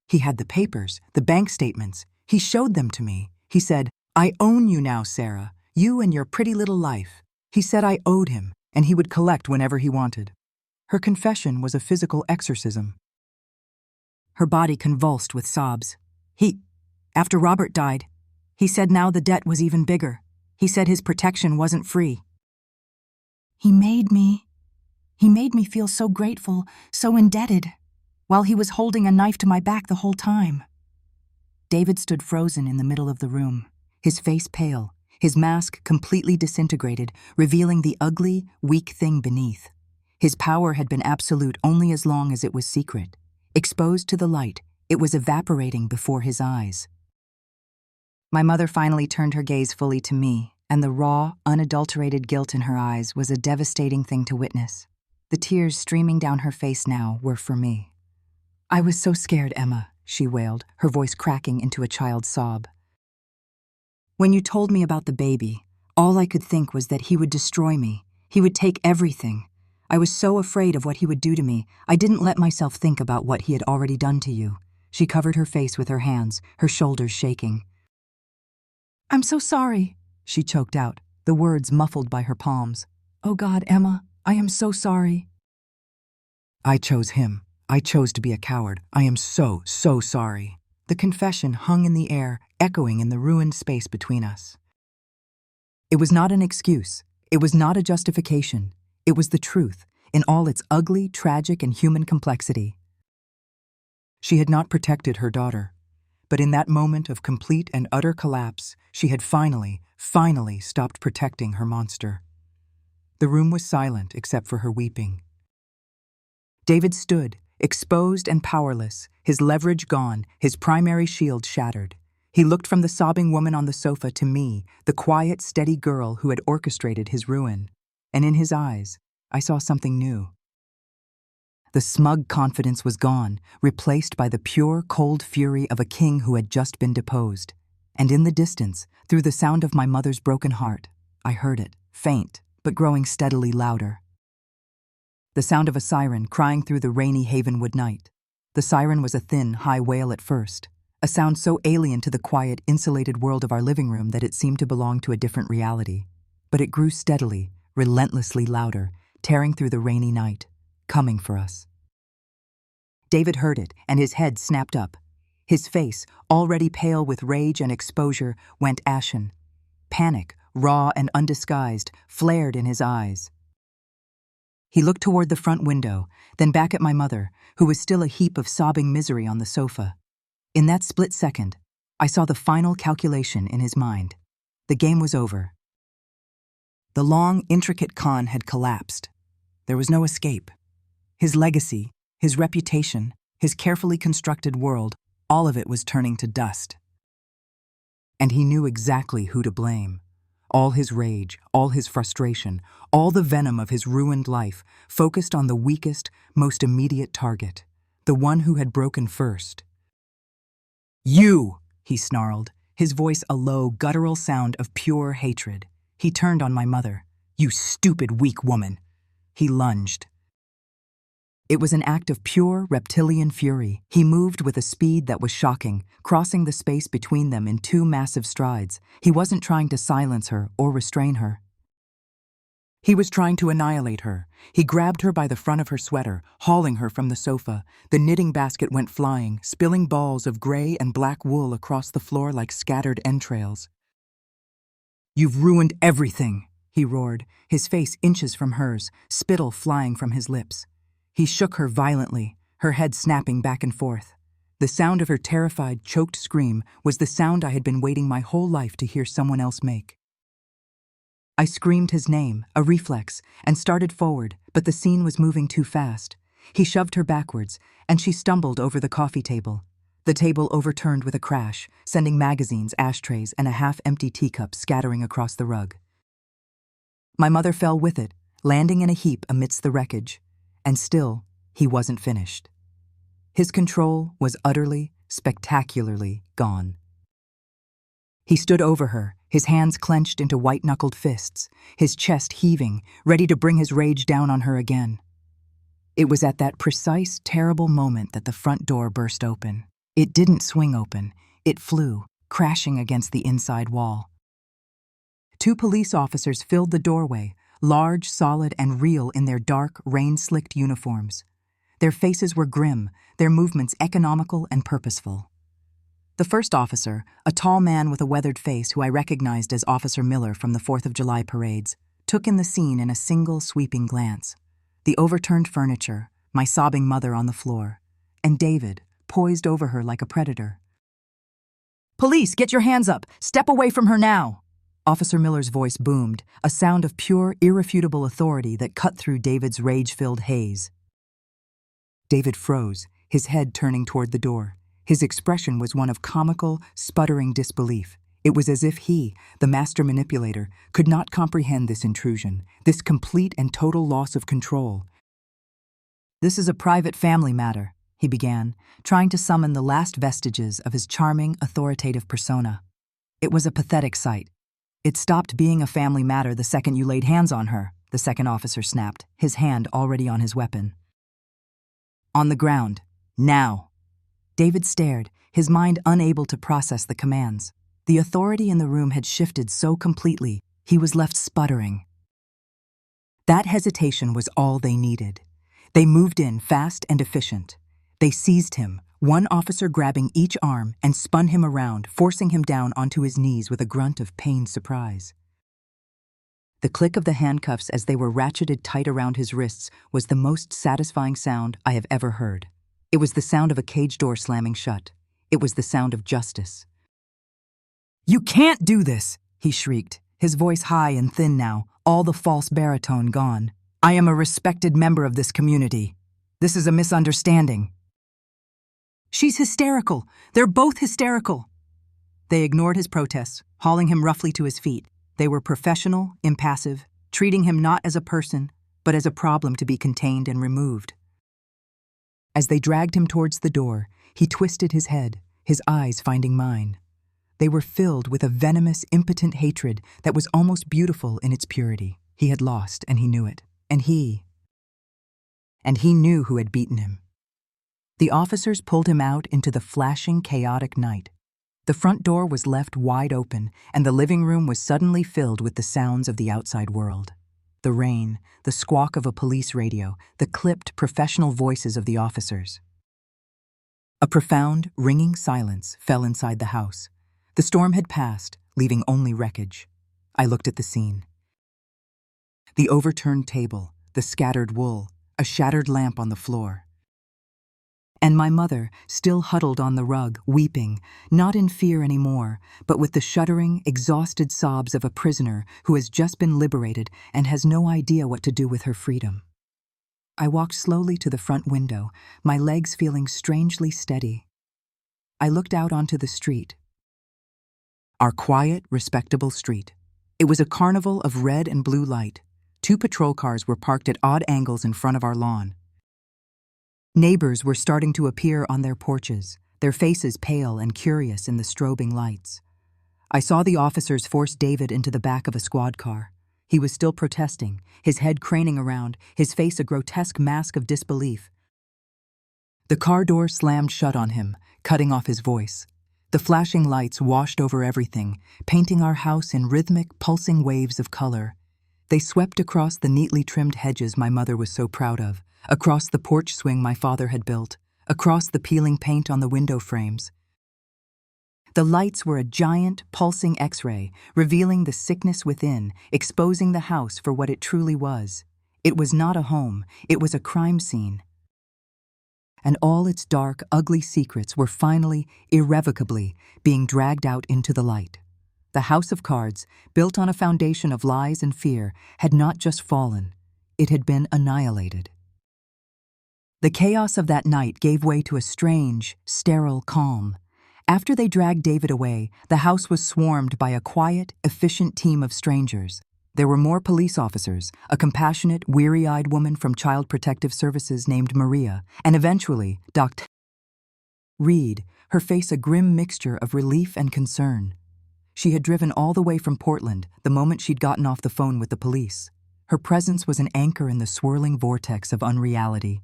He had the papers, the bank statements. He showed them to me. He said, "I own you now, Sarah, you and your pretty little life." He said I owed him, and he would collect whenever he wanted. Her confession was a physical exorcism. Her body convulsed with sobs. After Robert died, he said now the debt was even bigger. He said his protection wasn't free. He made me feel so grateful, so indebted, while he was holding a knife to my back the whole time." David stood frozen in the middle of the room, his face pale, his mask completely disintegrated, revealing the ugly, weak thing beneath. His power had been absolute only as long as it was secret. Exposed to the light, it was evaporating before his eyes. My mother finally turned her gaze fully to me, and the raw, unadulterated guilt in her eyes was a devastating thing to witness. The tears streaming down her face now were for me. "I was so scared, Emma," she wailed, her voice cracking into a child's sob. "When you told me about the baby, all I could think was that he would destroy me. He would take everything. I was so afraid of what he would do to me, I didn't let myself think about what he had already done to you." She covered her face with her hands, her shoulders shaking. "I'm so sorry," she choked out, the words muffled by her palms. "Oh God, Emma, I am so sorry." "I chose him. I chose to be a coward. I am so sorry." The confession hung in the air, echoing in the ruined space between us. It was not an excuse. It was not a justification. It was the truth, in all its ugly, tragic, and human complexity. She had not protected her daughter, but in that moment of complete and utter collapse, she had finally stopped protecting her monster. The room was silent except for her weeping. David stood, exposed and powerless, his leverage gone, his primary shield shattered. He looked from the sobbing woman on the sofa to me, the quiet, steady girl who had orchestrated his ruin. And in his eyes, I saw something new. The smug confidence was gone, replaced by the pure, cold fury of a king who had just been deposed. And in the distance, through the sound of my mother's broken heart, I heard it, faint, but growing steadily louder. The sound of a siren crying through the rainy Havenwood night. The siren was a thin, high wail at first, a sound so alien to the quiet, insulated world of our living room that it seemed to belong to a different reality. But it grew steadily, relentlessly louder, tearing through the rainy night, coming for us. David heard it, and his head snapped up. His face, already pale with rage and exposure, went ashen. Panic, raw and undisguised, flared in his eyes. He looked toward the front window, then back at my mother, who was still a heap of sobbing misery on the sofa. In that split second, I saw the final calculation in his mind. The game was over. The long, intricate con had collapsed. There was no escape. His legacy, his reputation, his carefully constructed world, all of it was turning to dust. And he knew exactly who to blame. All his rage, all his frustration, all the venom of his ruined life focused on the weakest, most immediate target, the one who had broken first. "You!" he snarled, his voice a low, guttural sound of pure hatred. He turned on my mother. "You stupid, weak woman!" He lunged. It was an act of pure, reptilian fury. He moved with a speed that was shocking, crossing the space between them in two massive strides. He wasn't trying to silence her or restrain her. He was trying to annihilate her. He grabbed her by the front of her sweater, hauling her from the sofa. The knitting basket went flying, spilling balls of gray and black wool across the floor like scattered entrails. "You've ruined everything," he roared, his face inches from hers, spittle flying from his lips. He shook her violently, her head snapping back and forth. The sound of her terrified, choked scream was the sound I had been waiting my whole life to hear someone else make. I screamed his name, a reflex, and started forward, but the scene was moving too fast. He shoved her backwards, and she stumbled over the coffee table. The table overturned with a crash, sending magazines, ashtrays, and a half-empty teacup scattering across the rug. My mother fell with it, landing in a heap amidst the wreckage, and still, he wasn't finished. His control was utterly, spectacularly gone. He stood over her, his hands clenched into white-knuckled fists, his chest heaving, ready to bring his rage down on her again. It was at that precise, terrible moment that the front door burst open. It didn't swing open. It flew, crashing against the inside wall. 2 police officers filled the doorway, large, solid, and real in their dark, rain-slicked uniforms. Their faces were grim, their movements economical and purposeful. The first officer, a tall man with a weathered face who I recognized as Officer Miller from the 4th of July parades, took in the scene in a single sweeping glance. The overturned furniture, my sobbing mother on the floor, and David, poised over her like a predator. "Police, get your hands up! Step away from her now!" Officer Miller's voice boomed, a sound of pure, irrefutable authority that cut through David's rage-filled haze. David froze, his head turning toward the door. His expression was one of comical, sputtering disbelief. It was as if he, the master manipulator, could not comprehend this intrusion, this complete and total loss of control. "This is a private family matter," he began, trying to summon the last vestiges of his charming, authoritative persona. It was a pathetic sight. "It stopped being a family matter the second you laid hands on her," the second officer snapped, his hand already on his weapon. "On the ground. Now." David stared, his mind unable to process the commands. The authority in the room had shifted so completely, he was left sputtering. That hesitation was all they needed. They moved in fast and efficient. They seized him, one officer grabbing each arm, and spun him around, forcing him down onto his knees with a grunt of pained surprise. The click of the handcuffs as they were ratcheted tight around his wrists was the most satisfying sound I have ever heard. It was the sound of a cage door slamming shut. It was the sound of justice. "You can't do this!" he shrieked, his voice high and thin now, all the false baritone gone. "I am a respected member of this community. This is a misunderstanding." "She's hysterical. They're both hysterical." They ignored his protests, hauling him roughly to his feet. They were professional, impassive, treating him not as a person, but as a problem to be contained and removed. As they dragged him towards the door, he twisted his head, his eyes finding mine. They were filled with a venomous, impotent hatred that was almost beautiful in its purity. He had lost, and he knew it. And he knew who had beaten him. The officers pulled him out into the flashing, chaotic night. The front door was left wide open, and the living room was suddenly filled with the sounds of the outside world. The rain, the squawk of a police radio, the clipped, professional voices of the officers. A profound, ringing silence fell inside the house. The storm had passed, leaving only wreckage. I looked at the scene. The overturned table, the scattered wool, a shattered lamp on the floor. And my mother, still huddled on the rug, weeping, not in fear anymore, but with the shuddering, exhausted sobs of a prisoner who has just been liberated and has no idea what to do with her freedom. I walked slowly to the front window, my legs feeling strangely steady. I looked out onto the street. Our quiet, respectable street. It was a carnival of red and blue light. 2 patrol cars were parked at odd angles in front of our lawn. Neighbors were starting to appear on their porches, their faces pale and curious in the strobing lights. I saw the officers force David into the back of a squad car. He was still protesting, his head craning around, his face a grotesque mask of disbelief. The car door slammed shut on him, cutting off his voice. The flashing lights washed over everything, painting our house in rhythmic, pulsing waves of color. They swept across the neatly trimmed hedges my mother was so proud of, across the porch swing my father had built, across the peeling paint on the window frames. The lights were a giant, pulsing X-ray, revealing the sickness within, exposing the house for what it truly was. It was not a home, it was a crime scene. and all its dark, ugly secrets were finally, irrevocably, being dragged out into the light. The house of cards, built on a foundation of lies and fear, had not just fallen, it had been annihilated. The chaos of that night gave way to a strange, sterile calm. After they dragged David away, the house was swarmed by a quiet, efficient team of strangers. There were more police officers, a compassionate, weary-eyed woman from Child Protective Services named Maria, and eventually, Dr. Reed, her face a grim mixture of relief and concern. She had driven all the way from Portland the moment she'd gotten off the phone with the police. Her presence was an anchor in the swirling vortex of unreality.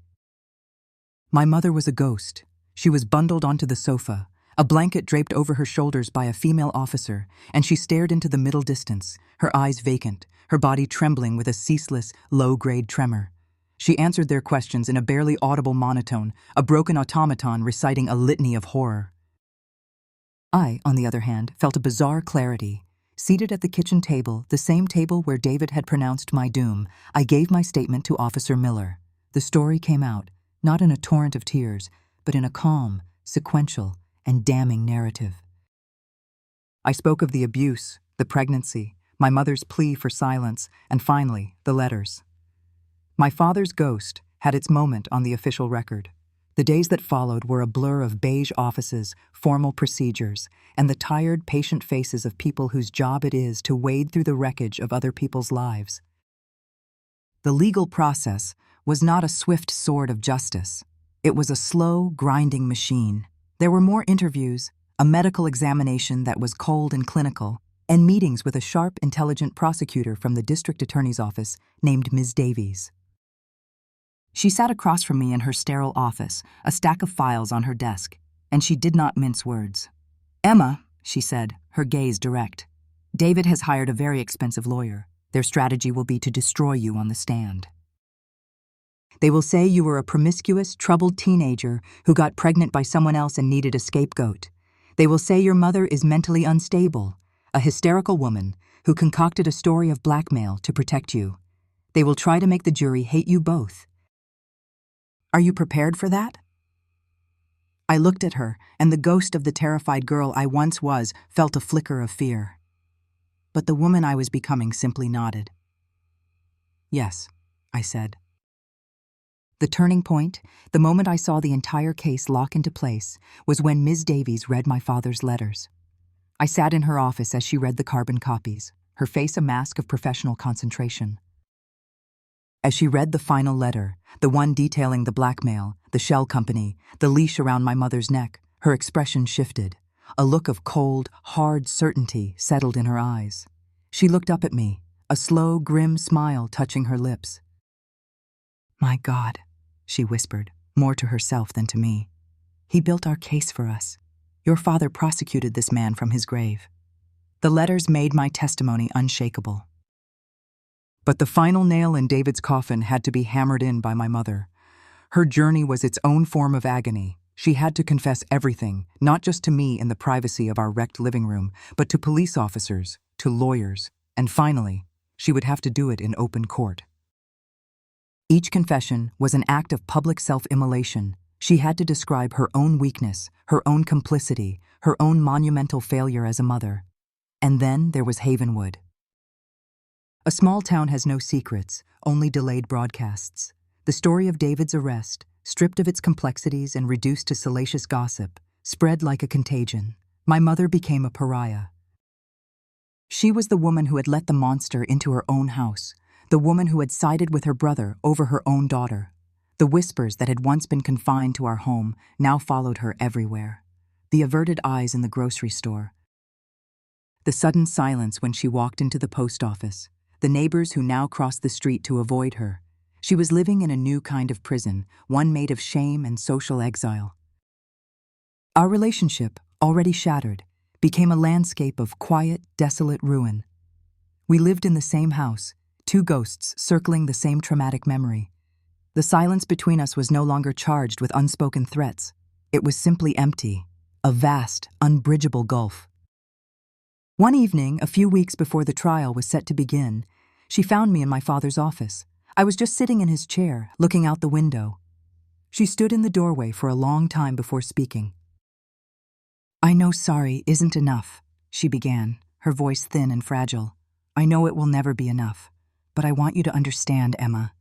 My mother was a ghost. She was bundled onto the sofa, a blanket draped over her shoulders by a female officer, and she stared into the middle distance, her eyes vacant, her body trembling with a ceaseless, low-grade tremor. She answered their questions in a barely audible monotone, a broken automaton reciting a litany of horror. I, on the other hand, felt a bizarre clarity. Seated at the kitchen table, the same table where David had pronounced my doom, I gave my statement to Officer Miller. The story came out, not in a torrent of tears, but in a calm, sequential, and damning narrative. I spoke of the abuse, the pregnancy, my mother's plea for silence, and finally, the letters. My father's ghost had its moment on the official record. The days that followed were a blur of beige offices, formal procedures, and the tired, patient faces of people whose job it is to wade through the wreckage of other people's lives. The legal process was not a swift sword of justice. It was a slow, grinding machine. There were more interviews, a medical examination that was cold and clinical, and meetings with a sharp, intelligent prosecutor from the district attorney's office named Ms. Davies. She sat across from me in her sterile office, a stack of files on her desk, and she did not mince words. "Emma," she said, her gaze direct, "David has hired a very expensive lawyer. Their strategy will be to destroy you on the stand. They will say you were a promiscuous, troubled teenager who got pregnant by someone else and needed a scapegoat. They will say your mother is mentally unstable, a hysterical woman who concocted a story of blackmail to protect you. They will try to make the jury hate you both. Are you prepared for that?" I looked at her, and the ghost of the terrified girl I once was felt a flicker of fear. But the woman I was becoming simply nodded. "Yes," I said. The turning point, the moment I saw the entire case lock into place, was when Ms. Davies read my father's letters. I sat in her office as she read the carbon copies, her face a mask of professional concentration. As she read the final letter, the one detailing the blackmail, the shell company, the leash around my mother's neck, her expression shifted. A look of cold, hard certainty settled in her eyes. She looked up at me, a slow, grim smile touching her lips. "My God," she whispered, more to herself than to me. "He built our case for us. Your father prosecuted this man from his grave." The letters made my testimony unshakable. But the final nail in David's coffin had to be hammered in by my mother. Her journey was its own form of agony. She had to confess everything, not just to me in the privacy of our wrecked living room, but to police officers, to lawyers, and finally, she would have to do it in open court. Each confession was an act of public self-immolation. She had to describe her own weakness, her own complicity, her own monumental failure as a mother. And then there was Havenwood. A small town has no secrets, only delayed broadcasts. The story of David's arrest, stripped of its complexities and reduced to salacious gossip, spread like a contagion. My mother became a pariah. She was the woman who had let the monster into her own house, the woman who had sided with her brother over her own daughter. The whispers that had once been confined to our home now followed her everywhere. The averted eyes in the grocery store. The sudden silence when she walked into the post office. The neighbors who now crossed the street to avoid her. She was living in a new kind of prison, one made of shame and social exile. Our relationship, already shattered, became a landscape of quiet, desolate ruin. We lived in the same house, two ghosts circling the same traumatic memory. The silence between us was no longer charged with unspoken threats. It was simply empty, a vast, unbridgeable gulf. One evening, a few weeks before the trial was set to begin, she found me in my father's office. I was just sitting in his chair, looking out the window. She stood in the doorway for a long time before speaking. "I know sorry isn't enough," she began, her voice thin and fragile. "I know it will never be enough, but I want you to understand, Emma.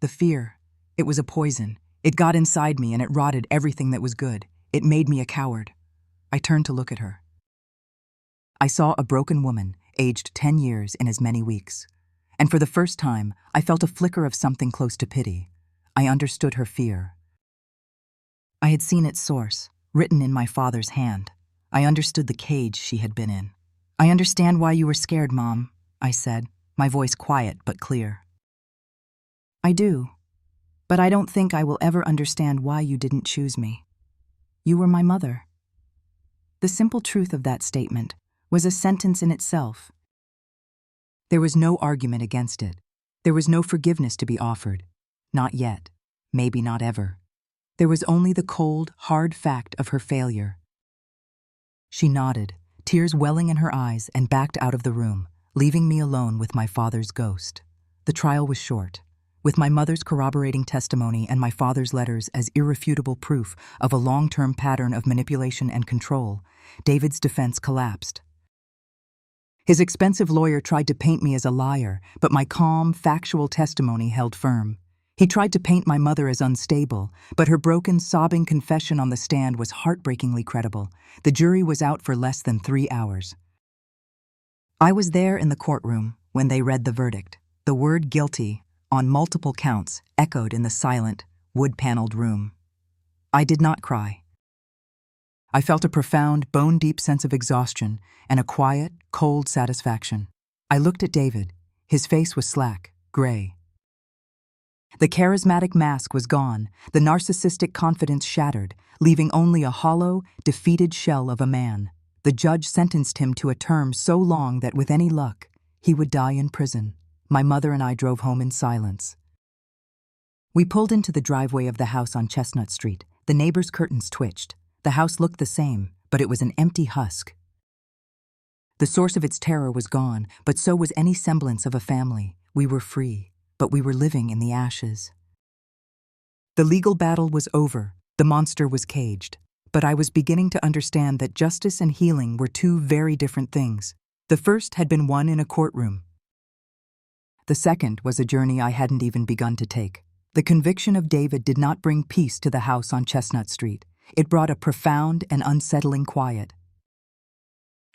The fear, it was a poison. It got inside me and it rotted everything that was good. It made me a coward." I turned to look at her. I saw a broken woman, aged 10 years in as many weeks. And for the first time, I felt a flicker of something close to pity. I understood her fear. I had seen its source, written in my father's hand. I understood the cage she had been in. "I understand why you were scared, Mom," I said, my voice quiet but clear. "I do, but I don't think I will ever understand why you didn't choose me. You were my mother." The simple truth of that statement was a sentence in itself. There was no argument against it. There was no forgiveness to be offered. Not yet. Maybe not ever. There was only the cold, hard fact of her failure. She nodded, tears welling in her eyes, and backed out of the room, leaving me alone with my father's ghost. The trial was short. With my mother's corroborating testimony and my father's letters as irrefutable proof of a long-term pattern of manipulation and control, David's defense collapsed. His expensive lawyer tried to paint me as a liar, but my calm, factual testimony held firm. He tried to paint my mother as unstable, but her broken, sobbing confession on the stand was heartbreakingly credible. The jury was out for less than 3 hours. I was there in the courtroom when they read the verdict. The word guilty, on multiple counts, echoed in the silent, wood-paneled room. I did not cry. I felt a profound, bone-deep sense of exhaustion and a quiet, cold satisfaction. I looked at David. His face was slack, gray. The charismatic mask was gone, the narcissistic confidence shattered, leaving only a hollow, defeated shell of a man. The judge sentenced him to a term so long that, with any luck, he would die in prison. My mother and I drove home in silence. We pulled into the driveway of the house on Chestnut Street. The neighbors' curtains twitched. The house looked the same, but it was an empty husk. The source of its terror was gone, but so was any semblance of a family. We were free, but we were living in the ashes. The legal battle was over. The monster was caged. But I was beginning to understand that justice and healing were two very different things. The first had been won in a courtroom. The second was a journey I hadn't even begun to take. The conviction of David did not bring peace to the house on Chestnut Street. It brought a profound and unsettling quiet.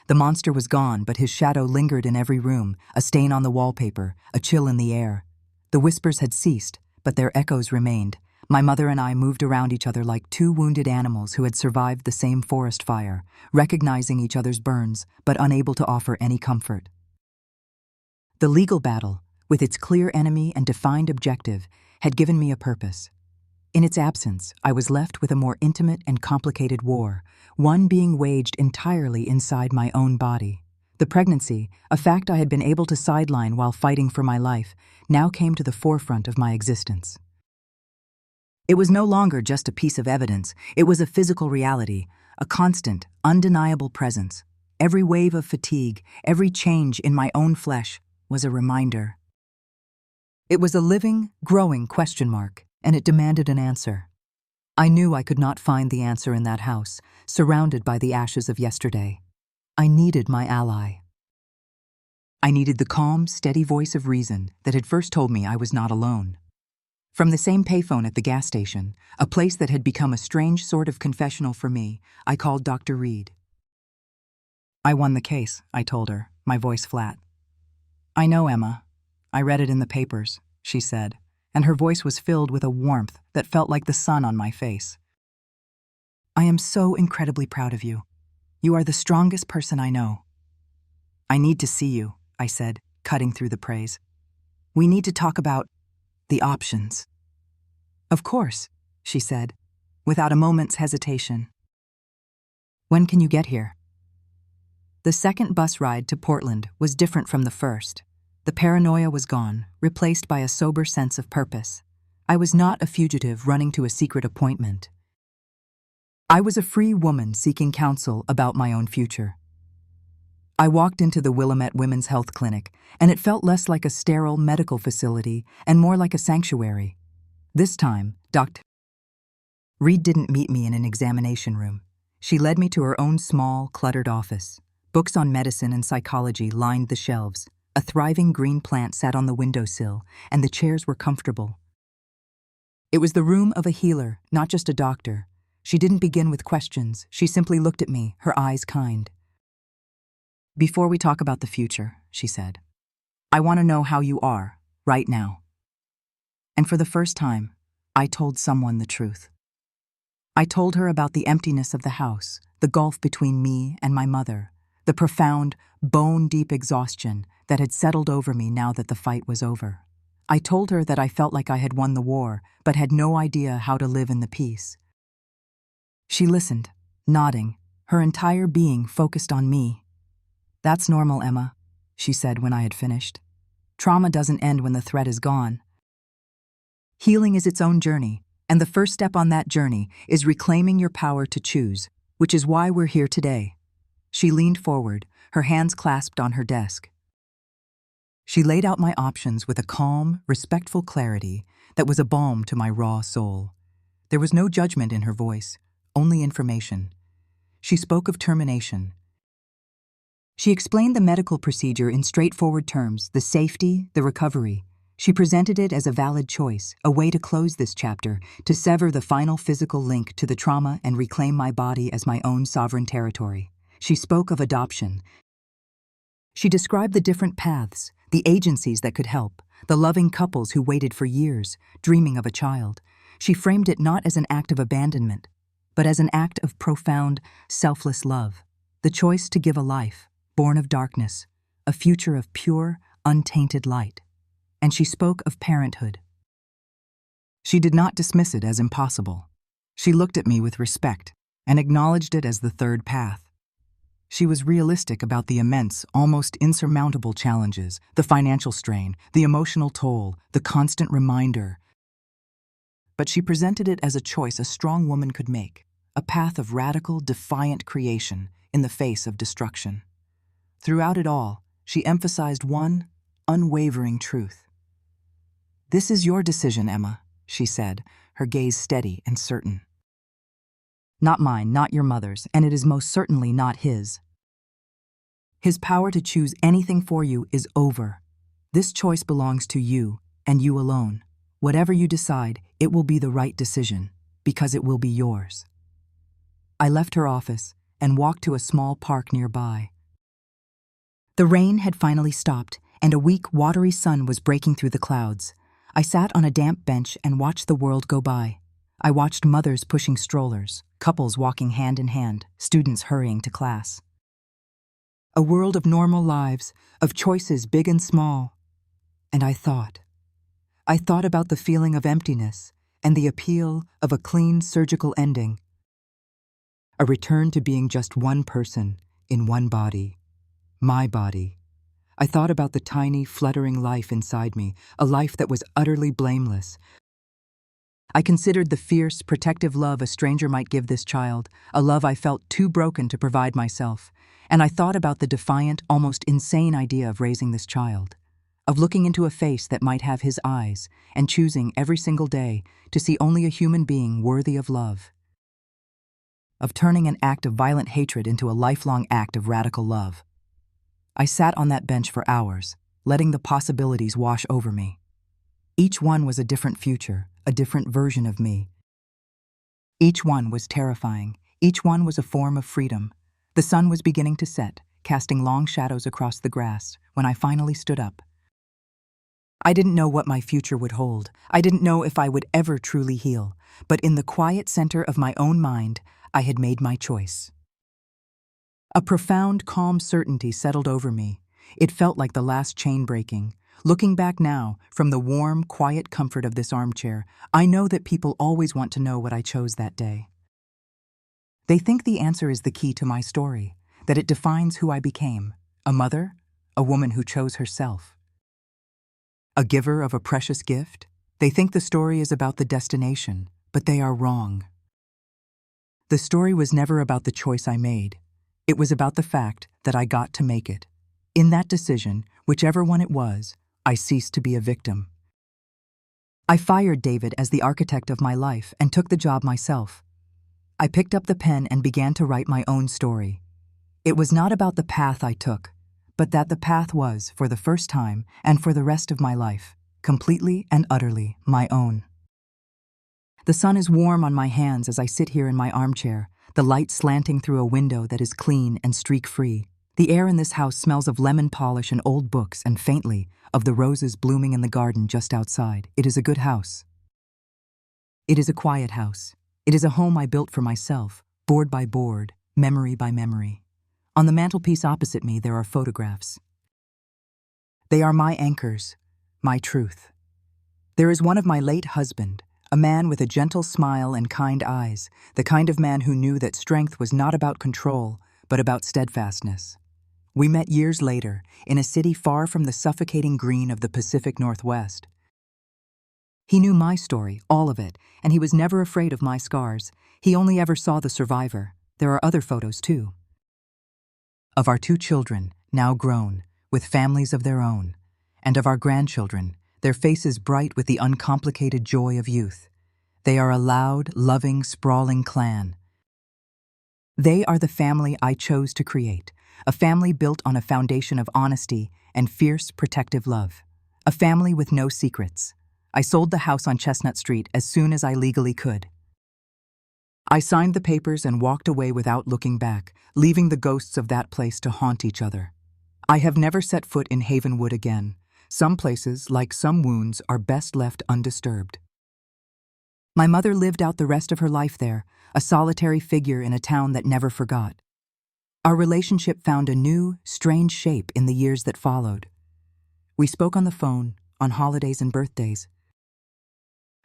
The monster was gone, but his shadow lingered in every room, a stain on the wallpaper, a chill in the air. The whispers had ceased, but their echoes remained. My mother and I moved around each other like two wounded animals who had survived the same forest fire, recognizing each other's burns, but unable to offer any comfort. The legal battle, with its clear enemy and defined objective, had given me a purpose. In its absence, I was left with a more intimate and complicated war, one being waged entirely inside my own body. The pregnancy, a fact I had been able to sideline while fighting for my life, now came to the forefront of my existence. It was no longer just a piece of evidence. It was a physical reality, a constant, undeniable presence. Every wave of fatigue, every change in my own flesh was a reminder. It was a living, growing question mark, and it demanded an answer. I knew I could not find the answer in that house, surrounded by the ashes of yesterday. I needed my ally. I needed the calm, steady voice of reason that had first told me I was not alone. From the same payphone at the gas station, a place that had become a strange sort of confessional for me, I called Dr. Reed. "I won the case," I told her, my voice flat. "I know, Emma. I read it in the papers," she said, and her voice was filled with a warmth that felt like the sun on my face. "I am so incredibly proud of you. You are the strongest person I know." "I need to see you," I said, cutting through the praise. "We need to talk about the options." "Of course," she said, without a moment's hesitation. "When can you get here?" The second bus ride to Portland was different from the first. The paranoia was gone, replaced by a sober sense of purpose. I was not a fugitive running to a secret appointment. I was a free woman seeking counsel about my own future. I walked into the Willamette Women's Health Clinic, and it felt less like a sterile medical facility and more like a sanctuary. This time, Dr. Reed didn't meet me in an examination room. She led me to her own small, cluttered office. Books on medicine and psychology lined the shelves. A thriving green plant sat on the windowsill, and the chairs were comfortable. It was the room of a healer, not just a doctor. She didn't begin with questions. She simply looked at me, her eyes kind. "Before we talk about the future," she said, "I want to know how you are, right now." And for the first time, I told someone the truth. I told her about the emptiness of the house, the gulf between me and my mother, the profound, bone-deep exhaustion that had settled over me now that the fight was over. I told her that I felt like I had won the war, but had no idea how to live in the peace. She listened, nodding, her entire being focused on me. "That's normal, Emma," she said when I had finished. "Trauma doesn't end when the threat is gone. Healing is its own journey, and the first step on that journey is reclaiming your power to choose, which is why we're here today." She leaned forward, her hands clasped on her desk. She laid out my options with a calm, respectful clarity that was a balm to my raw soul. There was no judgment in her voice, only information. She spoke of termination. She explained the medical procedure in straightforward terms, the safety, the recovery. She presented it as a valid choice, a way to close this chapter, to sever the final physical link to the trauma and reclaim my body as my own sovereign territory. She spoke of adoption. She described the different paths, the agencies that could help, the loving couples who waited for years, dreaming of a child. She framed it not as an act of abandonment, but as an act of profound, selfless love, the choice to give a life, born of darkness, a future of pure, untainted light. And she spoke of parenthood. She did not dismiss it as impossible. She looked at me with respect and acknowledged it as the third path. She was realistic about the immense, almost insurmountable challenges, the financial strain, the emotional toll, the constant reminder. But she presented it as a choice a strong woman could make, a path of radical, defiant creation in the face of destruction. Throughout it all, she emphasized one unwavering truth. "This is your decision, Emma," she said, her gaze steady and certain. "Not mine, not your mother's, and it is most certainly not his. His power to choose anything for you is over. This choice belongs to you, and you alone. Whatever you decide, it will be the right decision, because it will be yours." I left her office and walked to a small park nearby. The rain had finally stopped, and a weak, watery sun was breaking through the clouds. I sat on a damp bench and watched the world go by. I watched mothers pushing strollers, couples walking hand in hand, students hurrying to class. A world of normal lives, of choices big and small. And I thought about the feeling of emptiness and the appeal of a clean surgical ending. A return to being just one person in one body, my body. I thought about the tiny, fluttering life inside me, a life that was utterly blameless. I considered the fierce, protective love a stranger might give this child, a love I felt too broken to provide myself. And I thought about the defiant, almost insane idea of raising this child, of looking into a face that might have his eyes, and choosing every single day to see only a human being worthy of love, of turning an act of violent hatred into a lifelong act of radical love. I sat on that bench for hours, letting the possibilities wash over me. Each one was a different future, a different version of me. Each one was terrifying. Each one was a form of freedom. The sun was beginning to set, casting long shadows across the grass, when I finally stood up. I didn't know what my future would hold. I didn't know if I would ever truly heal. But in the quiet center of my own mind, I had made my choice. A profound, calm certainty settled over me. It felt like the last chain breaking. Looking back now, from the warm, quiet comfort of this armchair, I know that people always want to know what I chose that day. They think the answer is the key to my story, that it defines who I became, a mother, a woman who chose herself. A giver of a precious gift? They think the story is about the destination, but they are wrong. The story was never about the choice I made. It was about the fact that I got to make it. In that decision, whichever one it was, I ceased to be a victim. I fired David as the architect of my life and took the job myself. I picked up the pen and began to write my own story. It was not about the path I took, but that the path was, for the first time and for the rest of my life, completely and utterly my own. The sun is warm on my hands as I sit here in my armchair, the light slanting through a window that is clean and streak-free. The air in this house smells of lemon polish and old books and faintly of the roses blooming in the garden just outside. It is a good house. It is a quiet house. It is a home I built for myself, board by board, memory by memory. On the mantelpiece opposite me there are photographs. They are my anchors, my truth. There is one of my late husband, a man with a gentle smile and kind eyes, the kind of man who knew that strength was not about control, but about steadfastness. We met years later, in a city far from the suffocating green of the Pacific Northwest. He knew my story, all of it, and he was never afraid of my scars. He only ever saw the survivor. There are other photos, too. Of our 2 children, now grown, with families of their own, and of our grandchildren, their faces bright with the uncomplicated joy of youth. They are a loud, loving, sprawling clan. They are the family I chose to create, a family built on a foundation of honesty and fierce, protective love. A family with no secrets. I sold the house on Chestnut Street as soon as I legally could. I signed the papers and walked away without looking back, leaving the ghosts of that place to haunt each other. I have never set foot in Havenwood again. Some places, like some wounds, are best left undisturbed. My mother lived out the rest of her life there, a solitary figure in a town that never forgot. Our relationship found a new, strange shape in the years that followed. We spoke on the phone, on holidays and birthdays.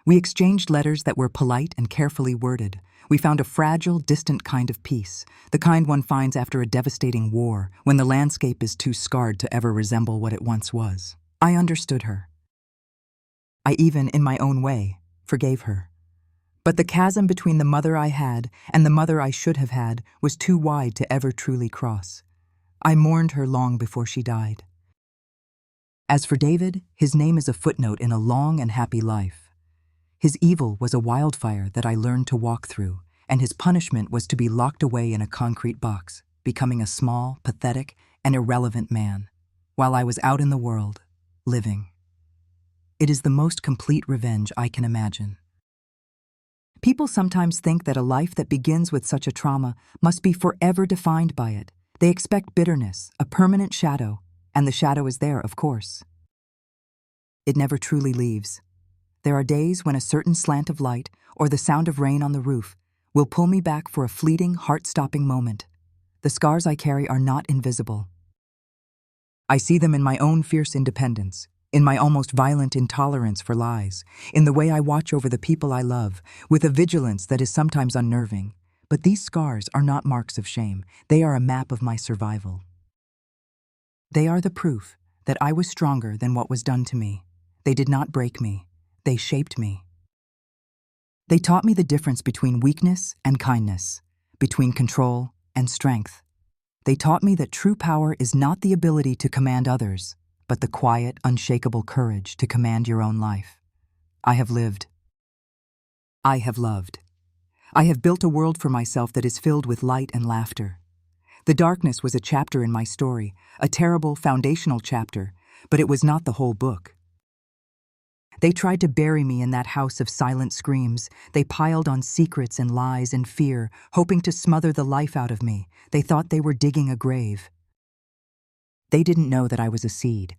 We exchanged letters that were polite and carefully worded. We found a fragile, distant kind of peace, the kind one finds after a devastating war, when the landscape is too scarred to ever resemble what it once was. I understood her. I even, in my own way, forgave her. But the chasm between the mother I had and the mother I should have had was too wide to ever truly cross. I mourned her long before she died. As for David, his name is a footnote in a long and happy life. His evil was a wildfire that I learned to walk through, and his punishment was to be locked away in a concrete box, becoming a small, pathetic, and irrelevant man, while I was out in the world, living. It is the most complete revenge I can imagine. People sometimes think that a life that begins with such a trauma must be forever defined by it. They expect bitterness, a permanent shadow, and the shadow is there, of course. It never truly leaves. There are days when a certain slant of light or the sound of rain on the roof will pull me back for a fleeting, heart-stopping moment. The scars I carry are not invisible. I see them in my own fierce independence, in my almost violent intolerance for lies, in the way I watch over the people I love, with a vigilance that is sometimes unnerving. But these scars are not marks of shame. They are a map of my survival. They are the proof that I was stronger than what was done to me. They did not break me. They shaped me. They taught me the difference between weakness and kindness, between control and strength. They taught me that true power is not the ability to command others, but the quiet, unshakable courage to command your own life. I have lived. I have loved. I have built a world for myself that is filled with light and laughter. The darkness was a chapter in my story, a terrible, foundational chapter, but it was not the whole book. They tried to bury me in that house of silent screams. They piled on secrets and lies and fear, hoping to smother the life out of me. They thought they were digging a grave. They didn't know that I was a seed,